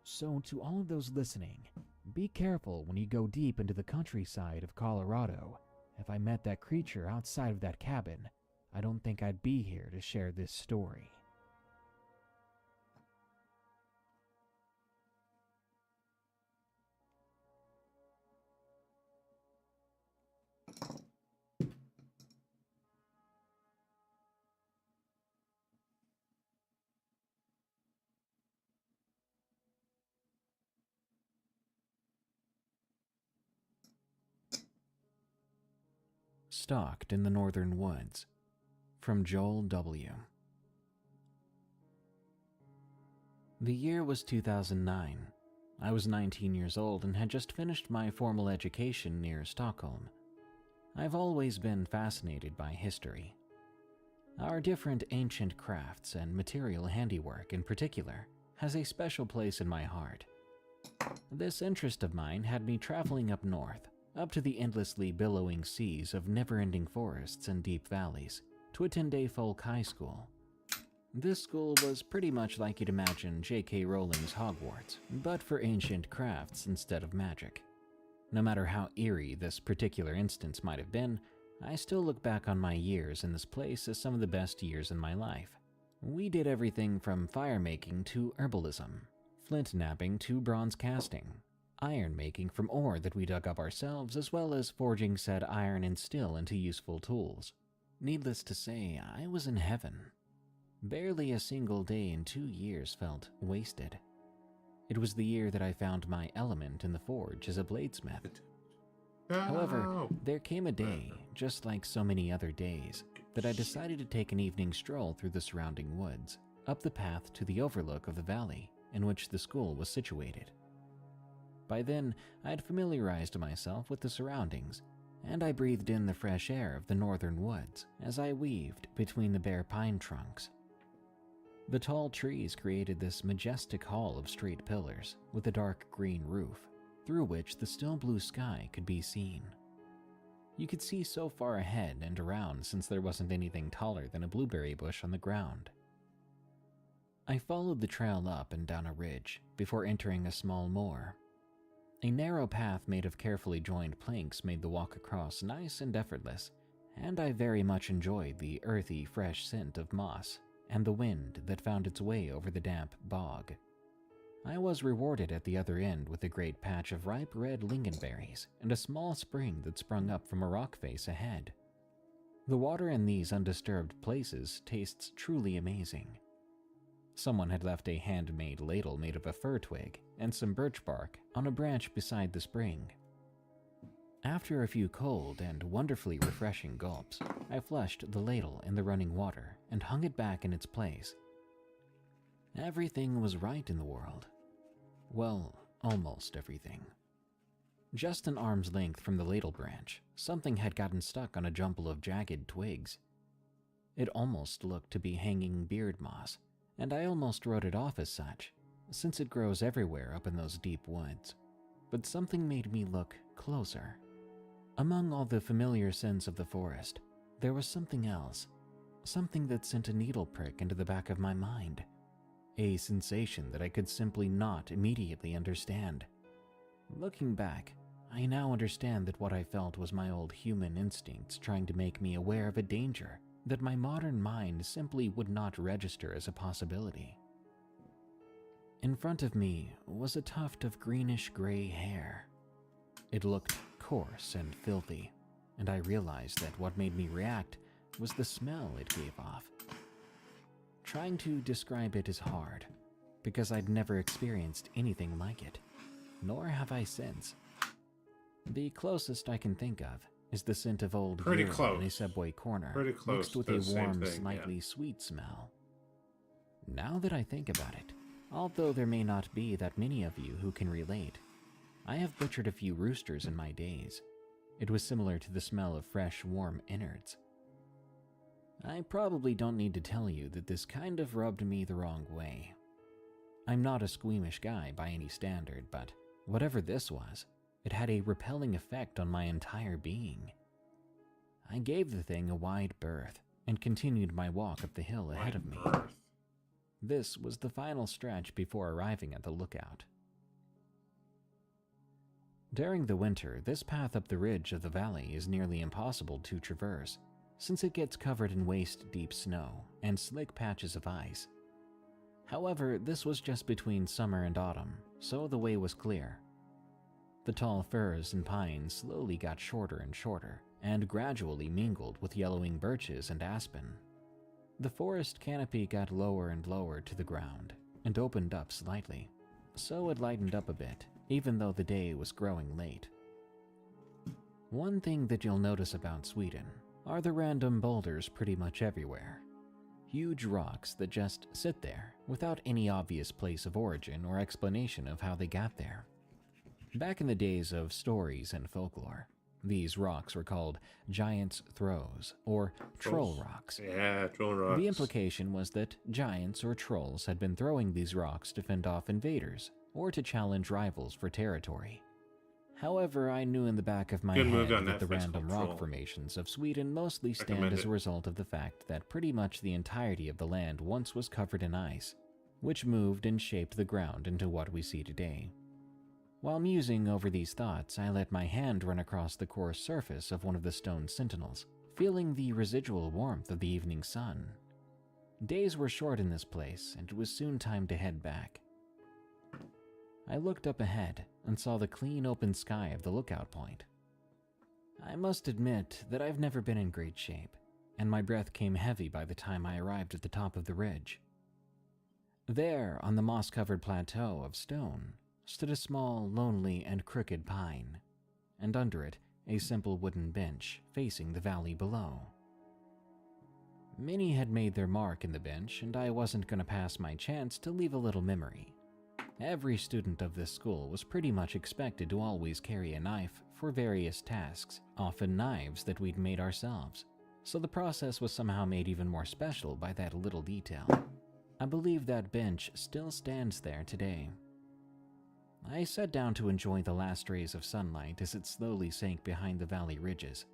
So to all of those listening, be careful when you go deep into the countryside of Colorado. If I met that creature outside of that cabin, I don't think I'd be here to share this story. Stalked in the Northern Woods, from Joel W. The year was 2009. I was 19 years old and had just finished my formal education near Stockholm. I've always been fascinated by history. Our different ancient crafts and material handiwork in particular has a special place in my heart. This interest of mine had me traveling up north, up to the endlessly billowing seas of never-ending forests and deep valleys, to attend a folk high school. This school was pretty much like you'd imagine J.K. Rowling's Hogwarts, but for ancient crafts instead of magic. No matter how eerie this particular instance might have been, I still look back on my years in this place as some of the best years in my life. We did everything from fire making to herbalism, flint knapping to bronze casting, iron making from ore that we dug up ourselves, as well as forging said iron and steel into useful tools. Needless to say, I was in heaven. Barely a single day in 2 years felt wasted. It was the year that I found my element in the forge as a bladesmith. However, there came a day, just like so many other days, that I decided to take an evening stroll through the surrounding woods, up the path to the overlook of the valley in which the school was situated. By then, I had familiarized myself with the surroundings, and I breathed in the fresh air of the northern woods as I weaved between the bare pine trunks. The tall trees created this majestic hall of straight pillars with a dark green roof, through which the still blue sky could be seen. You could see so far ahead and around since there wasn't anything taller than a blueberry bush on the ground. I followed the trail up and down a ridge before entering a small moor. A narrow path made of carefully joined planks made the walk across nice and effortless, and I very much enjoyed the earthy, fresh scent of moss and the wind that found its way over the damp bog. I was rewarded at the other end with a great patch of ripe red lingonberries and a small spring that sprung up from a rock face ahead. The water in these undisturbed places tastes truly amazing. Someone had left a handmade ladle made of a fir twig and some birch bark on a branch beside the spring. After a few cold and wonderfully refreshing gulps, I flushed the ladle in the running water and hung it back in its place. Everything was right in the world. Well, almost everything. Just an arm's length from the ladle branch, something had gotten stuck on a jumble of jagged twigs. It almost looked to be hanging beard moss, and I almost wrote it off as such, since it grows everywhere up in those deep woods. But something made me look closer. Among all the familiar scents of the forest, there was something else, something that sent a needle prick into the back of my mind, a sensation that I could simply not immediately understand. Looking back, I now understand that what I felt was my old human instincts trying to make me aware of a danger that my modern mind simply would not register as a possibility. In front of me was a tuft of greenish-gray hair. It looked coarse and filthy, and I realized that what made me react was the smell it gave off. Trying to describe it is hard, because I'd never experienced anything like it, nor have I since. The closest I can think of is the scent of old Pretty urine close. in a subway corner, Pretty close mixed with to a the same warm, thing, slightly yeah. sweet smell. Now that I think about it, although there may not be that many of you who can relate, I have butchered a few roosters in my days. It was similar to the smell of fresh, warm innards. I probably don't need to tell you that this kind of rubbed me the wrong way. I'm not a squeamish guy by any standard, but whatever this was, it had a repelling effect on my entire being. I gave the thing a wide berth and continued my walk up the hill ahead of me. This was the final stretch before arriving at the lookout. During the winter, this path up the ridge of the valley is nearly impossible to traverse, since it gets covered in waist-deep snow and slick patches of ice. However, this was just between summer and autumn, so the way was clear. The tall firs and pines slowly got shorter and shorter, and gradually mingled with yellowing birches and aspen. The forest canopy got lower and lower to the ground, and opened up slightly, so it lightened up a bit, even though the day was growing late. One thing that you'll notice about Sweden are the random boulders pretty much everywhere. Huge rocks that just sit there without any obvious place of origin or explanation of how they got there. Back in the days of stories and folklore, these rocks were called Giants' Throws, or Troll Rocks. Yeah, Troll Rocks. The implication was that giants or trolls had been throwing these rocks to fend off invaders, or to challenge rivals for territory. However, I knew in the back of my Good head movie on that the Netflix random called rock Troll. formations of Sweden mostly stand Recommend as it. a result of the fact that pretty much the entirety of the land once was covered in ice, which moved and shaped the ground into what we see today. While musing over these thoughts, I let my hand run across the coarse surface of one of the stone sentinels, feeling the residual warmth of the evening sun. Days were short in this place, and it was soon time to head back. I looked up ahead and saw the clean open sky of the lookout point. I must admit that I've never been in great shape, and my breath came heavy by the time I arrived at the top of the ridge. There, on the moss-covered plateau of stone, stood a small, lonely, and crooked pine, and under it, a simple wooden bench facing the valley below. Many had made their mark in the bench, and I wasn't going to pass my chance to leave a little memory. Every student of this school was pretty much expected to always carry a knife for various tasks, often knives that we'd made ourselves, so the process was somehow made even more special by that little detail. I believe that bench still stands there today. I sat down to enjoy the last rays of sunlight as it slowly sank behind the valley ridges.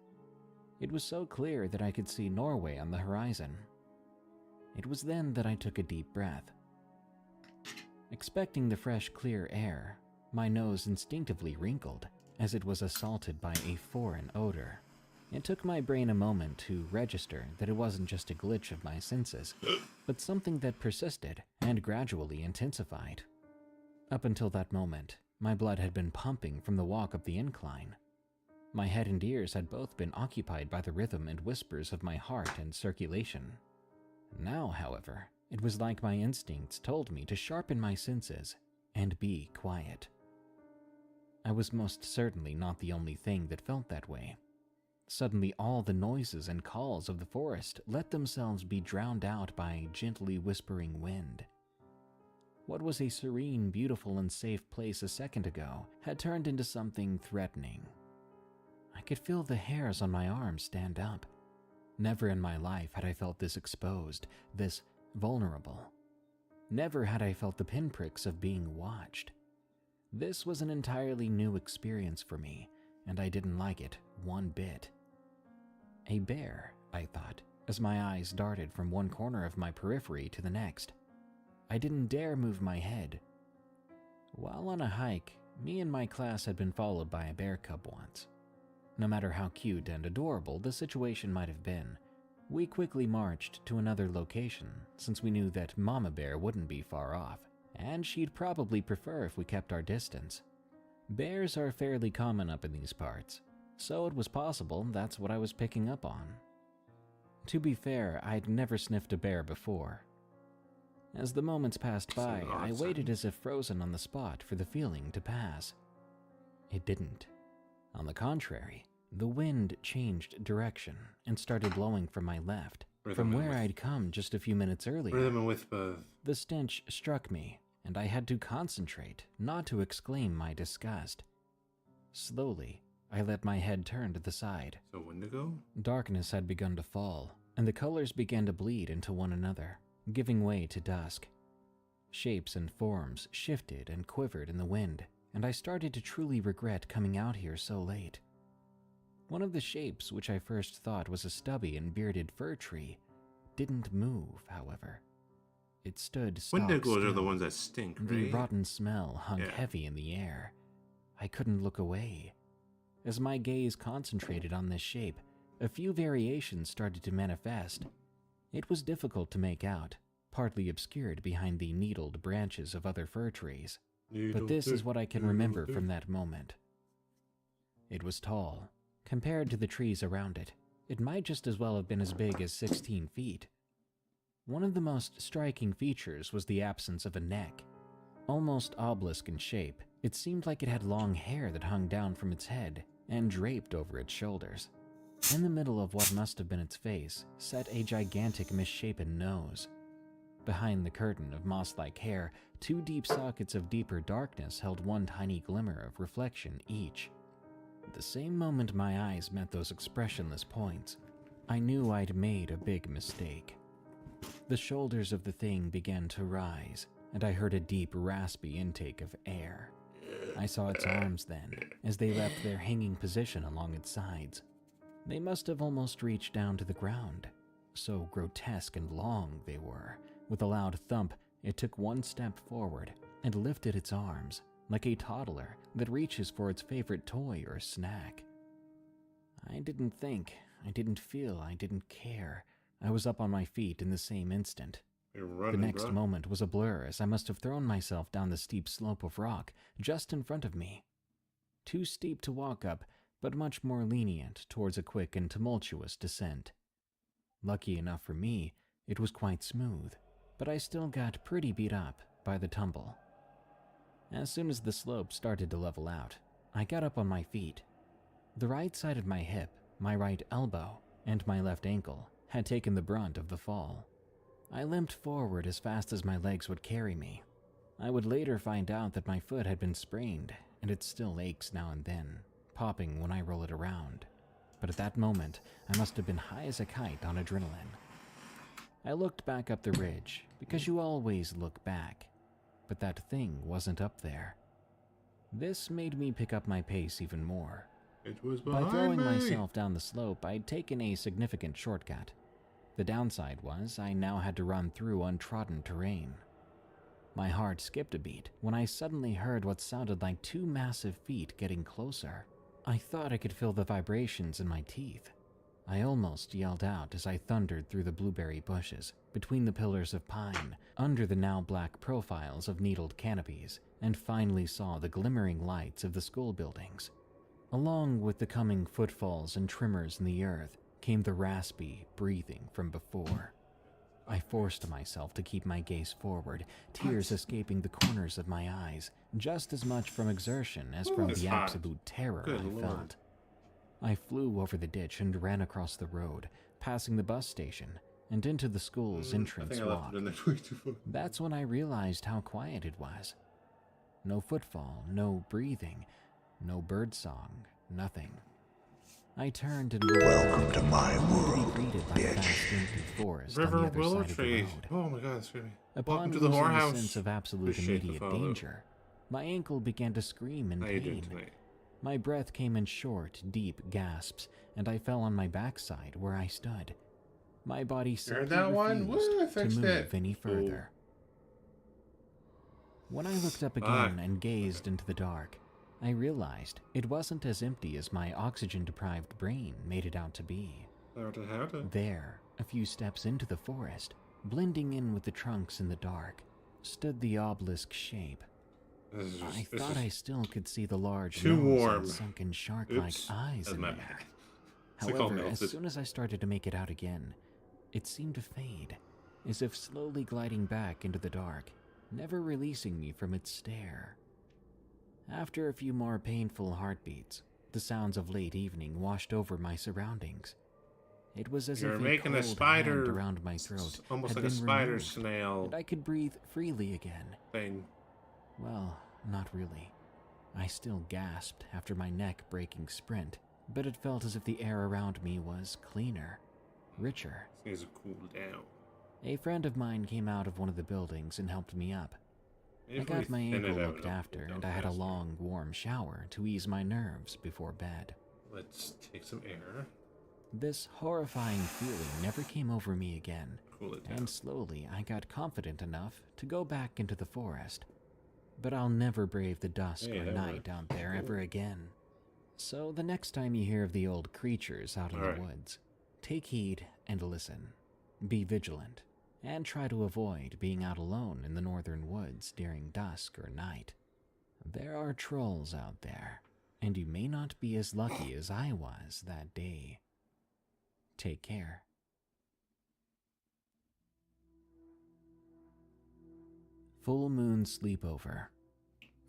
It was so clear that I could see Norway on the horizon. It was then that I took a deep breath. Expecting the fresh, clear air, my nose instinctively wrinkled as it was assaulted by a foreign odor. It took my brain a moment to register that it wasn't just a glitch of my senses, but something that persisted and gradually intensified. Up until that moment, my blood had been pumping from the walk up the incline. My head and ears had both been occupied by the rhythm and whispers of my heart and circulation. Now, however, it was like my instincts told me to sharpen my senses and be quiet. I was most certainly not the only thing that felt that way. Suddenly, all the noises and calls of the forest let themselves be drowned out by gently whispering wind. What was a serene, beautiful, and safe place a second ago had turned into something threatening. I could feel the hairs on my arms stand up. Never in my life had I felt this exposed, this vulnerable. Never had I felt the pinpricks of being watched. This was an entirely new experience for me, and I didn't like it one bit. A bear, I thought, as my eyes darted from one corner of my periphery to the next. I didn't dare move my head. While on a hike, me and my class had been followed by a bear cub once. No matter how cute and adorable the situation might have been, we quickly marched to another location since we knew that Mama Bear wouldn't be far off, and she'd probably prefer if we kept our distance. Bears are fairly common up in these parts, so it was possible that's what I was picking up on. To be fair, I'd never sniffed a bear before. As the moments passed by, I waited as if frozen on the spot for the feeling to pass. It didn't. On the contrary, the wind changed direction and started blowing from my left, from where I'd come just a few minutes earlier. Rhythm and with both. The stench struck me, and I had to concentrate not to exclaim my disgust. Slowly, I let my head turn to the side. So Wendigo? Darkness had begun to fall, and the colors began to bleed into one another, giving way to dusk. Shapes and forms shifted and quivered in the wind, and I started to truly regret coming out here so late. One of the shapes, which I first thought was a stubby and bearded fir tree, didn't move, however. It stood stock Wendigos still. are the ones that stink, right? The rotten smell hung Yeah. heavy in the air. I couldn't look away. As my gaze concentrated on this shape, a few variations started to manifest. It was difficult to make out, partly obscured behind the needled branches of other fir trees. But this is what I can remember from that moment. It was tall. Compared to the trees around it, it might just as well have been as big as 16 feet. One of the most striking features was the absence of a neck. Almost obelisk in shape, it seemed like it had long hair that hung down from its head and draped over its shoulders. In the middle of what must have been its face sat a gigantic misshapen nose. Behind the curtain of moss-like hair, two deep sockets of deeper darkness held one tiny glimmer of reflection each. The same moment my eyes met those expressionless points, I knew I'd made a big mistake. The shoulders of the thing began to rise, and I heard a deep, raspy intake of air. I saw its arms then, as they left their hanging position along its sides. They must have almost reached down to the ground. So grotesque and long they were. With a loud thump, it took one step forward and lifted its arms, like a toddler that reaches for its favorite toy or snack. I didn't think, I didn't feel, I didn't care. I was up on my feet in the same instant. You're running, The next bro. moment was a blur, as I must have thrown myself down the steep slope of rock just in front of me. Too steep to walk up, but much more lenient towards a quick and tumultuous descent. Lucky enough for me, it was quite smooth, but I still got pretty beat up by the tumble. As soon as the slope started to level out, I got up on my feet. The right side of my hip, my right elbow, and my left ankle had taken the brunt of the fall. I limped forward as fast as my legs would carry me. I would later find out that my foot had been sprained, and it still aches now and then, popping when I roll it around. But at that moment, I must have been high as a kite on adrenaline. I looked back up the ridge, because you always look back, but that thing wasn't up there. This made me pick up my pace even more. It was By behind throwing me. myself down the slope, I'd taken a significant shortcut. The downside was I now had to run through untrodden terrain. My heart skipped a beat when I suddenly heard what sounded like two massive feet getting closer. I thought I could feel the vibrations in my teeth. I almost yelled out as I thundered through the blueberry bushes, between the pillars of pine, under the now black profiles of needled canopies, and finally saw the glimmering lights of the school buildings. Along with the coming footfalls and tremors in the earth came the raspy breathing from before. I forced myself to keep my gaze forward, tears escaping the corners of my eyes, just as much from exertion as from it's the hot. absolute terror Good I Lord. felt. I flew over the ditch and ran across the road, passing the bus station, and into the school's I entrance think I left walk. it in there way too far. That's when I realized how quiet it was. No footfall, no breathing, no birdsong, nothing. I turned and looked. Welcome to my only to world, be greeted by a vast empty forest on River the other Willow side of the Tree. road. Oh my god, that's creepy. Upon Welcome to the losing whorehouse. the sense of absolute Appreciate the immediate follow. danger, my ankle began to scream in How you doing pain. tonight? My breath came in short, deep gasps, and I fell on my backside where I stood. My body simply that one? refused Woo, I to fixed move it. any Cool. further. When I looked up Fuck. again and gazed into the dark, I realized it wasn't as empty as my oxygen-deprived brain made it out to be. There, a few steps into the forest, blending in with the trunks in the dark, stood the obelisk shape. I thought I still could see the large too nose warm. and sunken shark-like Oops, eyes that's in my there. bad. It's like all However, as melted. soon as I started to make it out again, it seemed to fade, as if slowly gliding back into the dark, never releasing me from its stare. After a few more painful heartbeats, the sounds of late evening washed over my surroundings. It was as You're if making a a cold spider hand around my throat almost had like a been spider removed, snail and I could breathe freely again. thing. Well, not really. I still gasped after my neck-breaking sprint, but it felt as if the air around me was cleaner, richer. This needs to cool down. A friend of mine came out of one of the buildings and helped me up. Maybe I if we got my thin ankle it out, looked it'll after, cool and down I had a faster. long, warm shower to ease my nerves before bed. Let's take some air. This horrifying feeling never came over me again, Cool it down. and slowly I got confident enough to go back into the forest. But I'll never brave the dusk Hey, or that night worked. out there ever again. So the next time you hear of the old creatures out in All right. the woods, take heed and listen. Be vigilant, and try to avoid being out alone in the northern woods during dusk or night. There are trolls out there, and you may not be as lucky as I was that day. Take care. Full Moon Sleepover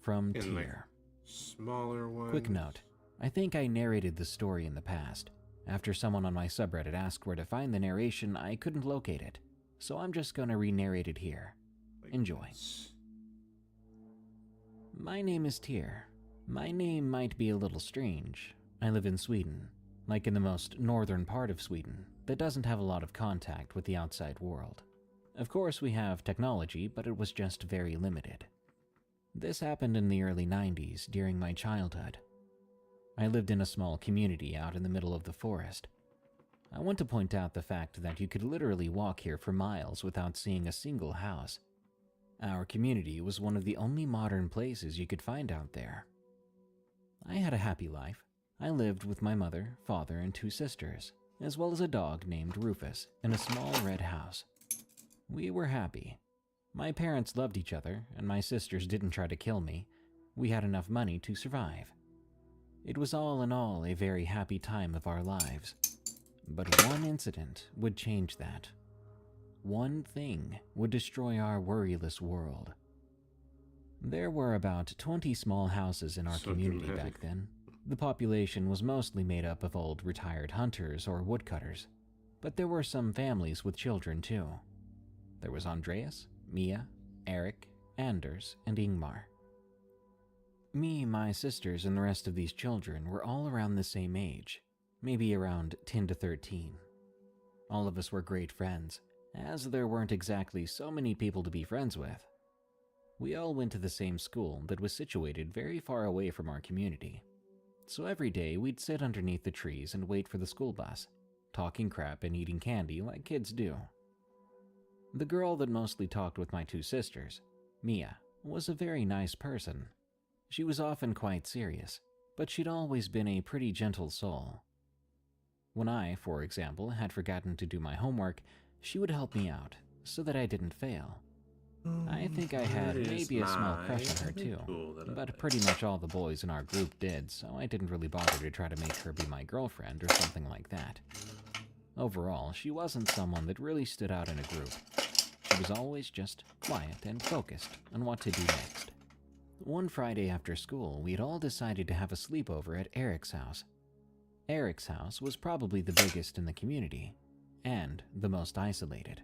from In, like, Tyr. Smaller ones. Quick note, I think I narrated the story in the past. After someone on my subreddit asked where to find the narration, I couldn't locate it, so I'm just gonna re-narrate it here. Like Enjoy. this. My name is Tyr. My name might be a little strange. I live in Sweden, like in the most northern part of Sweden, that doesn't have a lot of contact with the outside world. Of course, we have technology, but it was just very limited. This happened in the early 90s during my childhood. I lived in a small community out in the middle of the forest. I want to point out the fact that you could literally walk here for miles without seeing a single house. Our community was one of the only modern places you could find out there. I had a happy life. I lived with my mother, father, and 2 sisters, as well as a dog named Rufus, in a small red house. We were happy. My parents loved each other, and my sisters didn't try to kill me. We had enough money to survive. It was all in all a very happy time of our lives. But one incident would change that. One thing would destroy our worryless world. There were about 20 small houses in our So community dramatic. back then. The population was mostly made up of old retired hunters or woodcutters, but there were some families with children too. There was Andreas, Mia, Eric, Anders, and Ingmar. Me, my sisters, and the rest of these children were all around the same age, maybe around 10 to 13. All of us were great friends, as there weren't exactly so many people to be friends with. We all went to the same school that was situated very far away from our community. So every day we'd sit underneath the trees and wait for the school bus, talking crap and eating candy like kids do. The girl that mostly talked with my 2 sisters, Mia, was a very nice person. She was often quite serious, but she'd always been a pretty gentle soul. When I, for example, had forgotten to do my homework, she would help me out so that I didn't fail. I think I had maybe a small crush on her too, but pretty much all the boys in our group did, so I didn't really bother to try to make her be my girlfriend or something like that. Overall, she wasn't someone that really stood out in a group. She was always just quiet and focused on what to do next. One Friday after school, we had all decided to have a sleepover at Eric's house. Eric's house was probably the biggest in the community, and the most isolated.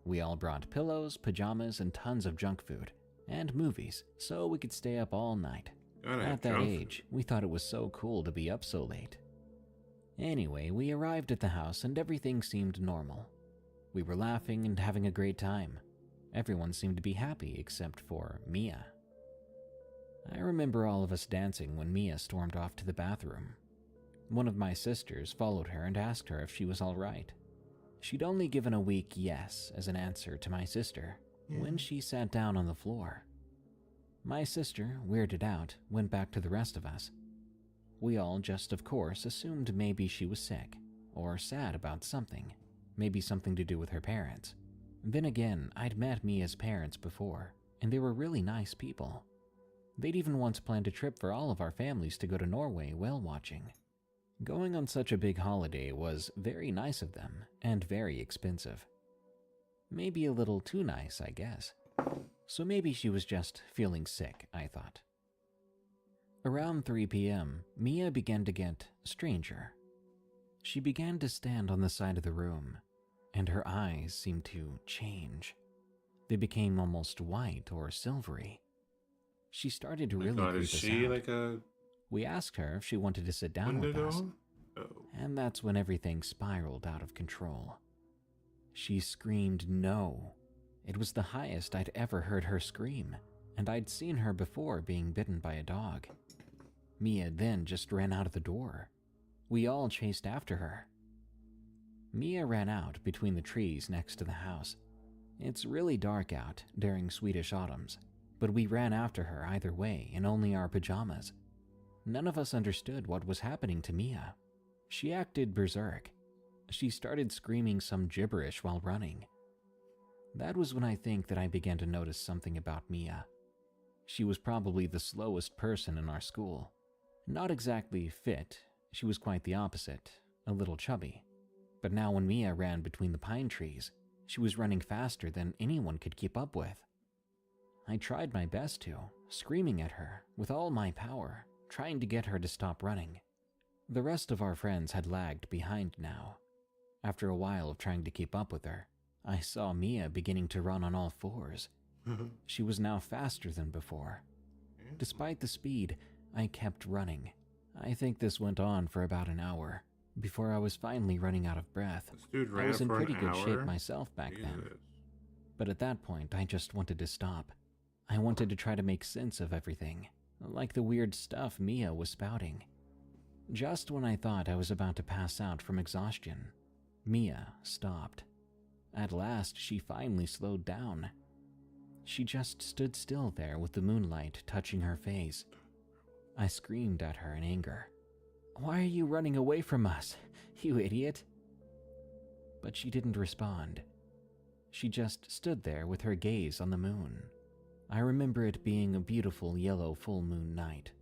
We all brought pillows, pajamas, and tons of junk food and movies so we could stay up all night. At that age, we thought it was so cool to be up so late. Anyway, we arrived at the house and everything seemed normal. We were laughing and having a great time. Everyone seemed to be happy except for Mia. I remember all of us dancing when Mia stormed off to the bathroom. One of my sisters followed her and asked her if she was all right. She'd only given a weak yes as an answer to my sister when she sat down on the floor. My sister, weirded out, went back to the rest of us. We all just, of course, assumed maybe she was sick or sad about something, maybe something to do with her parents. Then again, I'd met Mia's parents before, and they were really nice people. They'd even once planned a trip for all of our families to go to Norway whale watching. Going on such a big holiday was very nice of them, and very expensive. Maybe a little too nice, I guess. So maybe she was just feeling sick, I thought. Around 3 p.m., Mia began to get stranger. She began to stand on the side of the room, and her eyes seemed to change. They became almost white or silvery. She started to really creep us out. Is she like a... We asked her if she wanted to sit down with us, and that's when everything spiraled out of control. She screamed no. It was the highest I'd ever heard her scream, and I'd seen her before being bitten by a dog. Mia then just ran out of the door. We all chased after her. Mia ran out between the trees next to the house. It's really dark out during Swedish autumns, but we ran after her either way in only our pajamas. None of us understood what was happening to Mia. She acted berserk. She started screaming some gibberish while running. That was when I think that I began to notice something about Mia. She was probably the slowest person in our school. Not exactly fit, she was quite the opposite, a little chubby. But now when Mia ran between the pine trees, she was running faster than anyone could keep up with. I tried my best to, screaming at her with all my power, trying to get her to stop running. The rest of our friends had lagged behind now. After a while of trying to keep up with her, I saw Mia beginning to run on all fours. She was now faster than before. Despite the speed, I kept running. I think this went on for about an hour, before I was finally running out of breath. I was in pretty good shape myself back then. But at that point, I just wanted to stop. I wanted to try to make sense of everything, like the weird stuff Mia was spouting. Just when I thought I was about to pass out from exhaustion, Mia stopped. At last, she finally slowed down. She just stood still there with the moonlight touching her face. I screamed at her in anger. "Why are you running away from us, you idiot?" But she didn't respond. She just stood there with her gaze on the moon. I remember it being a beautiful yellow full moon night.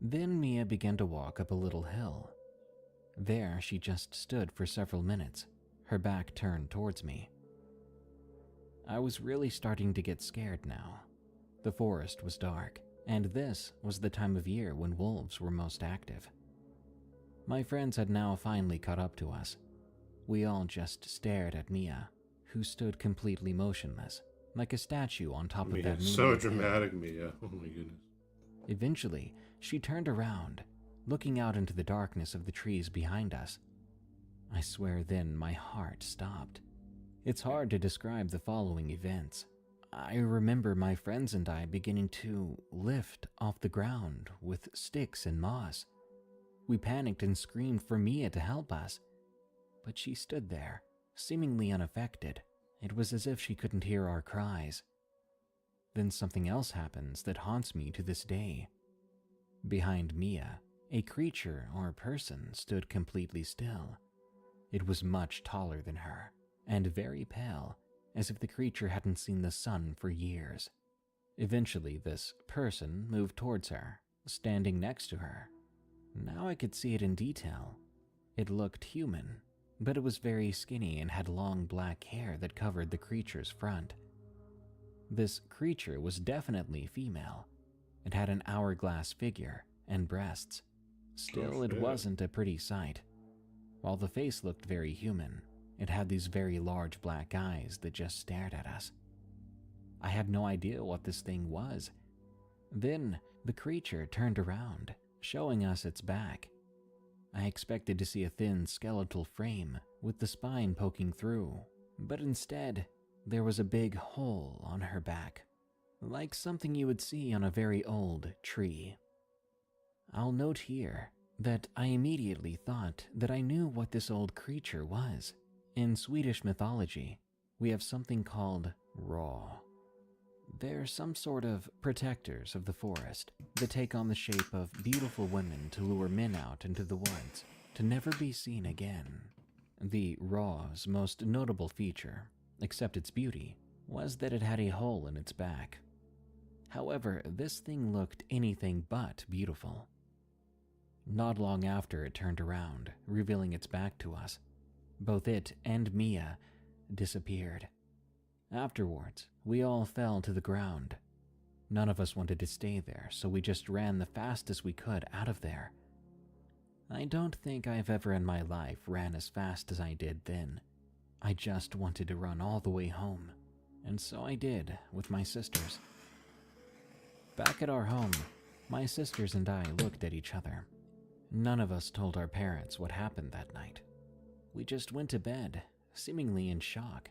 Then Mia began to walk up a little hill. There she just stood for several minutes, her back turned towards me. I was really starting to get scared now. The forest was dark, and this was the time of year when wolves were most active. My friends had now finally caught up to us. We all just stared at Mia, who stood completely motionless, like a statue on top of that moonlit So hill. dramatic, Mia. Oh my goodness. Eventually, she turned around, looking out into the darkness of the trees behind us. I swear then my heart stopped. It's hard to describe the following events. I remember my friends and I beginning to lift off the ground with sticks and moss. We panicked and screamed for Mia to help us, but she stood there, seemingly unaffected. It was as if she couldn't hear our cries. Then something else happens that haunts me to this day. Behind Mia, a creature or person stood completely still. It was much taller than her, and very pale, as if the creature hadn't seen the sun for years. Eventually, this person moved towards her, standing next to her. Now I could see it in detail. It looked human, but it was very skinny and had long black hair that covered the creature's front. This creature was definitely female. It had an hourglass figure and breasts. Still, it wasn't a pretty sight. While the face looked very human, it had these very large black eyes that just stared at us. I had no idea what this thing was. Then the creature turned around, showing us its back. I expected to see a thin skeletal frame with the spine poking through, but instead, there was a big hole on her back, like something you would see on a very old tree. I'll note here that I immediately thought that I knew what this old creature was. In Swedish mythology, we have something called Raw. They're some sort of protectors of the forest that take on the shape of beautiful women to lure men out into the woods to never be seen again. The Raw's most notable feature, except its beauty, was that it had a hole in its back. However, this thing looked anything but beautiful. Not long after it turned around, revealing its back to us, both it and Mia disappeared. Afterwards, we all fell to the ground. None of us wanted to stay there, so we just ran the fastest we could out of there. I don't think I've ever in my life ran as fast as I did then. I just wanted to run all the way home, and so I did with my sisters. Back at our home, my sisters and I looked at each other. None of us told our parents what happened that night. We just went to bed, seemingly in shock,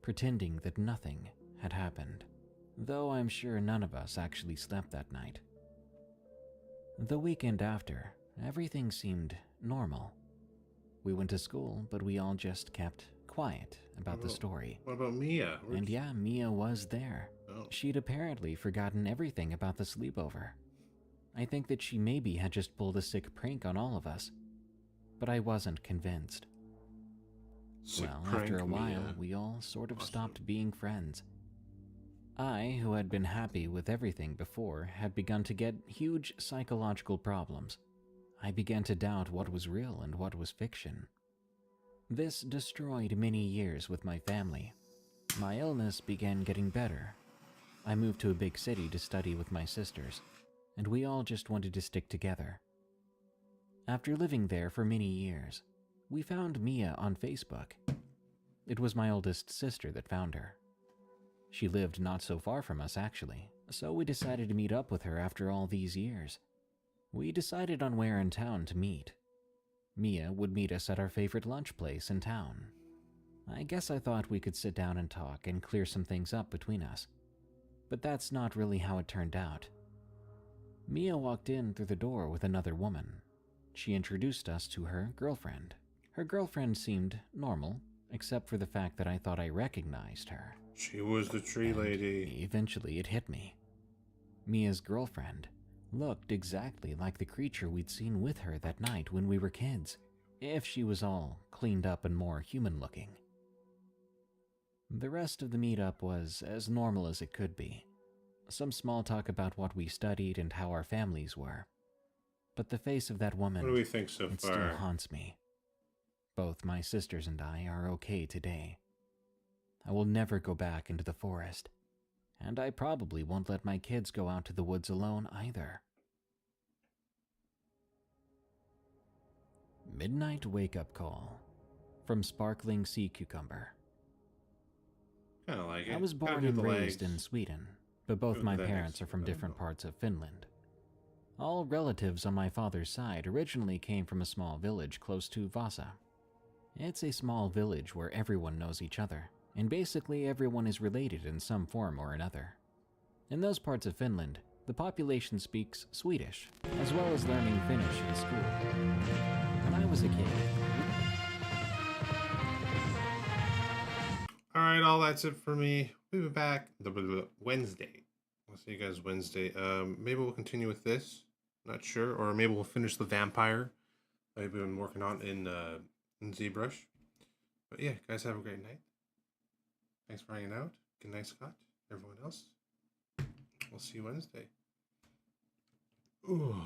pretending that nothing had happened, though I'm sure none of us actually slept that night. The weekend after, everything seemed normal. We went to school, but we all just kept quiet about the story. What about Mia? And yeah, Mia was there. Oh. She'd apparently forgotten everything about the sleepover. I think that she maybe had just pulled a sick prank on all of us, but I wasn't convinced. Well, after a while, we all sort of stopped being friends. I, who had been happy with everything before, had begun to get huge psychological problems. I began to doubt what was real and what was fiction. This destroyed many years with my family. My illness began getting better. I moved to a big city to study with my sisters, and we all just wanted to stick together. After living there for many years, we found Mia on Facebook. It was my oldest sister that found her. She lived not so far from us, actually, so we decided to meet up with her after all these years. We decided on where in town to meet. Mia would meet us at our favorite lunch place in town. I guess I thought we could sit down and talk and clear some things up between us. But that's not really how it turned out. Mia walked in through the door with another woman. She introduced us to her girlfriend. Her girlfriend seemed normal, except for the fact that I thought I recognized her. She was the tree lady. Eventually, it hit me. Mia's girlfriend looked exactly like the creature we'd seen with her that night when we were kids, if she was all cleaned up and more human-looking. The rest of the meetup was as normal as it could be. Some small talk about what we studied and how our families were. But the face of that woman, what do we think so it far? still haunts me. Both my sisters and I are okay today. I will never go back into the forest, and I probably won't let my kids go out to the woods alone either. Midnight Wake-Up Call from Sparkling Sea Cucumber. Kind of like it. I was born and raised in Sweden, but both my parents are from different parts of Finland. All relatives on my father's side originally came from a small village close to Vasa. It's a small village where everyone knows each other, and basically everyone is related in some form or another. In those parts of Finland, the population speaks Swedish, as well as learning Finnish in school. When I was a kid... Alright, all that's it for me. We'll be back Wednesday. I'll see you guys Wednesday. Maybe we'll continue with this. Not sure. Or maybe we'll finish the vampire I've been working on in ZBrush. But yeah, guys, have a great night. Thanks for hanging out. Good night, Scott. Everyone else. We'll see you Wednesday. Ooh.